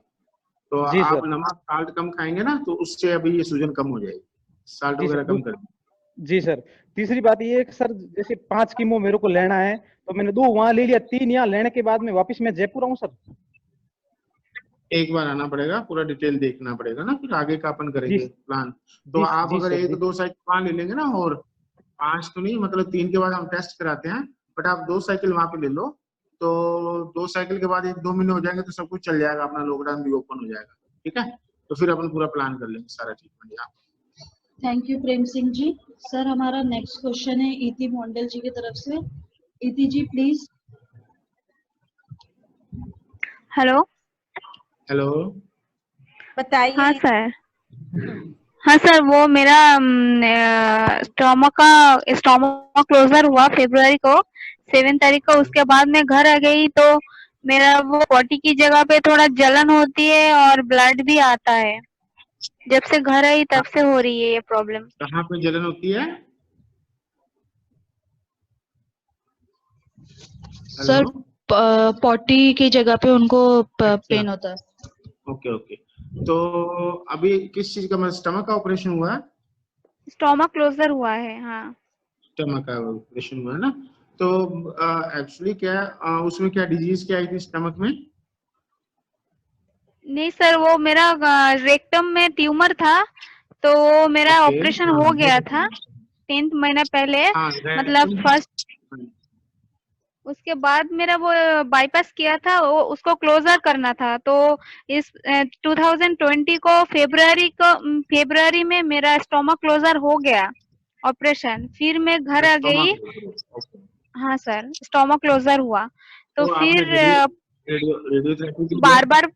तो जी आप सर. नमक साल्ट कम खाएंगे ना तो उससे अभी ये सूजन कम हो जाएगी. साल्ट जी वगैरह सर. कम कर. जी सर. तीसरी बात ये है कि सर जैसे 5 कीमो मेरे को लेना है तो मैंने 2 वहां ले लिया, 3 यहाँ लेने के बाद में वापस मैं जयपुर आऊँ सर. एक बार आना पड़ेगा, पूरा डिटेल देखना पड़ेगा ना, फिर आगे का अपन करेंगे प्लान. तो आप अगर 1-2 साइकिल वहां ले लेंगे ना, और 5 तो नहीं मतलब 3 के बाद हम टेस्ट कराते हैं, बट आप 2 साइकिल वहां पे ले लो तो 2 साइकिल के बाद 1-2 महीने हो जाएंगे तो सब कुछ चल जाएगा. अपना लॉकडाउन भी ओपन हो जाएगा. ठीक है, तो फिर अपन पूरा प्लान कर लेंगे सारा ट्रीटमेंट. यहाँ thank you Prem Singh ji. Sir हमारा नेक्स्ट क्वेश्चन है इति मोंडल जी की तरफ से. इति जी प्लीज. हेलो. हेलो. बताइए. हाँ सर. हाँ सर, वो मेरा स्टोमा क्लोजर हुआ फरवरी को 7 तारीख को. उसके बाद मैं घर आ गई तो मेरा वो पॉटी की जगह पे थोड़ा जलन होती है और ब्लड भी आता है. जब से घर आई तब से हो रही है ये प्रॉब्लम. कहाँ पे जलन होती है? सर पॉटी की जगह पे उनको पेन होता है. Okay okay. तो अभी किस चीज का स्टमक का ऑपरेशन हुआ है? स्टोमा क्लोजर हुआ है. हाँ, स्टमक का ऑपरेशन हुआ है ना. तो एक्चुअली क्या उसमें क्या डिजीज क्या आई थी स्टमक में? नहीं सर, वो मेरा रेक्टम में ट्यूमर था तो मेरा ऑपरेशन हो गया था 10th महीना पहले. मतलब फर्स्ट उसके बाद मेरा वो बाईपास किया था, वो उसको क्लोजर करना था. तो इस 2020 को फरवरी में मेरा स्टोमा क्लोजर हो गया ऑपरेशन. फिर मैं घर आ गई. हाँ सर, स्टोमा क्लोजर हुआ तो फिर रेडियोथेरेपी बार.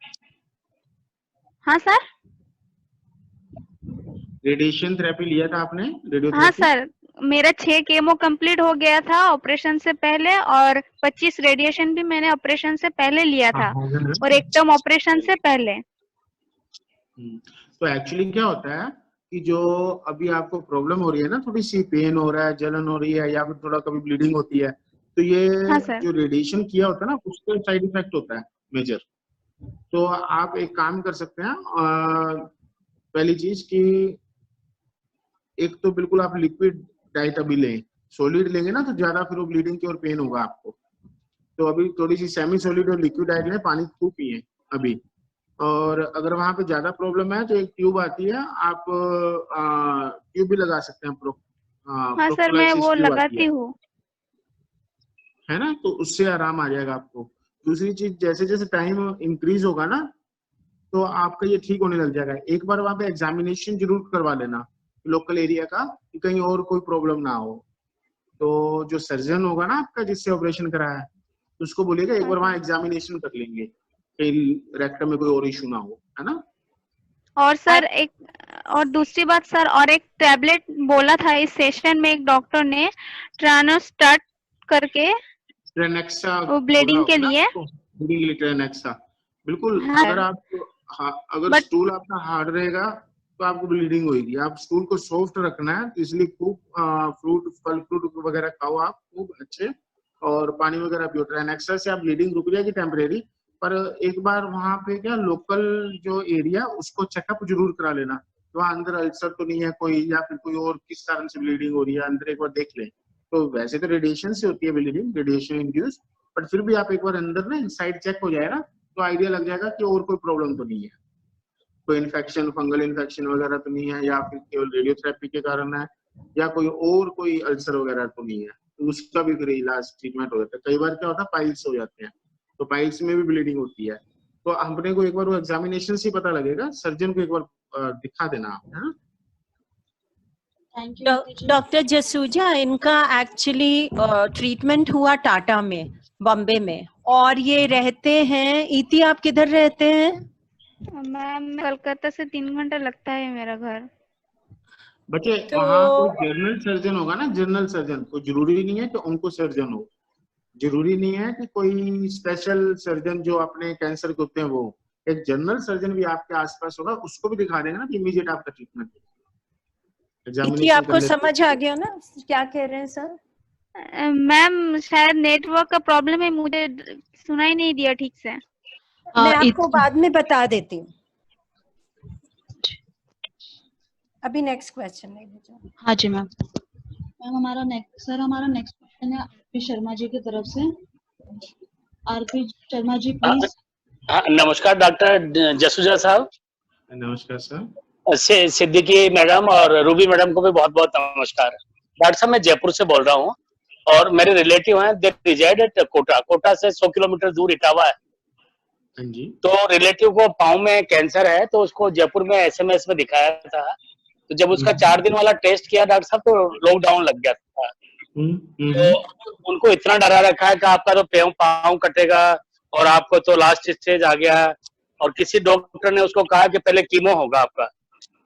हाँ सर. रेडिएशन थेरेपी लिया था आपने? रेडियोथेरेपी. हाँ सर, मेरा 6 केमो कंप्लीट हो गया था ऑपरेशन से पहले और 25 रेडिएशन भी मैंने ऑपरेशन से पहले लिया था और रेक्टम ऑपरेशन से पहले. तो एक्चुअली क्या होता है कि जो अभी आपको प्रॉब्लम हो रही है ना, थोड़ी सी पेन हो रहा है, जलन हो रही है या फिर थोड़ा कभी ब्लीडिंग होती है, तो ये जो रेडिएशन किया होता है ना उसका साइड इफेक्ट होता है मेजर. तो आप एक काम कर सकते हैं. पहली चीज कि एक तो बिल्कुल आप लिक्विड डाइट अभी लें. सॉलिड लेंगे ना तो ज्यादा फिर वो ब्लीडिंग की और पेन होगा आपको. तो अभी थोड़ी सी सेमी सॉलिड और लिक्विड डाइट लें. पानी खूब पिए अभी. और अगर वहां पे ज्यादा प्रॉब्लम है तो एक ट्यूब आती है, आप ट्यूब भी लगा सकते हैं. हाँ सर, मैं वो लगाती हूँ, है ना, तो उससे आराम आ जाएगा आपको. दूसरी चीज, जैसे जैसे टाइम इंक्रीज होगा ना तो आपका ये ठीक होने लग जाएगा. एक बार वहां पे एग्जामिनेशन जरूर करवा लेना लोकल एरिया का, कि कहीं और कोई प्रॉब्लम ना हो. तो जो सर्जन होगा ना आपका जिससे ऑपरेशन कराया है, उसको बोलिएगा एक बार वहां एग्जामिनेशन कर लेंगे, कहीं रेक्टम में कोई और इशू ना हो, है ना. और सर एक और दूसरी बात सर, और एक टैबलेट बोला था इस सेशन में एक डॉक्टर ने, ट्रानोस्टाट करके, ट्रेनेक्सा वो ब्लीडिंग के लिए। ब्लीडिंग के लिए ट्रेनेक्सा, बिल्कुल। हाँ, अगर आप अगर स्टूल आपका हार्ड रहेगा तो आपको ब्लीडिंग होगी। आप स्टूल को सॉफ्ट रखना है, तो इसलिए खूब फल फ्रूट वगैरह खाओ आप खूब अच्छे, और पानी वगैरह पियो। ट्रेनेक्सा से आप ब्लीडिंग रुक जाएगी टेम्परेरी, पर एक बार वहां पे क्या लोकल जो एरिया उसको चेकअप जरूर करा लेना, वहाँ अंदर अल्सर तो नहीं है कोई, या फिर कोई और किस कारण से ब्लीडिंग हो रही है, अंदर एक बार देख लें। तो वैसे तो रेडिएशन से होती है ब्लीडिंग, रेडिएशन इंड्यूस, बट फिर भी आप एक बार अंदर ना इनसाइड चेक हो जाए ना, तो आइडिया लग जाएगा कि और कोई प्रॉब्लम तो नहीं है, कोई इन्फेक्शन, फंगल इन्फेक्शन वगैरह तो नहीं है, या फिर केवल रेडियोथेरेपी के कारण है, या कोई अल्सर वगैरह तो नहीं है। तो उसका भी फिर इलाज ट्रीटमेंट हो जाता है। कई बार क्या होता है पाइल्स हो जाते हैं, तो पाइल्स में भी ब्लीडिंग होती है, तो अपने को एक बार वो एग्जामिनेशन से पता लगेगा, सर्जन को एक बार दिखा देना आप, है ना। डॉक्टर जसूजा, इनका एक्चुअली ट्रीटमेंट हुआ टाटा में, बॉम्बे में, और ये रहते हैं, इति आप किधर रहते हैं? मैम कोलकाता से 3 घंटा लगता है मेरा घर। बच्चे तो वहाँ कोई जनरल सर्जन होगा ना, जनरल सर्जन, कोई जरूरी नहीं है कि उनको सर्जन हो, जरूरी नहीं है कि कोई स्पेशल सर्जन जो अपने कैंसर के होते हैं वो, एक जनरल सर्जन भी आपके आसपास होगा, उसको भी दिखा देगा ना, कि इमीडिएट आपका ट्रीटमेंट इति आपको समझ आ गया ना क्या कह रहे हैं सर? मैम शायद नेटवर्क का प्रॉब्लम है, मुझे सुनाई नहीं दिया ठीक से। मैं आपको बाद में बता देती हूँ। अभी नेक्स्ट क्वेश्चन है। हाँ जी मैम। मैम हमारा नेक्स्ट क्वेश्चन है आरपी शर्मा जी की तरफ से। RP Sharma ji please. नमस्कार डॉक्टर जसूजा साहब। नमस्कार सर। सिद्दीकी मैडम और रूबी मैडम को भी बहुत बहुत नमस्कार। डॉक्टर साहब मैं जयपुर से बोल रहा हूँ, और मेरे रिलेटिव हैं, दे रिजाइड एट कोटा से 100 किलोमीटर दूर इटावा है। जी। तो रिलेटिव को पाँव में कैंसर है, तो उसको जयपुर में SMS में दिखाया था, तो जब उसका 4 दिन वाला टेस्ट किया डॉक्टर साहब, तो लॉकडाउन लग गया था। तो उनको इतना डरा रखा है कि आपका तो पाँव कटेगा और आपको तो लास्ट स्टेज आ गया, और किसी डॉक्टर ने उसको कहा कि पहले कीमो होगा आपका।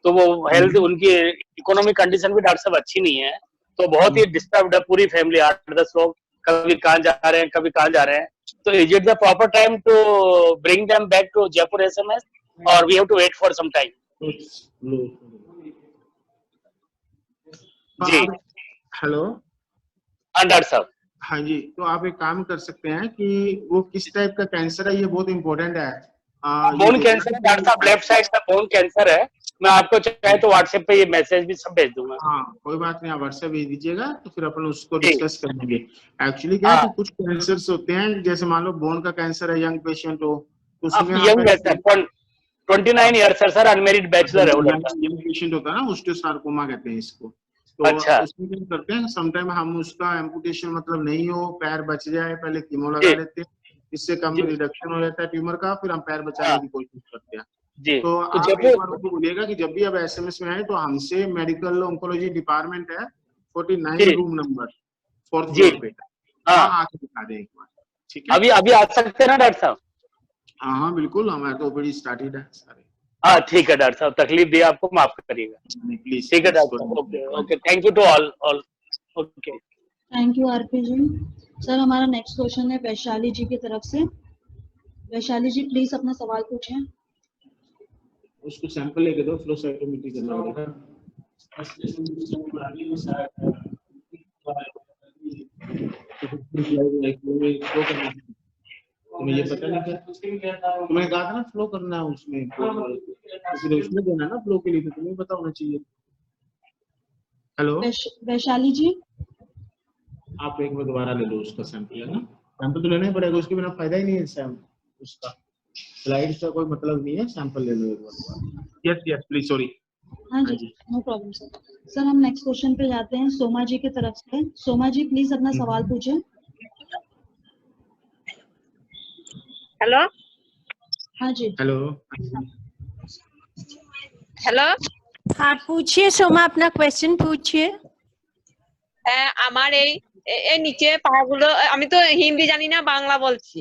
तो वो हेल्थ, उनकी इकोनॉमिक कंडीशन भी डॉक्टर साहब अच्छी नहीं है, तो बहुत ही डिस्टर्ब्ड है पूरी फैमिली, 8-10 लोग, कभी कहाँ जा रहे हैं, कभी कहाँ जा रहे हैं। तो is it the proper time to bring them back to Jaipur SMS, और we have to wait for some time? जी हेलो। हाँ डॉक्टर साहब। हाँ जी, तो आप एक काम कर सकते हैं कि वो किस टाइप का कैंसर है, ये बहुत इंपॉर्टेंट है। बोन कैंसर है डॉक्टर साहब, लेफ्ट साइड का बोन कैंसर है। मैं आपको चाहे तो व्हाट्सएप पे ये मैसेज भी सब भेज दूंगा। हाँ कोई बात नहीं, आप व्हाट्सएप भेज दीजिएगा, तो फिर अपन उसको डिस्कस करेंगे। एक्चुअली क्या है कि कुछ कैंसर्स होते हैं, जैसे मान लो बोन का कैंसर है, यंग पेशेंट हो तो उसमें यंग है sir, 29 years sir, unmarried bachelor है वो लड़का। यंग पेशेंट होता है ना, ऑस्टियोसार्कोमा कहते हैं इसको। तो अच्छा। उसमें क्या करते हैं, समटाइम हम उसका एम्पुटेशन मतलब नहीं हो, पैर बच जाए, पहले कीमो लगा लेते हैं, इससे कम रिडक्शन हो जाता है ट्यूमर का, फिर हम पैर बचाने की कोशिश करते हैं। तो आप एक बार उनको बोलिएगा कि जब भी अब SMS में आए तो हमसे, मेडिकल ऑन्कोलॉजी डिपार्टमेंट है 49 रूम नंबर 4th फ्लोर पे, आके दिखा दें एक बार, ठीक है? अभी आ सकते हैं ना डॉक्टर साहब? हाँ बिल्कुल, हमारे तो ओपीडी स्टार्टेड है सारे। हाँ ठीक है डॉक्टर साहब, तकलीफ दी आपको, माफ करिएगा प्लीज। ठीक है डॉक्टर साहब, okay, thank you to all. Okay, thank you RP ji. Sir हमारा नेक्स्ट क्वेश्चन है वैशाली जी की तरफ से। वैशाली जी प्लीज अपना सवाल पूछें। उसको सैंपल लेके दो, फ्लो साइटोमेट्री करना होगा। तुम्हें ये पता नहीं क्या, तुम्हें कहा था ना फ्लो करना है उसमें, फिर उसमें देना ना फ्लो के लिए, तो तुम्हें पता होना चाहिए। हेलो वैशाली जी, आप एक बार दोबारा ले लो उसका सैंपल, है ना? सैंपल तो लेना ही पड़ेगा, उसके बिना फायदा ही नहीं है सैंपल उसका, स्लाइड्स का कोई मतलब नहीं है, सैंपल ले लो एक बार। Yes please, sorry. हाँ जी, नो प्रॉब्लम सर। सर हम नेक्स्ट क्वेश्चन पे जाते हैं सोमा जी की तरफ से। सोमा जी प्लीज अपना सवाल पूछें। हेलो। हाँ जी। हेलो। हेलो। हाँ पूछिए सोमा, अपना क्वेश्चन पूछिए। আমার এই নিচে পাগুলো, আমি তো হিন্দি জানি না, বাংলা বলছি।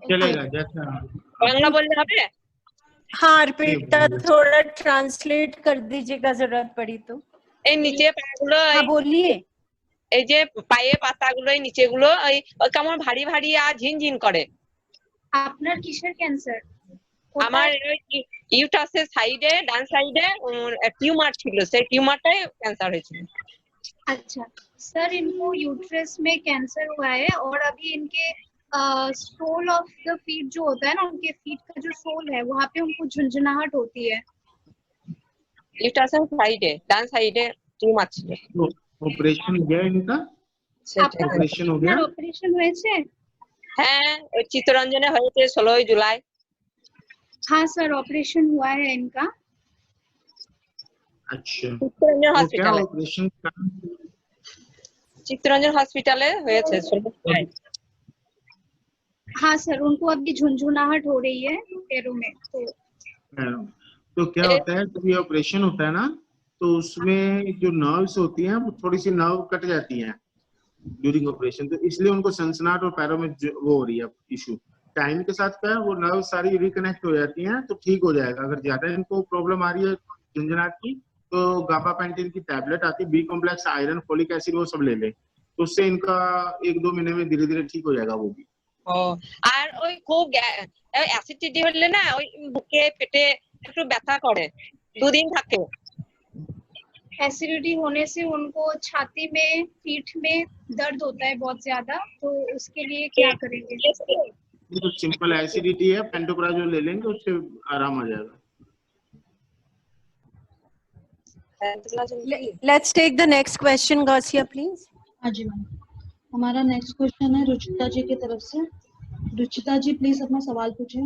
चलेगा जैसा বাংলা বললে হবে? हाँ अर्पिता थोड़ा ट्रांसलेट कर दीजिएगा जरूरत पड़ी तो। এই নিচে পাগুলো हाँ बोलिए। এই যে পায়ে পাতাগুলো এই নিচেগুলো ওই কেমন ভারী ভারী আর ঝিনঝিন করে। আপনার কিসের ক্যান্সার? আমার ইউটাসের সাইডে ডান সাইডে টিউমার ছিল, সেই টিউমারটাই ক্যান্সার হয়েছিল। अच्छा सर, इनको यूट्रस में कैंसर हुआ है और अभी इनके सोल ऑफ द फीट जो होता है ना, उनके फीट का जो सोल है वहाँ पे उनको झुंझुनाहट होती है। ইউটাসের সাইডে ডান সাইডে টিউমার ছিল। ऑपरेशन हो गया इनका? ऑपरेशन हो गया? ऑपरेशन হয়েছে? হ্যাঁ ওই চিত্তরঞ্জনে হয়েছে 16 जुलाई। हाँ सर ऑपरेशन हुआ है इनका। अच्छा চিত্তরঞ্জন तो क्या হসপিটালে ऑपरेशन का? চিত্তরঞ্জন হসপিটালে হয়েছে 16 जुलाई। हाँ सर उनको अभी झुंझुनाहट हो रही है पैरों में। तो क्या होता है जब ये ऑपरेशन होता है ना, तो उसमें जो नर्व्स होती हैं वो थोड़ी सी नर्व कट जाती हैं ड्यूरिंग ऑपरेशन, तो इसलिए उनको सनसनाहट और पैरों में वो हो रही है इशू। टाइम के साथ क्या है वो नर्व सारी रिकनेक्ट हो जाती हैं तो ठीक हो जाएगा। अगर ज्यादा इनको प्रॉब्लम आ रही है झंझनाहट की तो गाबापेंटिन की टैबलेट आती है, B complex, iron, folic acid, वो सब ले लें तो उससे इनका 1-2 महीने में धीरे धीरे ठीक हो जाएगा वो भी। আর ওই খুব অ্যাসিডিটি হলে না ওই বুকে পেটে একটু ব্যথা করে, 2 दिन থাকে। एसिडिटी होने से उनको छाती में पीठ में दर्द होता है बहुत ज्यादा, तो उसके लिए क्या करेंगे? ये तो सिंपल एसिडिटी है, पेंटोप्राजोल ले लेंगे उससे आराम आ जाएगा। Let's take the next question, Gausia, please. हाँ जी मैम, हमारा नेक्स्ट क्वेश्चन है रुचिता जी की तरफ से। रुचिता जी प्लीज अपना सवाल पूछिए।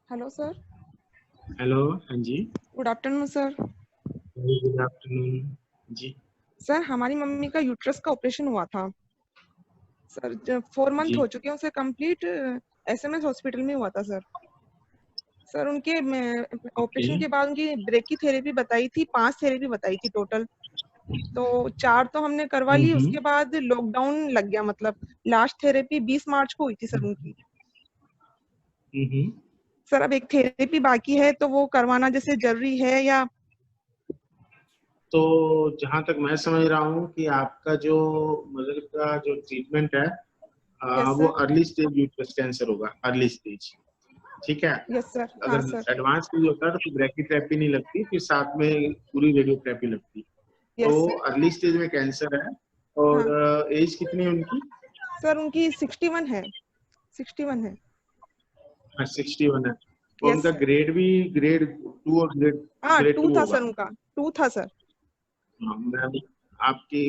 Hello sir. हेलो, हाँ जी। Good afternoon sir. Good afternoon जी। सर हमारी मम्मी का यूट्रस का ऑपरेशन हुआ था सर, 4 मंथ हो चुके हैं उसे कंप्लीट, एसएमएस हॉस्पिटल में हुआ था सर। सर उनके ऑपरेशन के बाद उनकी ब्रेकी थेरेपी बताई थी, 5 थेरेपी बताई थी टोटल, तो 4 तो हमने करवा ली। उसके बाद लॉकडाउन लग गया, मतलब लास्ट थेरेपी 20 मार्च को हुई थी सर उनकी। सर अब एक थेरेपी बाकी है तो वो करवाना जैसे जरूरी है या? तो जहां तक मैं समझ रहा हूँ कि आपका जो मदर का जो ट्रीटमेंट है वो अर्ली स्टेज यूट्रस कैंसर होगा, अर्ली स्टेज, ठीक है। Yes sir. अगर एडवांस स्टेज होता है तो ब्रैकीथेरेपी नहीं लगती, फिर साथ में पूरी रेडियोथेरेपी लगती। तो अर्ली स्टेज में कैंसर है। और एज कितनी है उनकी? सर उनकी 61 है, 61 है। हाँ 61 है। तो उनका ग्रेड भी ग्रेड 2 और ग्रेड 2 था सर, उनका 2 था सर। मैम आपकी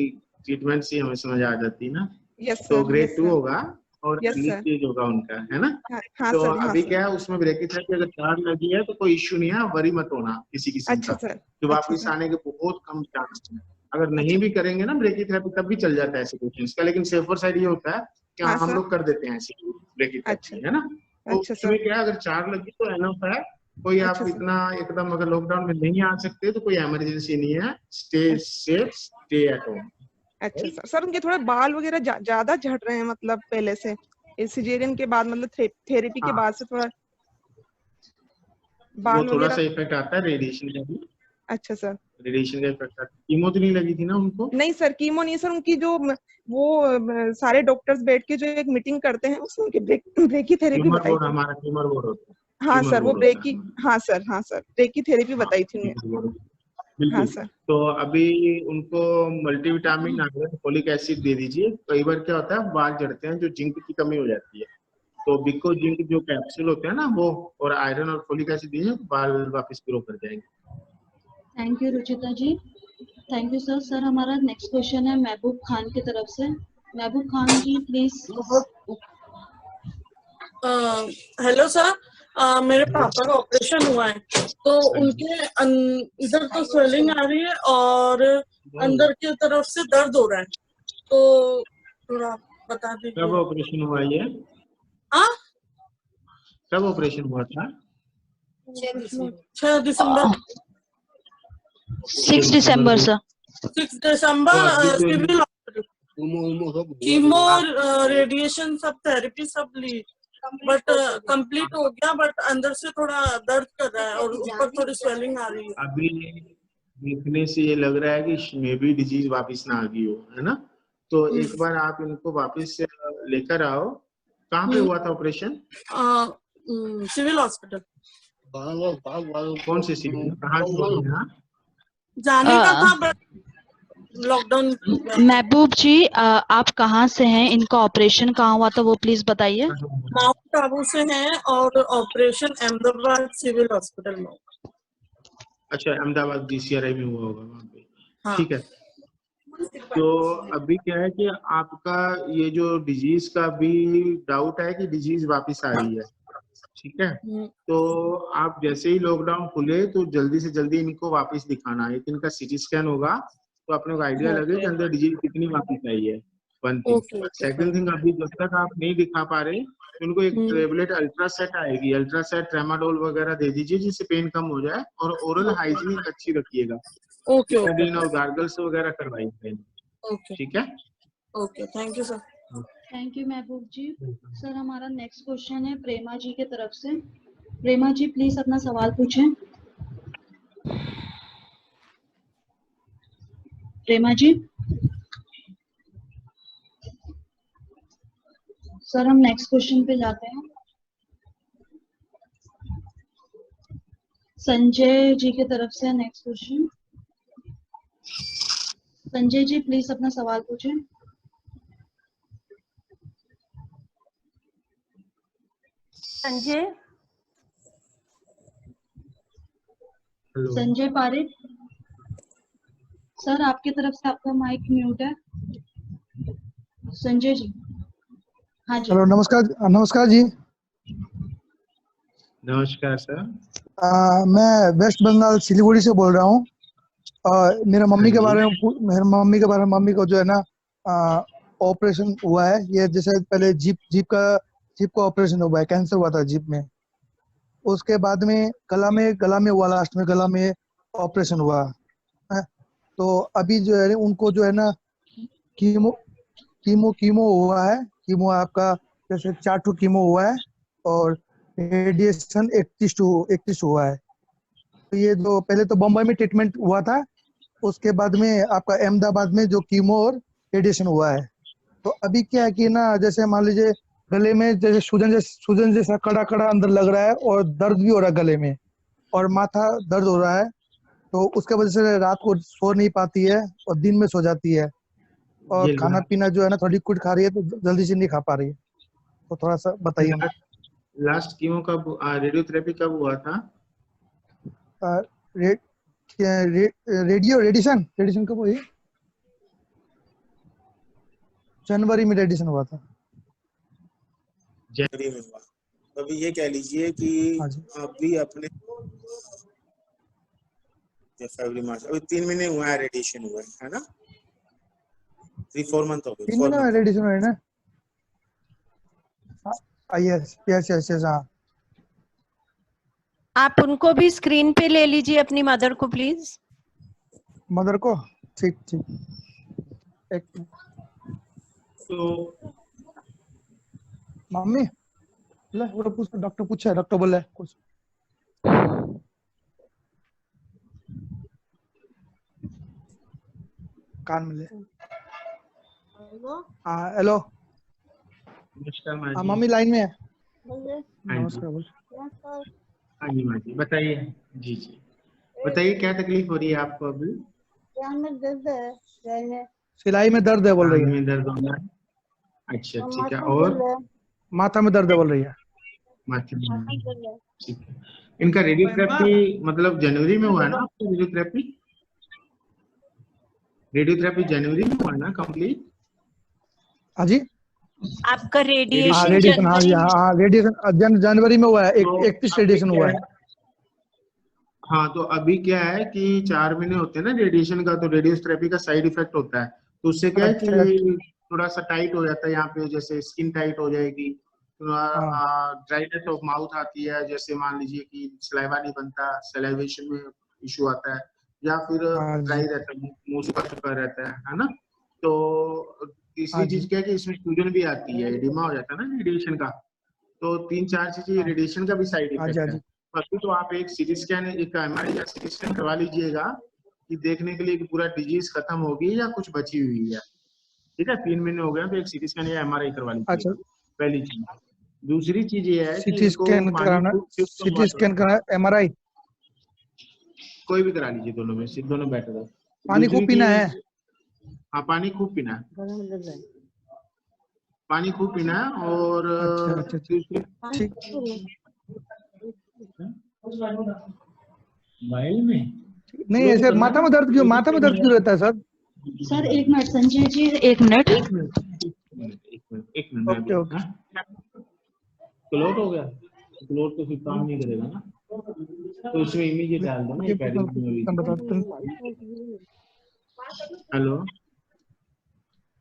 ट्रीटमेंट से हमें समझ आ जाती है ना। यस तो सर, ग्रेड 2 होगा और अर्ली स्टेज होगा उनका, है ना। हाँ तो सर, अभी क्या है उसमें ब्रैकीथेरेपी अगर 4 लगी है तो कोई इश्यू नहीं है, वरी मत होना किसी किस्म अच्छा का। सर, तो वापस आने के बहुत कम चांस है। अगर नहीं भी करेंगे ना ब्रैकीथेरेपी तब भी चल जाता है ऐसे पेशेंट्स का, लेकिन सेफर साइड ये होता है कि हम लोग कर देते हैं ऐसे ब्रैकीथेरेपी, है ना। तो उसमें क्या है अगर 4 लगी तो एनफ है, कोई आप इतना एकदम अगर लॉकडाउन में नहीं आ सकते तो कोई इमरजेंसी नहीं है, stay safe, stay at home. अच्छा सर। सर उनके थोड़े बाल वगैरह ज्यादा झड़ रहे हैं, मतलब पहले से सिजेरियन के बाद, मतलब थेरेपी के बाद से थोड़ा बाल वगैरह थोड़ा सा इफेक्ट आता है रेडिएशन का भी। अच्छा सर। रेडिएशन का इफेक्ट आता है। कीमो तो नहीं लगी थी ना उनको? नहीं सर कीमो नहीं सर, उनकी जो वो सारे डॉक्टर्स बैठ के जो एक मीटिंग करते हैं उसमें उनकी ब्रेकी थेरेपी बताई थी। हमारा ट्यूमर बोर्ड होता है। हाँ सर वो ब्रेकी, हाँ सर ब्रेकी थेरेपी बताई थी उन्हें। हाँ सर। तो अभी उनको मल्टीविटामिन, आयरन, फोलिक एसिड दे दीजिए। कई बार क्या होता है बाल झड़ते हैं, जो जिंक की कमी हो जाती है, तो बिको जिंक जो कैप्सूल होते हैं ना वो, और आयरन और फोलिक एसिड दीजिए, बाल वापस ग्रो कर जाएंगे। Thank you Ruchita ji, thank you sir. Sir हमारा नेक्स्ट क्वेश्चन है महबूब खान की तरफ से। Mehboob Khan ji please. Hello sir, मेरे पापा का ऑपरेशन हुआ है तो उनके इधर तो स्वेलिंग आ रही है और अंदर की तरफ से दर्द हो रहा है, तो थोड़ा बता दीजिए। कब ऑपरेशन हुआ ये? कब ऑपरेशन हुआ था? 6 दिसंबर। 6 दिसंबर सर। 6 दिसंबर। कीमो, रेडिएशन सब थेरेपी सब ली, बट कंप्लीट हो गया, बट अंदर से थोड़ा दर्द कर रहा है और ऊपर थोड़ी स्वेलिंग आ रही है। अभी देखने से ये लग रहा है कि मे बी डिजीज वापस ना आ गई हो, है ना? तो एक बार आप इनको वापस लेकर आओ। कहाँ पे हुआ था ऑपरेशन? Civil hospital. कौन से सिविल? कहाँ जाने का था बट लॉकडाउन। महबूब जी, आप कहाँ से हैं? इनका ऑपरेशन कहाँ हुआ था वो प्लीज बताइए। माउंट आबू से हैं और ऑपरेशन अहमदाबाद सिविल हॉस्पिटल में। अच्छा, अहमदाबाद DCRI में हुआ होगा वहाँ पे। हाँ। ठीक है। तो अभी क्या है कि आपका ये जो डिजीज का भी डाउट है कि डिजीज वापस आ रही है, ठीक है? तो आप जैसे ही लॉकडाउन खुले तो जल्दी से जल्दी इनको वापस दिखाना। एक इनका CT स्कैन होगा तो अपने को आइडिया लगे कि अंदर डिजीज कितनी वापस आई है। One thing. सेकंड थिंग, अभी जब तक आप नहीं दिखा पा रहे तो उनको एक टेबलेट अल्ट्रासेट आएगी, अल्ट्रासेट ट्रेमाडोल वगैरह दे दीजिए जिससे पेन कम हो जाए, और ओरल हाइजीन अच्छी रखिएगा। और गार्गल्स वगैरह करवाइए। ठीक है? Okay, thank you sir. Thank you Mehboob ji. Sir हमारा नेक्स्ट क्वेश्चन है प्रेमा जी के तरफ से। प्रेमा जी प्लीज अपना सवाल पूछें। प्रेमा जी। सर हम नेक्स्ट क्वेश्चन पे जाते हैं। संजय जी के तरफ से next question. Sanjay ji please अपना सवाल पूछें। संजय। संजय पारिक सर, आपकी तरफ से आपका माइक म्यूट है। संजय जी। हाँ जी। हेलो, नमस्कार। नमस्कार जी। नमस्कार सर। मैं वेस्ट बंगाल सिलीगुड़ी से बोल रहा हूँ। मेरे मम्मी के बारे में मम्मी को जो है ना ऑपरेशन हुआ है। ये जैसे पहले जीप का ऑपरेशन हुआ है, कैंसर हुआ था जीप में। उसके बाद में गला में हुआ, लास्ट में गला में ऑपरेशन हुआ है। तो अभी जो है उनको जो है ना कीमो हुआ है। कीमो आपका जैसे 4 ठो कीमो हुआ है और रेडिएशन 31 हुआ है। तो ये जो पहले तो बम्बई में ट्रीटमेंट हुआ था, उसके बाद में आपका अहमदाबाद में जो कीमो और रेडिएशन हुआ है। तो अभी क्या है कि ना जैसे मान लीजिए गले में जैसे सूजन जैसा कड़ा अंदर लग रहा है और दर्द भी हो रहा है गले में, और माथा दर्द हो रहा है। तो उसके वजह से रात को सो नहीं पाती है और दिन में सो जाती है, और खाना पीना जो है ना थोड़ी कुछ खा रही है तो जल्दी से नहीं खा पा रही है। तो थोड़ा सा बताइए। लास्ट कीमो कब, रेडियोथेरेपी कब हुआ था? रेडिएशन कब हुई? जनवरी में रेडिएशन हुआ था। जनवरी में हुआ। तो अभी ये कह लीजिए कि अभी अपने फरवरी मार्च, अभी 3 महीने हुआ है रेडिएशन हुआ है ना? 3-4 मंथ हो गए। 3 महीने रेडिएशन हुआ है ना? यस। हाँ। आप उनको भी स्क्रीन पे ले लीजिए, अपनी मदर को प्लीज। मदर को? ठीक। एक तो मम्मी ले वो पूछ, डॉक्टर पूछा है, डॉक्टर बोला है कुछ। कान में ले। हाँ हेलो। नमस्कार माँ जी। मम्मी लाइन में है। नमस्कार। हाँ जी माँ जी, बताइए। जी बताइए क्या तकलीफ हो रही है आपको अभी? दर्द है। सिलाई में दर्द है बोल रही है। में दर्द हो रहा है। अच्छा ठीक है। और माथा में दर्द है बोल रही है। माथा में। ठीक है। इनका रेडियोथेरेपी मतलब जनवरी में हुआ है ना आपको? रेडियोथेरेपी जनवरी में हुआ है ना कंप्लीट? हाँ जी। आपका रेडिएशन रेडिएशन जनवरी में हुआ है। 31 रेडिएशन हुआ है। हाँ, तो अभी क्या है कि 4 महीने होते हैं ना रेडिएशन का, तो रेडियोथेरेपी का साइड इफेक्ट होता है। तो उससे क्या है कि थोड़ा सा टाइट हो जाता है यहाँ पे, जैसे स्किन टाइट हो जाएगी, ड्राइनेस ऑफ माउथ आती है, जैसे मान लीजिए कि सलाइवा नहीं बनता, सलाइवेशन में इशू आता है, या फिर ड्राई रहता है, मुंह सूखा रहता है ना? तो तीसरी चीज क्या है कि इसमें सूजन भी आती है, एडिमा हो जाता है ना रेडिएशन का। तो 3-4 चीजें रेडिएशन का भी साइड इफेक्ट है। अभी तो आप एक सीटी स्कैन, एक एमआरआई या सीटी स्कैन करवा लीजिएगा कि देखने के लिए कि पूरा डिजीज खत्म हो गई या कुछ बची हुई है। ठीक है, 3 महीने हो गए तो एक सीटी स्कैन या एमआरआई करवा लीजिएगा। पहली चीज। दूसरी चीज ये है सीटी स्कैन कराना, सीटी स्कैन कराना, एमआरआई कोई भी करा लीजिए, दोनों में से दोनों बेटर है। पानी खूब पीना है। हाँ, पानी खूब पीना है, पानी खूब पीना है। और ठीक। मोबाइल में नहीं, ऐसे माथा में दर्द क्यों रहता है sir? Sir 1 minute, Sanjay ji 1 minute. एक मिनट। ओके। क्लोट हो गया, क्लोट तो फिर काम नहीं करेगा ना, तो उसमें इमीडिएट डाल दो ना।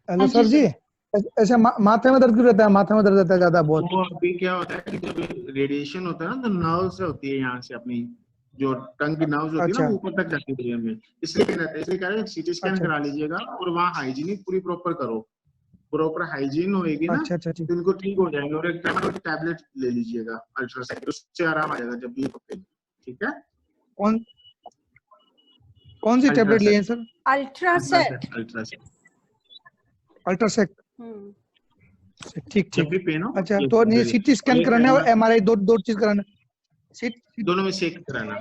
हेलो सर जी, ऐसे माथे में दर्द क्यों रहता है? माथे में दर्द रहता है ज्यादा बहुत। वो अभी क्या होता है कि जब रेडिएशन होता है ना, तो नर्व से होती है, यहाँ से अपनी जो टंग की नर्व्स होती है ना, ऊपर तक जाती है ब्रेन में, इसलिए रहता है। इसलिए कह रहे हैं सीटी स्कैन करा लीजिएगा और वहाँ हाइजीनिक पूरी प्रॉपर करो। प्रॉपर हाइजीन होएगी ना, तो इनको ठीक हो जाएंगे। और एक टैबलेट ले लीजिएगा अल्ट्रासेक, उससे आराम आ जाएगा जब भी होते। ठीक है, कौन सी टैबलेट लिए सर? अल्ट्रासेक। ठीक। जब भी पेन हो। अच्छा, तो नहीं सीटी स्कैन कराना है और एमआरआई, दो चीज कराना। दोनों में से एक कराना,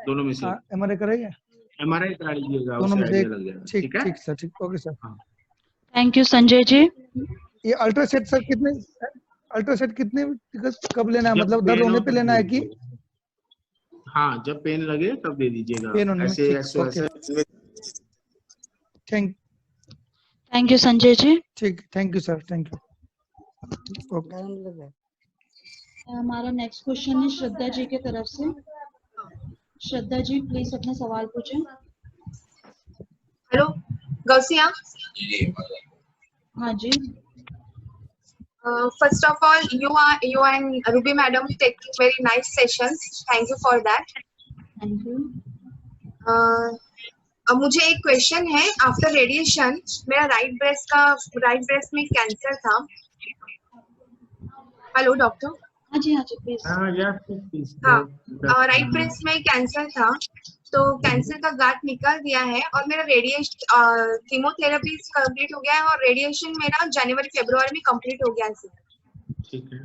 दोनों में से। एमआरआई कराइए, एमआरआई करा लीजिएगा, दोनों में से एक। लग जाएगा। ठीक है सर, ठीक। Okay sir. Thank you Sanjay ji. ये अल्ट्रासेट सर कितने कब लेना है? मतलब दर्द होने पे लेना है कि? हाँ, जब पेन लगे तब दे दीजिएगा। ऐसे थैंक यू संजय जी। ठीक, thank you sir, thank you. हमारा नेक्स्ट क्वेश्चन है श्रद्धा जी की तरफ से। श्रद्धा जी प्लीज अपना सवाल पूछें। हेलो गौसिया। हाँ जी। First of all, you and Ruby madam taking very nice sessions. Thank you for that. Thank you. अब मुझे एक क्वेश्चन है। आफ्टर रेडिएशन मेरा राइट ब्रेस्ट में कैंसर था। Hello doctor. हाँ जी प्लीज। हाँ, राइट ब्रेस्ट में कैंसर था, तो कैंसर का गांठ निकाल दिया है और मेरा रेडिएशन कीमोथेरेपी कंप्लीट हो गया है और रेडिएशन मेरा जनवरी-फरवरी में कंप्लीट हो गया है सर। ठीक है।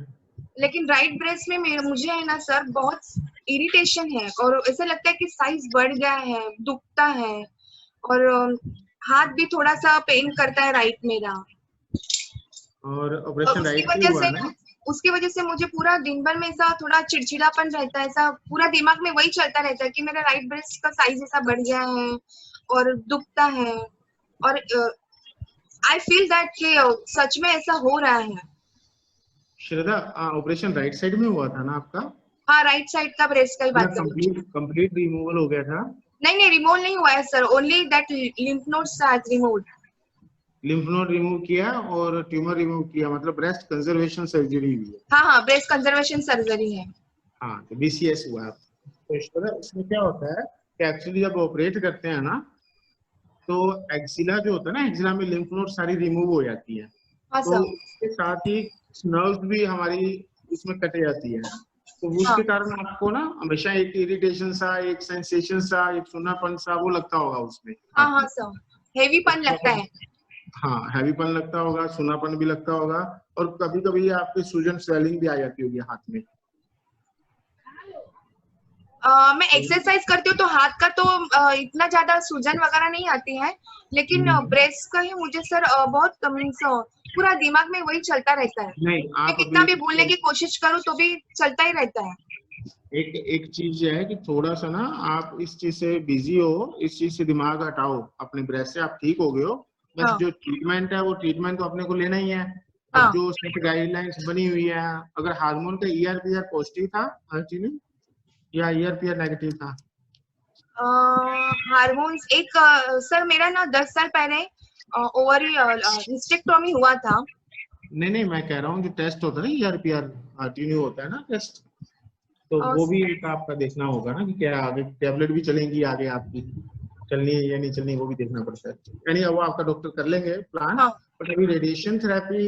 लेकिन राइट ब्रेस्ट में मुझे है ना सर बहुत इरिटेशन है और ऐसा लगता है कि साइज बढ़ गया है, दुखता है और हाथ भी थोड़ा सा पेन करता है राइट मेरा। और ऑपरेशन राइट हुआ है ना? उसकी वजह से मुझे पूरा दिन भर में ऐसा थोड़ा चिड़चिड़ापन रहता है, ऐसा पूरा दिमाग में वही चलता रहता है कि मेरा राइट ब्रेस्ट का साइज ऐसा बढ़ गया है और दुखता है और आई फील दैट कि सच में ऐसा हो रहा है। श्रद्धा, ऑपरेशन राइट साइड में हुआ था ना आपका? हाँ, राइट साइड का ब्रेस्ट का ही बात कर रही हूँ। कंप्लीट रिमूवल हो गया था? नहीं, रिमूव नहीं हुआ है sir, only that lymph nodes has removed. Lymph node remove किया और ट्यूमर रिमूव किया, मतलब ब्रेस्ट कंजर्वेशन सर्जरी हुई है। हाँ, ब्रेस्ट कंजर्वेशन सर्जरी है। हाँ, तो बीसीएस हुआ है। तो इसमें क्या होता है कि एक्चुअली जब ऑपरेट करते हैं ना, तो एक्सिला जो होता है ना, एक्सिला में लिम्फ नोड सारी रिमूव हो जाती है। हाँ, तो इसके साथ ही नर्व्स भी हमारी इसमें कट जाती है, तो उसके कारण आपको ना हमेशा एक इरिटेशन सा, एक सेंसेशन सा, एक सुनापन सा वो लगता होगा उसमें। हाँ सर, हेवीपन लगता है। हाँ, हैवीपन लगता होगा, सुनापन भी लगता होगा और कभी कभी आपके सूजन स्वेलिंग भी आ जाती होगी हाथ में। मैं एक्सरसाइज करती हूँ तो हाथ का तो इतना ज्यादा सूजन वगैरह नहीं आती है, लेकिन ब्रेस्ट का ही मुझे सर बहुत पूरा दिमाग में वही चलता रहता है। नहीं, मैं कितना भी भूलने की कोशिश करूँ तो भी चलता ही रहता है। एक चीज है कि थोड़ा सा ना आप इस चीज से बिजी हो, इस चीज से दिमाग हटाओ अपने ब्रेस्ट से, आप ठीक हो गए हो। बस जो ट्रीटमेंट है वो ट्रीटमेंट तो अपने को लेना ही है। अब जो उसमें गाइडलाइंस बनी हुई है, अगर हार्मोन का ERPR पॉजिटिव था या ERPR नेगेटिव था? हार्मोन्स एक सर मेरा ना 10 साल पहले ओवरी हिस्टेक्टोमी हुआ था। नहीं, मैं कह रहा हूँ जो टेस्ट होता है ना ERPR ट्यूनिंग होता है ना टेस्ट, तो वो भी आपका देखना होगा ना कि क्या आगे टैबलेट भी चलेंगी आगे आपकी। चलनी है या नहीं चलनी वो भी देखना पड़ता है। यानी वो आपका डॉक्टर कर लेंगे प्लान, बट अभी रेडिएशन थेरेपी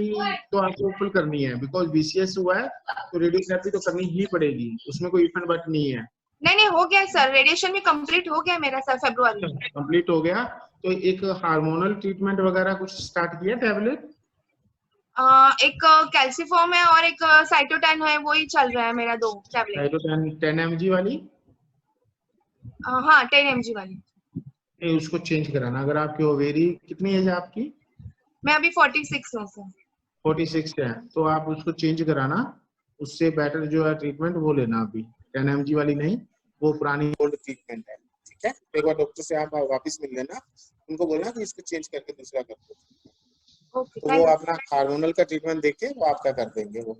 तो आपको फुल करनी है, बिकॉज BCS हुआ है तो रेडियोथेरेपी तो करनी ही पड़ेगी, उसमें कोई इफ एंड बट नहीं है। नहीं हो गया सर, रेडिएशन भी कंप्लीट हो गया मेरा सर फरवरी में। कंप्लीट हो गया तो एक हार्मोनल ट्रीटमेंट वगैरह कुछ स्टार्ट किया टैबलेट? एक कैल्सीफॉर्म है और एक साइटोटैन है, वही चल रहा है मेरा 2 टैबलेट। साइटोटैन 10 mg वाली? हाँ 10 mg वाली। नहीं, उसको चेंज कराना। अगर आपकी ओवेरी, कितनी एज है आपकी? मैं अभी 46 हूँ सर। 46 है तो आप उसको चेंज कराना, उससे बेटर जो है ट्रीटमेंट वो लेना। अभी 10 mg वाली नहीं, वो पुरानी ओल्ड ट्रीटमेंट है, ठीक है? एक बार डॉक्टर से आप वापस मिल लेना, उनको बोलना कि इसको चेंज करके दूसरा कर दो। तो वो अपना हार्मोनल का ट्रीटमेंट देके वो आपका कर देंगे वो।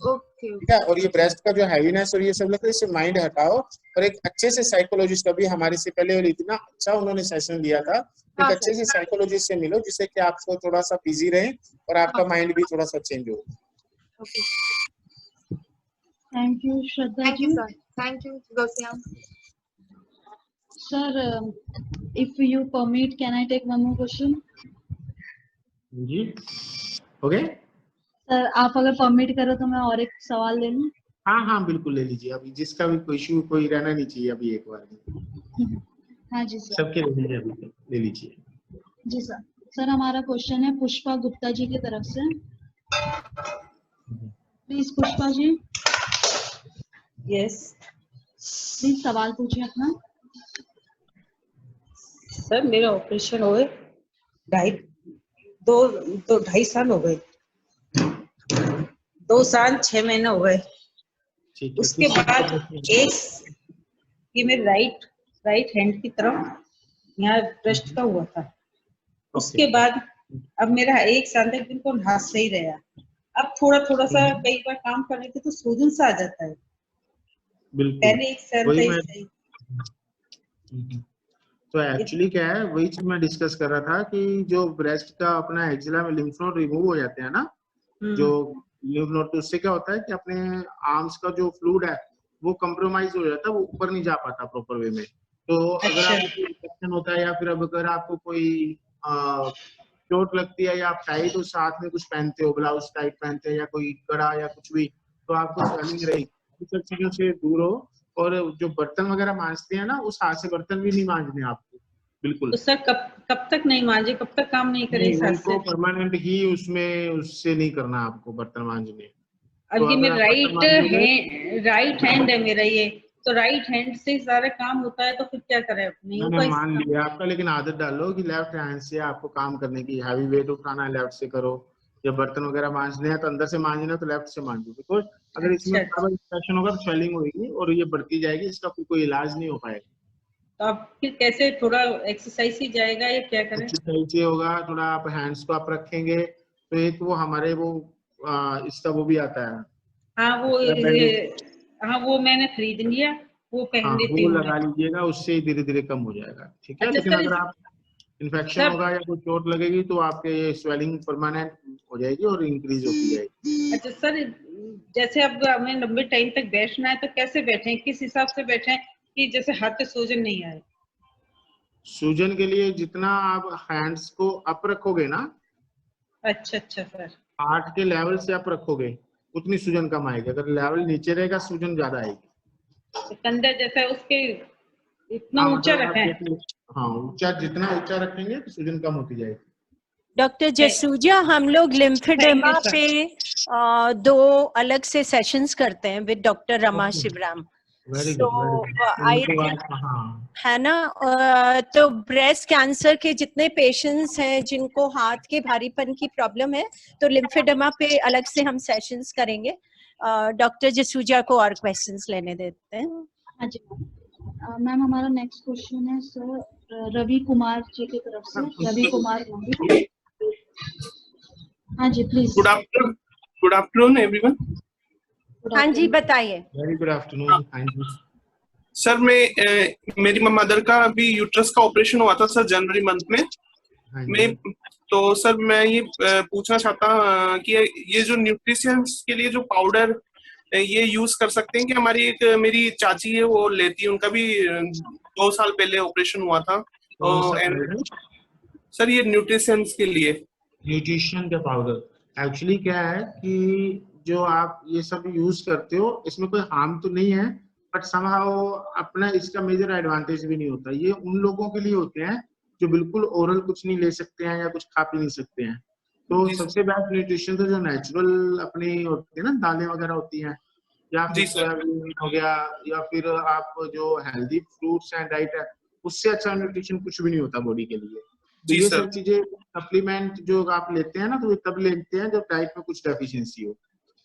ठीक है? और ये ब्रेस्ट का जो हैवीनेस और ये सब लगता है, इससे माइंड हटाओ और एक अच्छे से साइकोलॉजिस्ट का भी हमारे से पहले और इतना अच्छा उन्होंने सेशन दिया था, एक अच्छे से साइकोलॉजिस्ट से मिलो जिससे कि आपको थोड़ा सा बिजी रहे और आपका माइंड भी थोड़ा सा चेंज हो। Thank you Shraddha ji. Thank you गौसियाम sir. If you permit can I take one more question? जी हो गए सर, आप अगर परमिट करो तो मैं और एक सवाल ले लूं? हाँ बिल्कुल ले लीजिए, अभी जिसका भी कोई इशू कोई रहना नहीं चाहिए अभी एक बार में। हाँ जी सर। सबके ले लीजिए, अभी ले लीजिए। जी सर। सर हमारा क्वेश्चन है पुष्पा गुप्ता जी की तरफ से। Please Pushpa ji. Yes please सवाल पूछिए अपना। सर मेरा ऑपरेशन हुए 2.5 साल हो गए, 2 साल 6 महीने हो गए। उसके बाद एक ये मेरे राइट हैंड की तरफ यहाँ ब्रेस्ट का हुआ था। उसके बाद अब मेरा 1 साल तक बिल्कुल हाथ सही रहा। अब थोड़ा सा कई बार काम करने के तो सूजन सा आ जाता है। पहले 1 साल सही। तो एक्चुअली क्या है, वही चीज मैं डिस्कस कर रहा था कि जो ब्रेस्ट का अपना एक्जिला में लिम्फ नोड रिमूव हो जाते हैं ना, जो लिम्फ नोड, तो उससे क्या होता है कि अपने आर्म्स का जो फ्लूइड है वो कंप्रोमाइज हो जाता है, वो ऊपर नहीं जा पाता प्रॉपर वे में। तो अगर आपको इन्फेक्शन होता है या फिर अब अगर आपको कोई चोट लगती है या आप टाइट और साथ में कुछ पहनते हो, ब्लाउज टाइट पहनते हैं या कोई कड़ा या कुछ भी, तो आपको स्वेलिंग रहेगी। सब चीजों से दूर हो। और जो बर्तन वगैरह मांजते हैं ना, उस हाथ से बर्तन भी नहीं मांजने आपको बिल्कुल। तो सर कब तक नहीं मांजे, कब तक काम नहीं करे? उनको परमानेंट ही उससे नहीं करना आपको बर्तन मांजने। अब ये मेरा राइट हैंड है मेरा, ये तो राइट हैंड से सारा काम होता है, तो फिर क्या करें? मैंने मान लिया आपका, लेकिन आदत डालो कि लेफ्ट हैंड से आपको काम करने की, हैवी वेट उठाना है लेफ्ट से करो, या बर्तन वगैरह मांजने हैं तो अंदर से मांजना तो लेफ्ट से मांजो। बिकॉज अगर इसमें इन्फेक्शन होगा तो स्वेलिंग होगी और ये बढ़ती जाएगी, इसका कोई इलाज नहीं हो पाएगा। तो आप फिर कैसे, थोड़ा एक्सरसाइज ही जाएगा या क्या करें? एक्सरसाइज ही होगा, थोड़ा आप हैंड्स को आप रखेंगे तो एक वो हमारे वो इसका वो भी आता है। हाँ वो मैंने खरीद लिया, वो पहन लेती हूँ, वो लगा लीजिएगा, उससे धीरे धीरे कम हो जाएगा। ठीक है? लेकिन अगर आप इन्फेक्शन होगा या कोई चोट लगेगी तो आपके ये स्वेलिंग परमानेंट हो जाएगी और इंक्रीज होती जाएगी। अच्छा सर, जैसे अब हमें लंबे टाइम तक बैठना है तो कैसे बैठे, किस हिसाब से बैठे कि जैसे हाथ पे सूजन नहीं आए? सूजन के लिए जितना आप हैंड्स को अप रखोगे ना, अच्छा सर, हार्ट के लेवल से अप रखोगे उतनी सूजन कम आएगी। अगर लेवल नीचे रहेगा सूजन ज्यादा आएगी। कंधे जैसे उसके इतना ऊंचा रखें? हाँ, ऊंचा, जितना ऊंचा रखेंगे तो सूजन कम होती जाएगी। डॉक्टर जसूजा, हम लोग लिम्फेडेमा पे 2 अलग से सेशंस करते हैं विद डॉक्टर रमा शिवराम। है ना? तो ब्रेस्ट कैंसर के जितने पेशेंट्स हैं जिनको हाथ के भारीपन की प्रॉब्लम है, तो लिम्फेडेमा पे अलग से हम सेशंस करेंगे। डॉक्टर जसूजा को और क्वेश्चंस लेने देते हैं। हाँ जी मैम, हमारा नेक्स्ट क्वेश्चन है सर रवि कुमार जी की तरफ से। रवि कुमार, हाँ जी प्लीज। Good afternoon everyone. हाँ जी बताइए। Very good afternoon. हाँ जी सर, मेरी मदर का अभी यूट्रस का ऑपरेशन हुआ था सर जनवरी मंथ में। तो सर मैं ये पूछना चाहता कि ये जो न्यूट्रिशंस के लिए जो पाउडर ये यूज कर सकते हैं कि हमारी मेरी चाची है वो लेती है, उनका भी 2 साल पहले ऑपरेशन हुआ था, सर ये न्यूट्रिशंस के लिए, न्यूट्रिशन के पाउडर एक्चुअली क्या है कि जो आप ये सब यूज करते हो इसमें कोई हार्म तो नहीं है, बट समहाउ अपना इसका मेजर एडवांटेज भी नहीं होता। ये उन लोगों के लिए होते हैं जो बिल्कुल ओरल कुछ नहीं ले सकते हैं या कुछ खा पी नहीं सकते हैं। तो सबसे बेस्ट न्यूट्रिशन तो जो नेचुरल अपनी होती है ना, दालें वगैरह होती हैं, या फिर सोयाबीन हो गया, या फिर आप जो हेल्दी फ्रूट्स एंड डाइट है, उससे अच्छा न्यूट्रिशन कुछ भी नहीं होता बॉडी के लिए। तो ये सब चीजें सप्लीमेंट जो आप लेते हैं ना, तो तब लेते हैं जब डाइट में कुछ डेफिशिएंसी हो।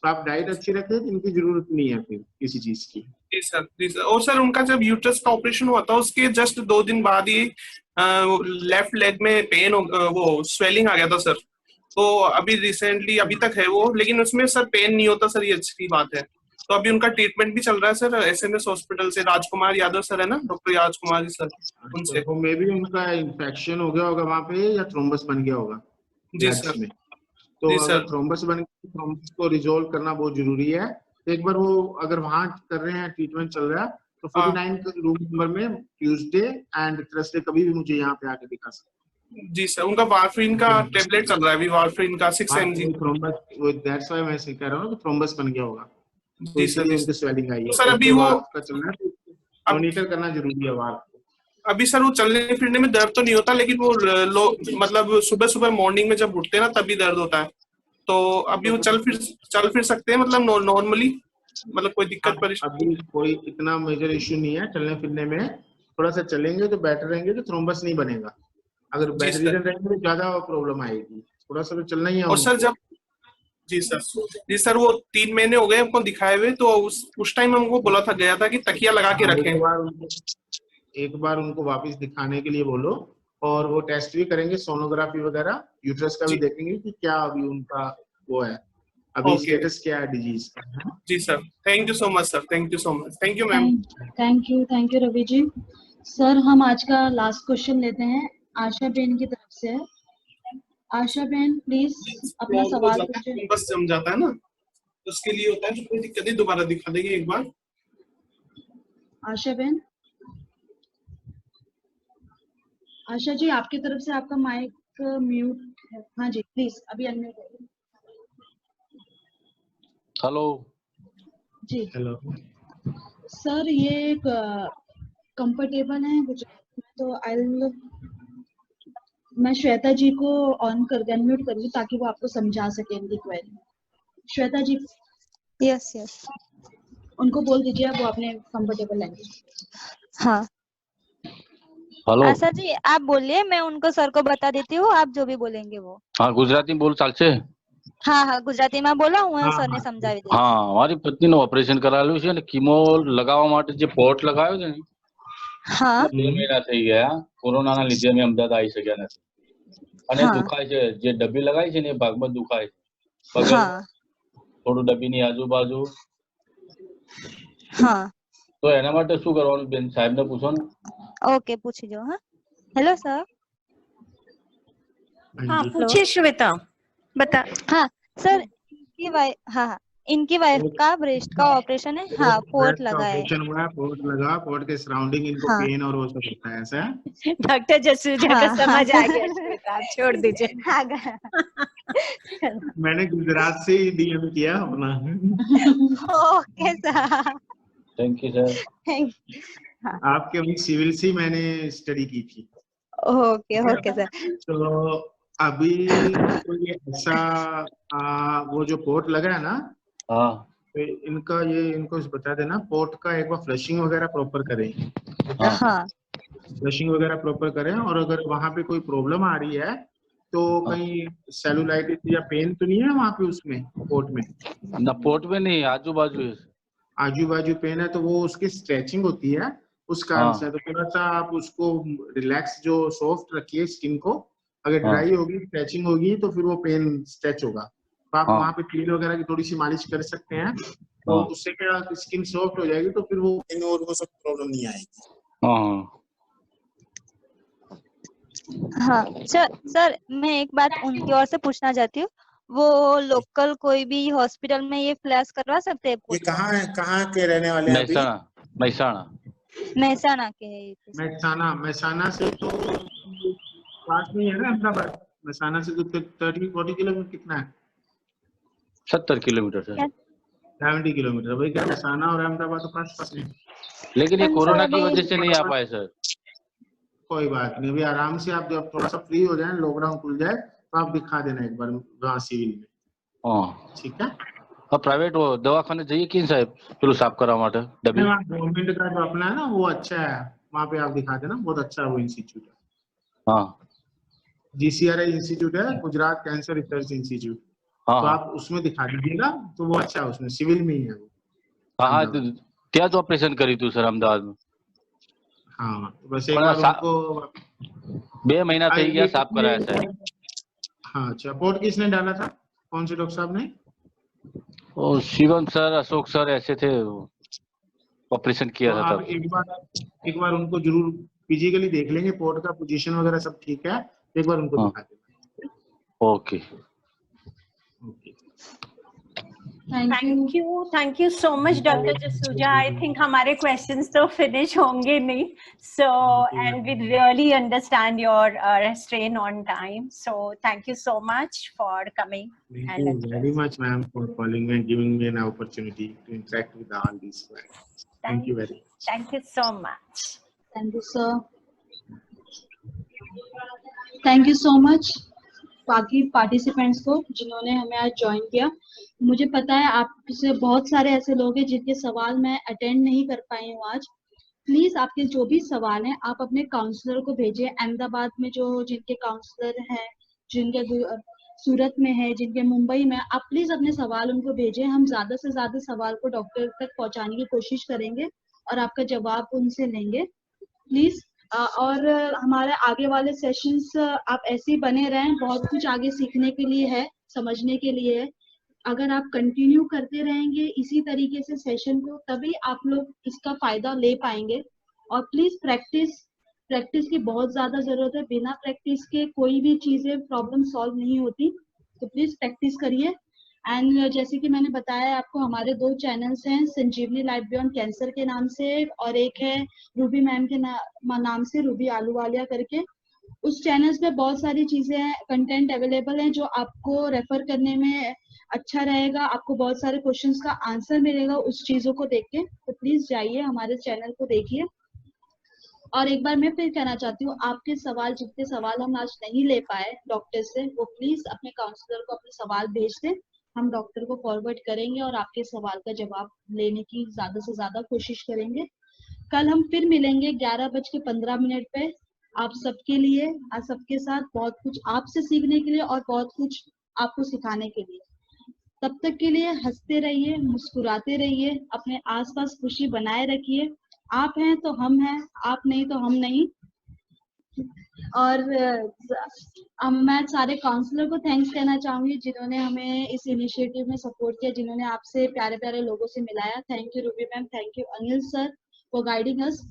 तो आप डाइट अच्छी रखें तो इनकी जरूरत नहीं है फिर किसी चीज की। जी सर, जी सर। और सर उनका जब यूट्रस का ऑपरेशन हुआ था उसके जस्ट 2 दिन बाद ही लेफ्ट लेग में पेन वो स्वेलिंग आ गया था सर। तो अभी रिसेंटली अभी तक है वो, लेकिन उसमें सर पेन नहीं होता सर, ये अच्छी बात है। तो अभी उनका ट्रीटमेंट भी चल रहा है सर एसएमएस हॉस्पिटल से, राजकुमार यादव सर है ना, डॉक्टर राजकुमार सर, उनसे। तो मे भी उनका इन्फेक्शन हो गया होगा वहाँ पे, या थ्रोम्बस बन गया होगा जी सर में। तो अगर थ्रोम्बस बन गया, थ्रोम्बस को रिजोल्व करना बहुत जरूरी है। तो एक बार वो अगर वहाँ कर रहे हैं, ट्रीटमेंट चल रहा है, तो 49 रूम नंबर में ट्यूसडे एंड थर्सडे कभी भी मुझे यहाँ पे आके दिखा सकते। जी सर, उनका वारफरीन का टेबलेट चल रहा है अभी, वारफरीन का 6 mg। थ्रोम्बस, दैट्स व्हाई मैं कह रहा हूँ कि थ्रोम्बस बन गया होगा, तो जी सर। उनकी स्वेलिंग आई है। सर अभी वो का चलना है, मॉनिटर करना जरूरी है वार। अभी सर वो चलने फिरने में दर्द तो नहीं होता, लेकिन वो मतलब सुबह सुबह मॉर्निंग में जब उठते हैं ना तभी दर्द होता है। तो अभी वो चल फिर सकते हैं मतलब नॉर्मली, मतलब कोई दिक्कत परेशानी? अभी कोई इतना मेजर इश्यू नहीं है चलने फिरने में, थोड़ा सा चलेंगे तो बेटर रहेंगे, तो थ्रोम्बस नहीं बनेगा। अगर बेड रिडन रहेंगे तो ज्यादा प्रॉब्लम आएगी, थोड़ा सा तो चलना ही है। और सर जब जी सर वो 3 महीने हो गए हमको दिखाए हुए, तो उस टाइम हमको बोला था, गया था कि तकिया लगा के रखें। एक बार उनको वापस दिखाने के लिए बोलो, और वो टेस्ट भी करेंगे, सोनोग्राफी वगैरह, यूट्रस का भी देखेंगे कि क्या अभी उनका वो है, अभी स्टेटस क्या है डिजीज का। जी sir, thank you so much sir, thank you so much, thank you ma'am. Thank you Ravi ji. Sir हम आज का लास्ट क्वेश्चन लेते हैं, आशा बेन की तरफ से। आशा बेन प्लीज अपना सवाल पूछिए। बस जम जाता है ना, उसके लिए होता है, तो कोई दिक्कत नहीं, दोबारा दिखा देंगे एक बार। आशा बेन, आशा जी आपकी तरफ से आपका माइक म्यूट है। हाँ जी प्लीज अभी अनम्यूट करिए। हेलो जी हेलो सर, ये कंफर्टेबल है गुजरात में, तो मैं श्वेता जी को ऑन कर अनम्यूट करूँगी ताकि वो आपको समझा सके इनकी क्वेरी। श्वेता जी यस उनको बोल दीजिए वो अपने कंफर्टेबल लैंग्वेज। हाँ हेलो आशा जी आप बोलिए, मैं उनको सर को बता देती हूँ, आप जो भी बोलेंगे वो। हाँ गुजराती बोल चालशे? हाँ गुजराती में बोला हूँ, सर ने समझाવી દીધું। હા મારી પત્નીનું ઓપરેશન કરાવેલું છે ને, કીમો લગાવવા માટે જે પોર્ટ લગાવ્યો છે ને, હા 2 મહિના થઈ ગયા, કોરોનાના લીધે અમે અમદાવાદ આવી શક્યા નથી, અને દુખાય છે, જે ડબ્બી લગાવી છે ને એ ભાગમાં દુખાય છે, પગલ થોડું ડબ્બીની આજુબાજુ। હા તો એના માટે શું કરવાનું બેન, સાહેબને પૂછો ને। ओके पूछी जो। हाँ हेलो सर। हाँ पूछिए श्वेता, बता। हाँ सर इनकी वाइफ का ब्रेस्ट का ऑपरेशन है। हाँ पोर्ट लगा है, ऑपरेशन हुआ है, पोर्ट लगा, पोर्ट के सराउंडिंग इनको पेन और वो सब होता है, ऐसा है? डॉक्टर जसूजा का समझ आ गया श्वेता, आप छोड़ दीजिए। मैंने गुजरात से ही डीएम किया अपना। Okay sir, thank you sir. आपके वही सिविल से मैंने स्टडी की थी। Okay sir. तो अभी तो ये ऐसा वो जो पोर्ट लगा है ना, तो इनको बता देना, पोर्ट का एक बार फ्लशिंग वगैरह प्रॉपर करें। फ्लशिंग वगैरह प्रॉपर करें, और अगर वहां पे कोई प्रॉब्लम आ रही है तो कहीं सेलुलाइटिस या पेन तो नहीं है वहां पे उसमें पोर्ट में? ना पोर्ट में नहीं, आजू बाजू पेन है, तो वो उसकी स्ट्रेचिंग होती है उस कारण से। तो थोड़ा सा आप उसको रिलैक्स, जो सॉफ्ट रखिए स्किन को, अगर ड्राई होगी, स्ट्रेचिंग होगी, तो फिर वो पेन स्ट्रेच होगा। तो आप वहाँ पे तेल वगैरह की थोड़ी सी मालिश कर सकते हैं, तो उससे क्या स्किन सॉफ्ट हो जाएगी, तो फिर वो पेन और वो सब प्रॉब्लम नहीं आएगी। हाँ सर मैं एक बात उनकी ओर से पूछना चाहती हूँ, वो लोकल कोई भी हॉस्पिटल में ये फ्लैश करवा सकते हैं? ये कहाँ के रहने वाले हैं? महसाणा। महसाना के है ये तो। महसाना से तो पास में है ना अहमदाबाद। महसाना से तो 30-40 किलोमीटर कितना है? 70 किलोमीटर सर। 70 किलोमीटर भाई, क्या महसाना और अहमदाबाद तो पास में। लेकिन ये कोरोना की वजह से नहीं आ पाए सर। कोई बात नहीं, अभी आराम से आप जब थोड़ा सा फ्री हो जाए, लॉकडाउन खुल जाए तो आप दिखा देना एक बार वहाँ सिविल में। हाँ ठीक है। और प्राइवेट वो दवाखाने जाइए कि साहब चलो साफ करा माटे डबी। गवर्नमेंट का जो अपना है ना वो अच्छा है, वहाँ पे आप दिखा देना, बहुत अच्छा है वो इंस्टीट्यूट है। हाँ GCRI इंस्टीट्यूट है, गुजरात कैंसर रिसर्च इंस्टीट्यूट। हाँ तो आप उसमें दिखा दीजिएगा तो वो अच्छा है, उसमें सिविल में ही है वो। हाँ क्या तो ऑपरेशन करी तू सर अहमदाबाद में। हाँ तो बस एक बार उनको 2 महीना થઈ ગયા साफ कराया सर। हाँ अच्छा, रिपोर्ट किसने डाला था, कौन से डॉक्टर साहब ने? और शिवम सर, अशोक सर ऐसे थे, ऑपरेशन किया तो था आप तब। एक बार उनको जरूर फिजिकली देख लेंगे, पोर्ट का पोजीशन वगैरह सब ठीक है, एक बार उनको दिखा देना। Okay thank you so much doctor Jasuja. I think हमारे क्वेश्चंस तो फिनिश होंगे नहीं, so and we really understand your restrain on time, so thank you so much for coming Thank you very much, ma'am, for calling me and giving me an opportunity to interact with all these clients. Thank you very much. Thank you so much. Thank you, sir. Thank you so much बाकी participants को जिन्होंने हमें आज join किया। मुझे पता है आपसे बहुत सारे ऐसे लोग हैं जिनके सवाल मैं अटेंड नहीं कर पाई हूँ आज। प्लीज आपके जो भी सवाल हैं आप अपने काउंसलर को भेजिए। अहमदाबाद में जो जिनके काउंसलर हैं, जिनके सूरत में है, जिनके मुंबई में, आप प्लीज अपने सवाल उनको भेजिए। हम ज्यादा से ज्यादा सवाल को डॉक्टर तक पहुंचाने की कोशिश करेंगे और आपका जवाब उनसे लेंगे प्लीज। और हमारे आगे वाले सेशंस आप ऐसे ही बने रहें, बहुत कुछ आगे सीखने के लिए है, समझने के लिए है। अगर आप कंटिन्यू करते रहेंगे इसी तरीके से सेशन को, तभी आप लोग इसका फायदा ले पाएंगे। और प्लीज प्रैक्टिस की बहुत ज्यादा जरूरत है। बिना प्रैक्टिस के कोई भी चीजें प्रॉब्लम सॉल्व नहीं होती, तो प्लीज प्रैक्टिस करिए। एंड जैसे कि मैंने बताया आपको, हमारे 2 चैनल्स हैं, संजीवनी लाइफ बियॉन्ड कैंसर के नाम से, और एक है रूबी मैम के नाम से, रूबी आलूवालिया करके। उस चैनल्स पे बहुत सारी चीजें हैं, कंटेंट अवेलेबल है जो आपको रेफर करने में अच्छा रहेगा। आपको बहुत सारे क्वेश्चंस का आंसर मिलेगा उस चीजों को देख के, तो प्लीज जाइए हमारे चैनल को देखिए। और एक बार मैं फिर कहना चाहती हूँ, आपके सवाल, जितने सवाल हम आज नहीं ले पाए डॉक्टर से, वो प्लीज अपने काउंसलर को अपने सवाल भेज दें। हम डॉक्टर को फॉरवर्ड करेंगे और आपके सवाल का जवाब लेने की ज्यादा से ज्यादा कोशिश करेंगे। कल हम फिर मिलेंगे 11:15 पे आप सबके लिए, आप सबके साथ बहुत कुछ आपसे सीखने के लिए और बहुत कुछ आपको सिखाने के लिए। तब तक के लिए हंसते रहिए, मुस्कुराते रहिए, अपने आसपास खुशी बनाए रखिए। आप हैं तो हम हैं, आप नहीं तो हम नहीं। और मैं सारे काउंसलर को थैंक्स कहना चाहूंगी जिन्होंने हमें इस इनिशिएटिव में सपोर्ट किया, जिन्होंने आपसे प्यारे प्यारे लोगों से मिलाया। Thank you Ruby ma'am, thank you Anil sir for guiding अस।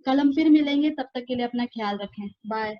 कल हम फिर मिलेंगे, तब तक के लिए अपना ख्याल रखें। बाय।